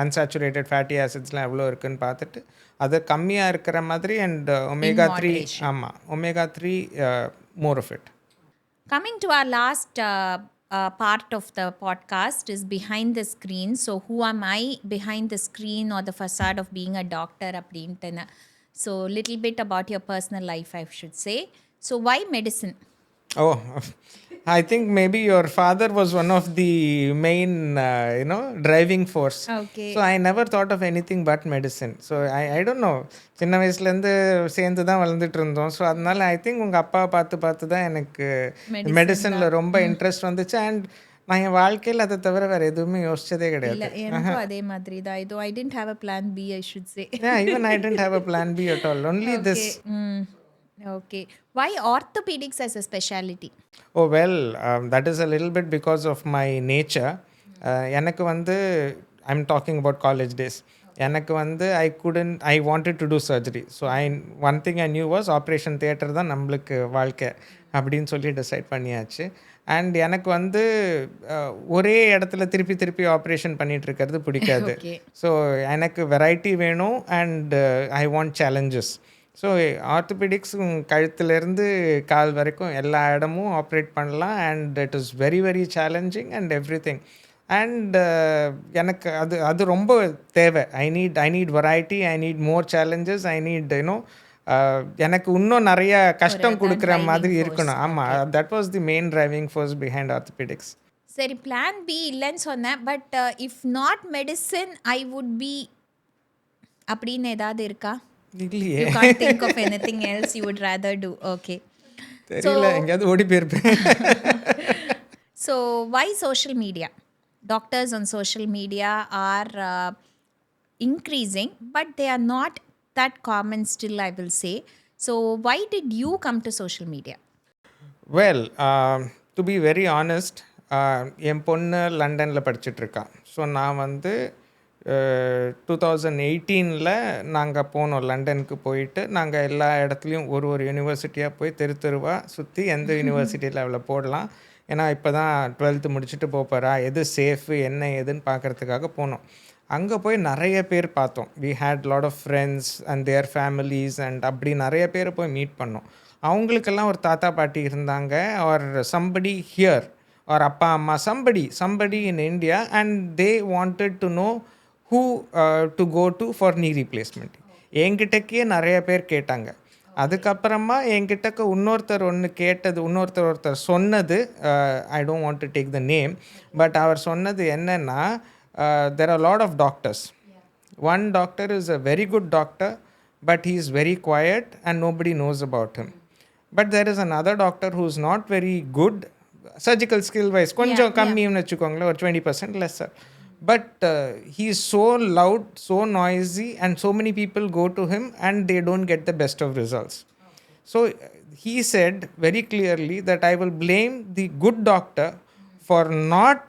unsaturated fatty acidsலாம் எவ்வளோ இருக்குன்னு பார்த்துட்டு அது கம்மியாக இருக்கிற மாதிரி, and omega-3, ஆமாம், omega-3 more of it. Coming to our last part of the podcast is behind the screen. So who am I behind the screen or the facade of being a doctor அப்படின்ட்டுன்னு. So little bit about your personal life, I should say. So why medicine? Oh, I think maybe your father was one of the main, driving force. Okay. So I never thought of anything but medicine. So I don't know. சின்ன வயசுலேருந்து சேர்ந்து தான் வளர்ந்துட்டு இருந்தோம். So அதனால I think உங்கள் அப்பா பார்த்து தான் எனக்கு மெடிசனில் ரொம்ப இன்ட்ரெஸ்ட் வந்துச்சு. அண்ட் நான் என் வாழ்க்கையில் அதை தவிர வேறு எதுவுமே யோசிச்சதே கிடையாது. எனக்கும் அதே மாதிரி தான். இதோ I didn't have a plan B, I should say. Yeah, even I didn't have a plan B at all. Only this. Okay. Why orthopedics as a specialty? Oh, well, that is a little bit because of my nature. எனக்கு வந்து, I'm talking about college days. எனக்கு வந்து I wanted to do surgery. So one thing I knew was operation theatre தான் நம்மளுக்கு வாழ்க்கை அப்படின்னு சொல்லி decide பண்ணியாச்சு. அண்ட் எனக்கு வந்து ஒரே இடத்துல திருப்பி ஆப்ரேஷன் பண்ணிகிட்டு இருக்கிறது பிடிக்காது. ஸோ எனக்கு வெரைட்டி வேணும், and I want challenges. So orthopaedics கழுத்துலேருந்து கால் வரைக்கும் எல்லா இடமும் ஆப்ரேட் பண்ணலாம், and it is very very challenging and everything. And எனக்கு அது ரொம்ப தேவை. I need variety, I need more challenges, I need எனக்கு இன்னும் நிறைய கஷ்டம் கொடுக்குற மாதிரி இருக்கணும். ஆமாம், that was the main driving force behind orthopaedics. சரி, பிளான் பி இல்லைன்னு சொன்னேன், but if not medicine I would be அப்படின்னு ஏதாவது இருக்கா? இல்லையே. You can't think of anything else you would rather do? Okay. தெரியல, எங்கேயாவது ஓடி போயிருப்பேன். So why social media? Doctors on social media are increasing, but they are not that common still, I will say. So why did you come to social media? Well, to be very honest, என் பொண்ணு லண்டனில் படிச்சுட்ருக்கா. So நான் வந்து 2018 நாங்கள் போனோம் லண்டனுக்கு. போயிட்டு நாங்கள் எல்லா இடத்துலையும் ஒரு யூனிவர்சிட்டியாக போய் தெருவாக சுற்றி எந்த யூனிவர்சிட்டியில் அவளை போடலாம், ஏன்னா இப்போ தான் 12th முடிச்சுட்டு போகிறா, எது சேஃபு என்ன ஏதுன்னு பார்க்குறதுக்காக போனோம். அங்கே போய் நிறைய பேர் பார்த்தோம். We had lot of friends and their families, and அப்படி நிறைய பேரை போய் மீட் பண்ணோம். அவங்களுக்கெல்லாம் ஒரு தாத்தா பாட்டி இருந்தாங்க, or somebody here or appa amma, somebody in India, and they wanted to know who to go to for knee replacement. என்கிட்டக்கே நிறைய பேர் கேட்டாங்க. அதுக்கப்புறமா என்கிட்டக்க இன்னொருத்தர் சொன்னது, I don't want to take the name, but அவர் சொன்னது என்னன்னா, there are a lot of doctors. One doctor is a very good doctor, but he is very quiet and nobody knows about him. But there is another doctor who is not very good, surgical skill wise, கொஞ்சம் கம்மின்னு வச்சுக்கோங்களேன், ஒரு 20% lesser. But he is so loud, so noisy, and so many people go to him and they don't get the best of results. So he said very clearly that I will blame the good doctor for not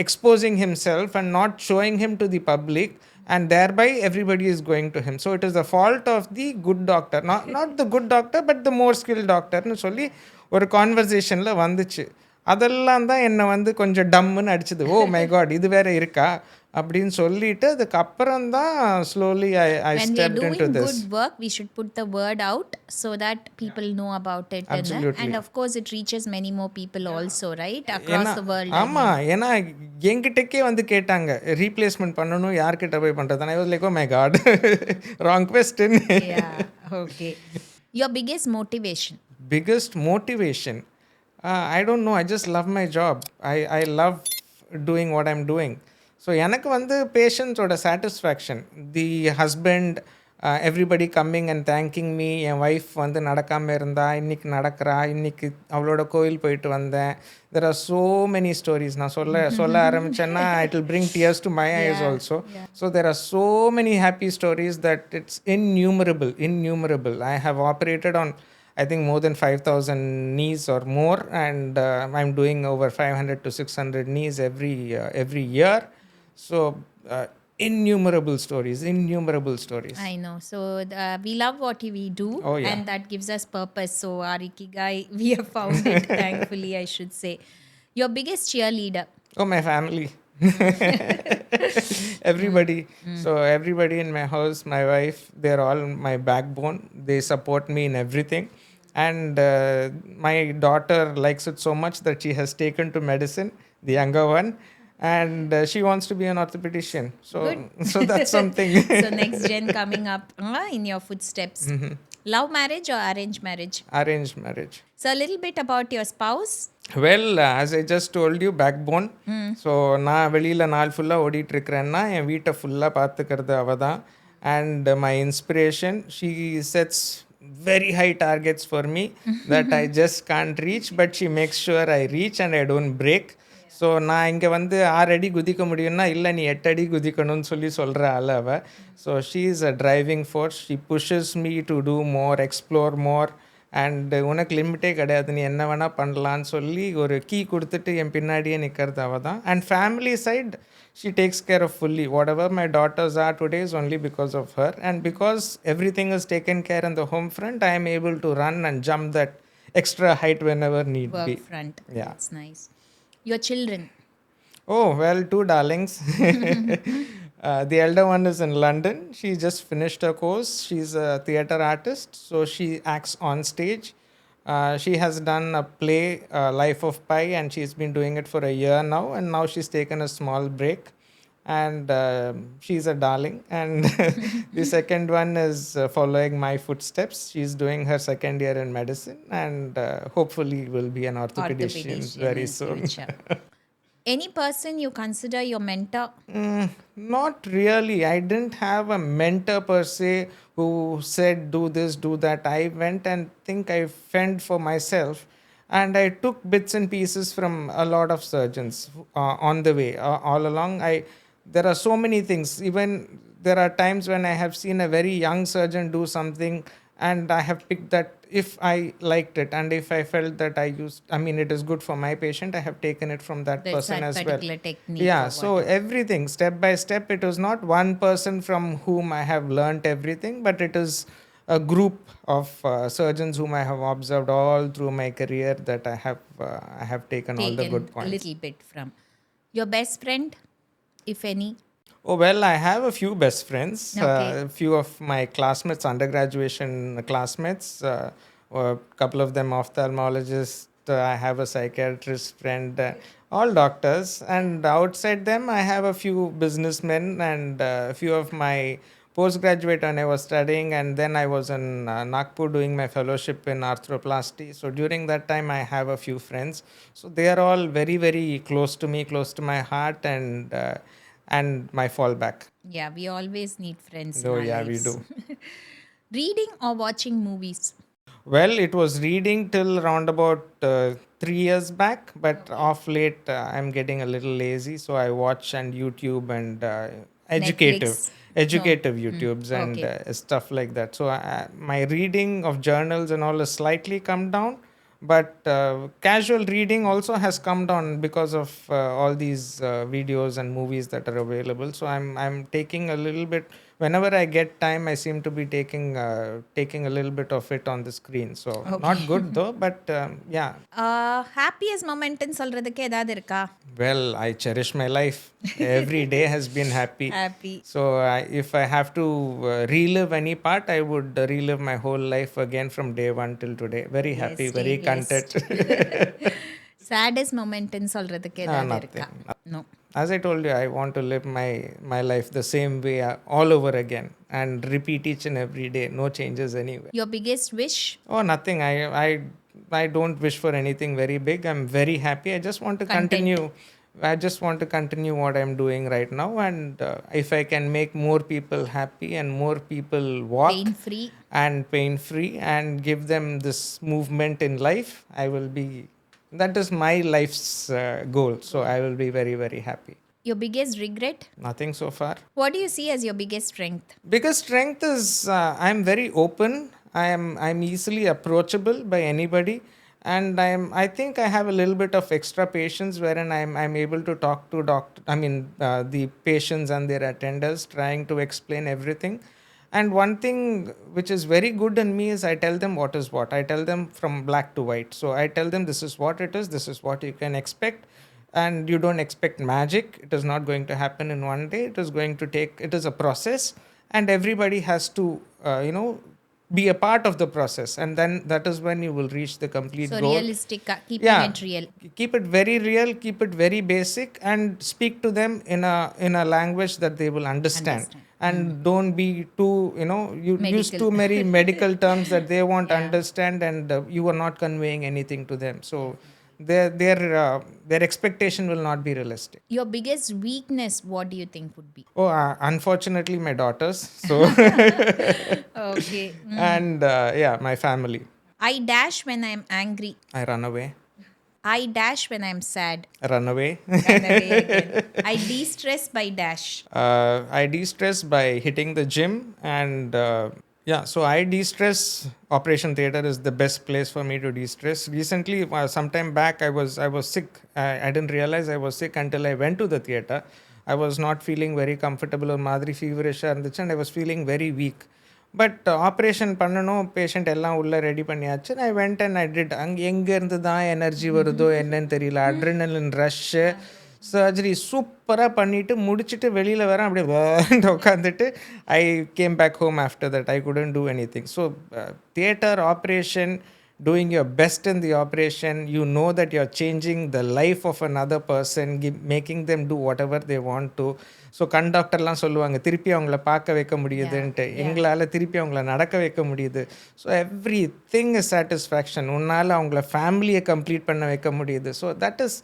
exposing himself and not showing him to the public, and thereby everybody is going to him. So it is the fault of the good doctor, not the good doctor but the more skilled doctor னு சொல்லி ஒரு கான்வர்சேஷனில் வந்துச்சு. அதெல்லாம் தான் என்னை வந்து கொஞ்சம் டம்முன்னு அடிச்சது. ஓ மை காட், இது வேற இருக்கா அப்படின்னு சொல்லிட்டு அதுக்கப்புறம் தான் slowly I When we are stepped into doing this. good work, we should put the word out so that people know about it. Absolutely. And of course, it reaches many more people also, right? Across the world. ஆமாம், ஏன்னா என்கிட்டக்கே வந்து கேட்டாங்க replacement பண்ணணும், யார்கிட்ட போய் பண்ணுறது. I was like, oh my God, wrong question. Yeah, okay. Your biggest motivation? Biggest motivation? I don't know. I just love my job. I love doing what I'm doing. So எனக்கு வந்து பேஷண்ட்ஸோட satisfaction, the husband, everybody coming and thanking me. என் wife வந்து நடக்காமல் இருந்தா, இன்றைக்கி நடக்கிறா, இன்றைக்கி அவளோட கோயில் போயிட்டு வந்தேன். There are so many stories. நான் சொல்ல ஆரம்பித்தேன்னா it will bring tears to my eyes also. So there are so many happy stories that it's innumerable. I have operated on I think more than 5,000 knees or more, and I'm doing over 500 to 600 knees every year. So innumerable stories. I know. So we love what we do. Oh, yeah. And that gives us purpose. So our ikigai, we have found it, thankfully, I should say. Your biggest cheerleader? Oh, my family. Everybody. So everybody in my house, my wife, they're all my backbone. They support me in everything. And my daughter likes it so much that she has taken to medicine, the younger one, and she wants to be an orthopedician. So that's something. So next gen coming up in your footsteps. Love marriage or arranged marriage? Arranged marriage. So a little bit about your spouse. Well, as I just told you, backbone. So நான் வெளியில் நாள் ஃபுல்லாக ஓடிட்டுருக்கிறேன்னா என் வீட்டை ஃபுல்லாக பார்த்துக்கிறது அவள் தான். And my inspiration, she sets very high targets for me that I just can't reach, but she makes sure I reach and I don't break. So நான் இங்கே வந்து 6 அடி குதிக்க முடியும்னா இல்லை நீ 8 அடி குதிக்கணும்னு சொல்கிற ஆள் அவள். So she is a driving force. She pushes me to do more, explore more, and உனக்கு லிமிட்டே கிடையாது, நீ என்ன வேணால் பண்ணலான்னு சொல்லி ஒரு கீ கொடுத்துட்டு என் பின்னாடியே நிற்கிறது அவள் தான். And family side, she takes care of fully. Whatever my daughters are today is only because of her. And because everything is taken care in the home front, I am able to run and jump that extra height whenever need Work be. front. Yeah. That's nice. Your children? Oh, well, 2 darlings. The elder one is in London. She just finished her course. She's a theatre artist, so she acts on stage. She has done a play, Life of Pi, and she's been doing it for a year now, and now she's taken a small break, and she's a darling. And the second one is following my footsteps. She's doing her second year in medicine, and hopefully will be an orthopedician very in soon. future. Any person you consider your mentor? Not really. I didn't have a mentor per se who said do this, do that. I went and I fend for myself, and I took bits and pieces from a lot of surgeons on the way. All along, there are so many things. Even there are times when I have seen a very young surgeon do something, and I have picked that if I liked it, and if I felt that it is good for my patient, I have taken it from that person as well. Particular technique. Yeah, so everything, step by step. It is not one person from whom I have learnt everything, but it is a group of surgeons whom I have observed all through my career that I have taken all the good points. A little bit from. Your best friend, if any? Oh, well, I have a few best friends. Okay. A few of my classmates, undergraduation classmates, a couple of them ophthalmologists, I have a psychiatrist friend, all doctors. And outside them, I have a few businessmen and a few of my postgraduate when I was studying. And then I was in Nagpur doing my fellowship in arthroplasty. So during that time, I have a few friends. So they are all very, very close to me, close to my heart, and my fallback. Yeah, we always need friends Oh, in our yeah, we lives. do. Reading or watching movies? Well, it was reading till around about 3 years back, but off late I'm getting a little lazy, so I watch and YouTube and educative, Netflix? educative YouTubes and Okay. stuff like that. So my reading of journals and all has slightly come down, but casual reading also has come down because of all these videos and movies that are available. So I'm taking a little bit. Whenever I get time, I seem to be taking a little bit of it on the screen. So not good though, but yeah. Happiest மொமெண்ட்னு சொல்கிறதுக்கு ஏதாவது இருக்கா? Well, I cherish my life. Every day has been happy. Happy. So if I have to relive any part, I would relive my whole life again from day one till today. Very happy, stay very blessed. content. Saddest மொமெண்ட்னு சொல்கிறதுக்கு ஏதாவது இருக்கா? No. As I told you, I want to live my life the same way all over again and repeat each and every day. No changes anywhere. Your biggest wish? Oh, nothing. I don't wish for anything very big. I'm very happy. I just want to continue. I just want to continue what I'm doing right now. And if I can make more people happy and more people walk Pain-free? and pain free and give them this movement in life, I will be. That is my life's goal. So I will be very, very happy. Your biggest regret? Nothing so far. What do you see as your biggest strength? Biggest strength is I'm very open. I'm easily approachable by anybody, and I think I have a little bit of extra patience wherein I'm able to talk to the patients and their attenders, trying to explain everything. And one thing which is very good in me is I tell them what is what. I tell them from black to white. So I tell them this is what it is, this is what you can expect, and you don't expect magic. It is not going to happen in one day. It is a process, and everybody has to be a part of the process, and then that is when you will reach the complete So goal. realistic, keeping it real. Keep it very real, keep it very basic, and speak to them in a language that they will understand. And don't be too you use too many medical terms that they won't understand, and you are not conveying anything to them. So their expectation will not be realistic. Your biggest weakness, what do you think would be? Oh, unfortunately my daughters. So Okay. and my family. I dash when I'm angry. I run away. I dash when I'm sad. Run away. Run away again. I de-stress by dash. I de-stress by hitting the gym, and so I de-stress. Operation Theatre is the best place for me to de-stress. Recently, sometime back, I was sick. I didn't realize I was sick until I went to the theatre. I was not feeling very comfortable, or madri feverish இருந்துச்சு, and I was feeling very weak. But operation பண்ணணும், patient எல்லாம் உள்ளே ready பண்ணியாச்சு. I went and I did. அங்கே எங்கேருந்து தான் energy வருதோ என்னன்னு தெரியல, அட்ரினலின் ரஷ்ஷு. சர்ஜரி சூப்பராக பண்ணிவிட்டு முடிச்சுட்டு வெளியில் வரேன், அப்படியே வேண்டு உட்காந்துட்டு I came back home after that. I couldn't do anything. So theatre operation, doing your best in the operation, you know that you're changing the life of another person, making them do whatever they want to. So கண்டக்டர்லாம் சொல்லுவாங்க, திருப்பி அவங்கள பார்க்க வைக்க முடியுதுன்ட்டு. எங்களால் திருப்பி அவங்கள நடக்க வைக்க முடியுது. So every thing is satisfaction. உன்னால் அவங்கள ஃபேமிலியை கம்ப்ளீட் பண்ண வைக்க முடியுது. So that is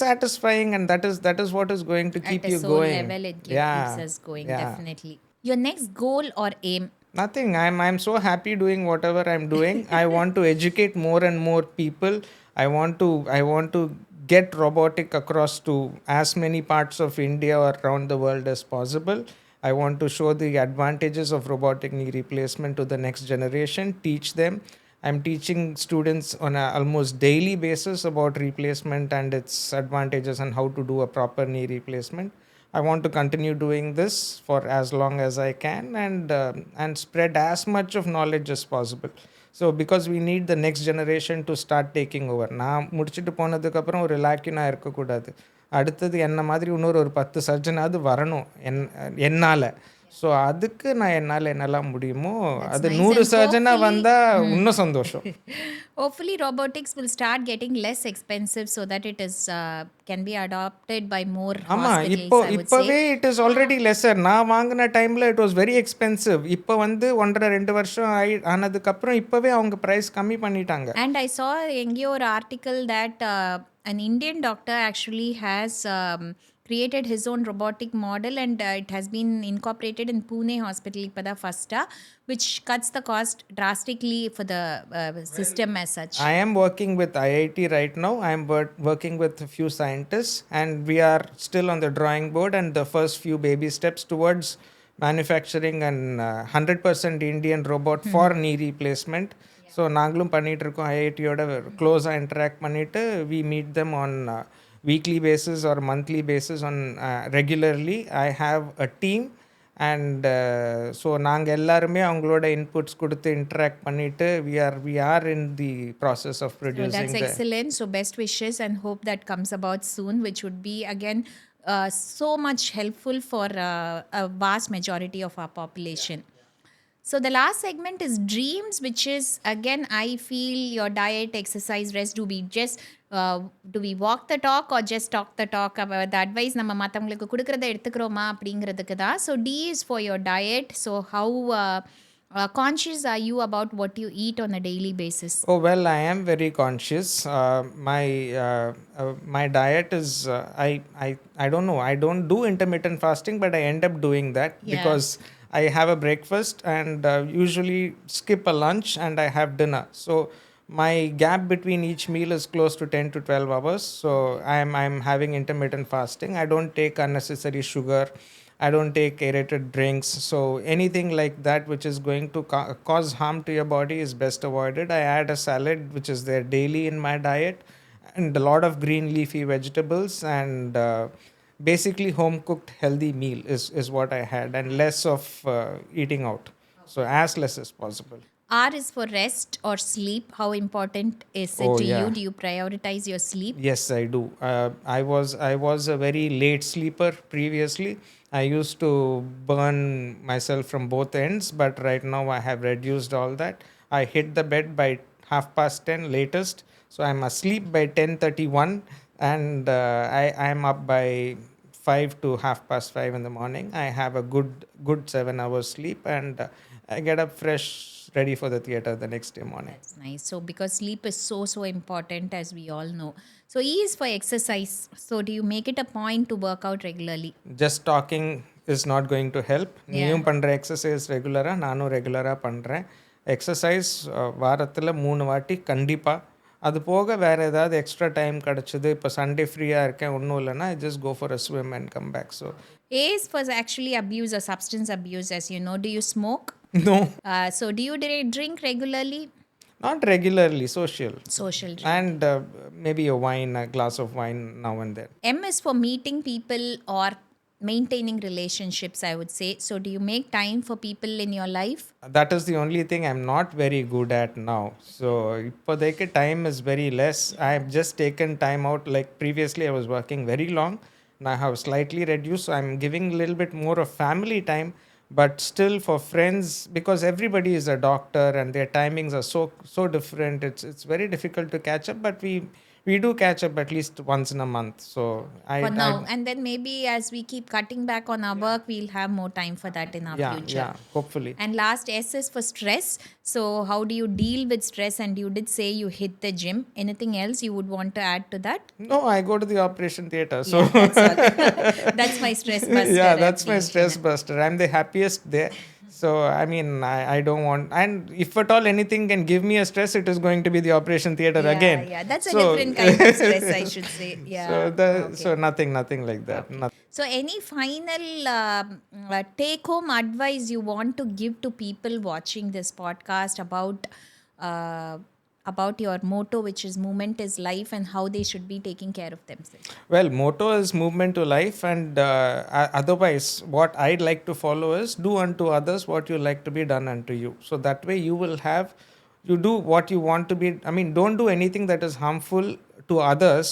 satisfying, and that is what is going to keep At a you soul going. level, it keeps us going, definitely. Your next goal or aim? Nothing. I'm so happy doing whatever I'm doing. I want to educate more and more people. I want to get robotic across to as many parts of India or around the world as possible. I want to show the advantages of robotic knee replacement to the next generation, teach them. I'm teaching students on a almost daily basis about replacement and its advantages and how to do a proper knee replacement. I want to continue doing this for as long as I can, and spread as much of knowledge as possible. So because we need the next generation to start taking over. நான் முடிச்சுட்டு போனதுக்கப்புறம் ஒரு லாக்கினாக இருக்கக்கூடாது. அடுத்தது என்ன மாதிரி இன்னொரு 10 சர்ஜனாவது வரணும் என்னால். ஸோ அதுக்கு நான் என்னெல்லாம் முடியுமோ அது nice. 100 And சர்ஜனாக வந்தால் இன்னும் சந்தோஷம். Hopefully, robotics will start getting less expensive so that it is can be adopted by more ஆமாம், hospitals. I would இப்போவே say. It is already lesser. நான் வாங்கின டைமில் இட் வாஸ் வெரி எக்ஸ்பென்சிவ். இப்போ வந்து 1.5-2 வருஷம் ஆனதுக்கப்புறம் இப்போவே அவங்க ப்ரைஸ் கம்மி பண்ணிட்டாங்க. And I saw எங்கேயோ ஒரு article that an Indian doctor actually has created his own robotic model, and it has been incorporated in Pune hospital ipada first, which cuts the cost drastically for the system as such. I am working with IIT right now. I am working with a few scientists, and we are still on the drawing board and the first few baby steps towards manufacturing an 100% Indian robot for knee replacement. So நாங்களும் பண்ணிகிட்ருக்கோம். ஐஐடியோட க்ளோஸாக interact பண்ணிவிட்டு we meet them on weekly basis or monthly basis on regularly. I have a team, and so நாங்கள் எல்லாருமே அவங்களோட inputs கொடுத்து interact பண்ணிவிட்டு we are in the process of producing. That's excellent. So best wishes and hope that comes about soon, which would be again so much helpful for a vast majority of our population. So the last segment is dreams, which is again I feel your diet, exercise, rest. Do we walk the talk or just talk the talk? The advice நம்ம மற்றவங்களுக்கு கொடுக்கறத எடுத்துக்கிறோமா அப்படிங்கிறதுக்கு தான். So D is for your diet. So how conscious are you about what you eat on a daily basis? Oh well, I am very conscious. My diet is I don't know. I don't do intermittent fasting, but I end up doing that because I have a breakfast and usually skip a lunch and I have dinner. So my gap between each meal is close to 10 to 12 hours. So I'm having intermittent fasting. I don't take unnecessary sugar. I don't take aerated drinks. So anything like that which is going to cause harm to your body is best avoided. I add a salad which is there daily in my diet, and a lot of green leafy vegetables, and basically home cooked healthy meal is what I had, and less of eating out. So as less as possible. R is for rest or sleep. How important is it to you? Do you prioritize your sleep? Yes, I do. I was a very late sleeper previously. I used to burn myself from both ends, but right now I have reduced all that. I hit the bed by 10:30 latest, so I'm asleep by 10:31, and I am up by 5 to 5:30 in the morning. I have a good 7 hours sleep, and I get up fresh, ready for the theater the next day morning. That's nice. So because sleep is so important, as we all know. So E is for exercise. So do you make it a point to work out regularly? Just talking is not going to help. நீயும் பண்ணுற exercise ரெகுலராக, நானும் ரெகுலராக பண்ணுறேன். Exercise வாரத்தில் 3 வாட்டி கண்டிப்பாக. அது போக வேறு ஏதாவது எக்ஸ்ட்ரா டைம் கிடச்சிது, இப்போ சண்டே ஃப்ரீயாக இருக்கேன், ஒன்றும் இல்லைன்னா I just go for a swim and come back. So A is for actually abuse or substance abuse, as you know. Do you smoke? no, So do you drink regularly? not regularly, social. Social drink. And maybe a glass of wine now and then. M is for meeting people or maintaining relationships, I would say. So do you make time for people in your life? That is the only thing I'm not very good at now. So இப்போதைக்கு time is very less. I have just taken time out. Like previously I was working very long. Now I have slightly reduced. So I'm giving a little bit more of family time. But still for friends, because everybody is a doctor and their timings are so different, it's very difficult to catch up. But we do catch up at least once in a month. So For now. And then maybe as we keep cutting back on our work, we'll have more time for that in our future. Yeah, hopefully. And last S is for stress. So how do you deal with stress? And you did say you hit the gym. Anything else you would want to add to that? No, I go to the operation theater. So That's all. That's my stress buster. yeah, that's my stress buster. I'm the happiest there. So I mean, I don't want, and if at all anything can give me a stress, it is going to be the operation theater again. Yeah, that's a different kind of stress, I should say. Yeah. So nothing like that. Nothing. So any final take-home advice you want to give to people watching this podcast about your motto, which is movement is life, and how they should be taking care of themselves? Well, motto is movement to life, and otherwise what I'd like to follow is do unto others what you like to be done unto you. So that way you do what you want to be. I mean, don't do anything that is harmful to others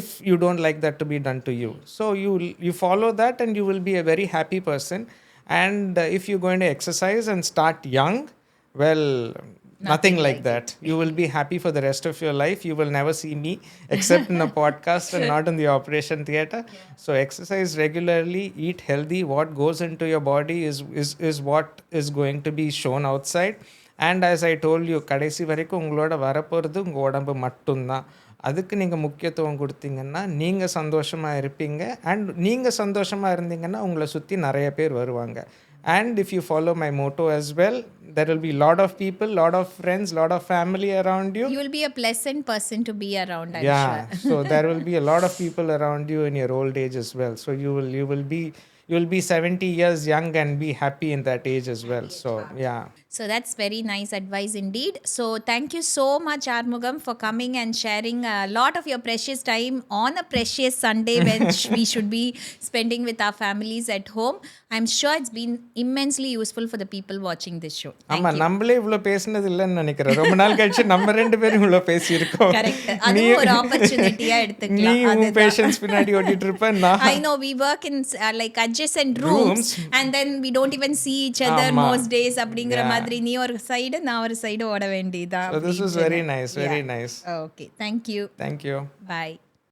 if you don't like that to be done to you. So you follow that and you will be a very happy person. And if you're going to exercise and start young, well, nothing like that. You will be happy for the rest of your life. You will never see me except in a podcast and not in the operation theater. So exercise regularly, eat healthy. What goes into your body is what is going to be shown outside. And as I told you, கடைசி வரைக்கும் உங்களோட வரப்போகிறது உங்கள் உடம்பு மட்டும்தான். அதுக்கு நீங்கள் முக்கியத்துவம் கொடுத்தீங்கன்னா நீங்கள் சந்தோஷமாக இருப்பீங்க. அண்ட் நீங்கள் சந்தோஷமாக இருந்தீங்கன்னா உங்களை சுற்றி நிறைய பேர் வருவாங்க. And if you follow my motto as well, there will be lot of people, lot of friends, lot of family around you. You will be a pleasant person to be around, I'm Yeah, sure. so there will be a lot of people around you in your old age as well. So you will be 70 years young and be happy in that age as well. So yeah. So that's very nice advice indeed. So thank you so much, Armugam, for coming and sharing a lot of your precious time on a precious Sunday when we should be spending with our families at home. I'm sure it's been immensely useful for the people watching this show. ஆமா, நம்மளே இவ்வளோ பேசினது இல்லைன்னு நினைக்கிறேன். ரொம்ப நாள் கழிச்சு நம்ம 2 பேரும் இவ்வளோ பேசியிருக்கோம். Correct. அது ஒரு ஆப்பர்ச்சுனிட்டியா எடுத்துக்கலாம். நீ உன் பேஷன்ஸ் பின்னாடி ஓட்டிட்டு இருப்பேன். I know we work in like adjacent rooms and then we don't even see each other most days அப்படிங்கிற மாதிரி நீ ஒரு சைடு நான் ஒரு சைடு ஓட வேண்டியதா. So this was very nice, very nice. Okay, thank you. Thank you. Bye.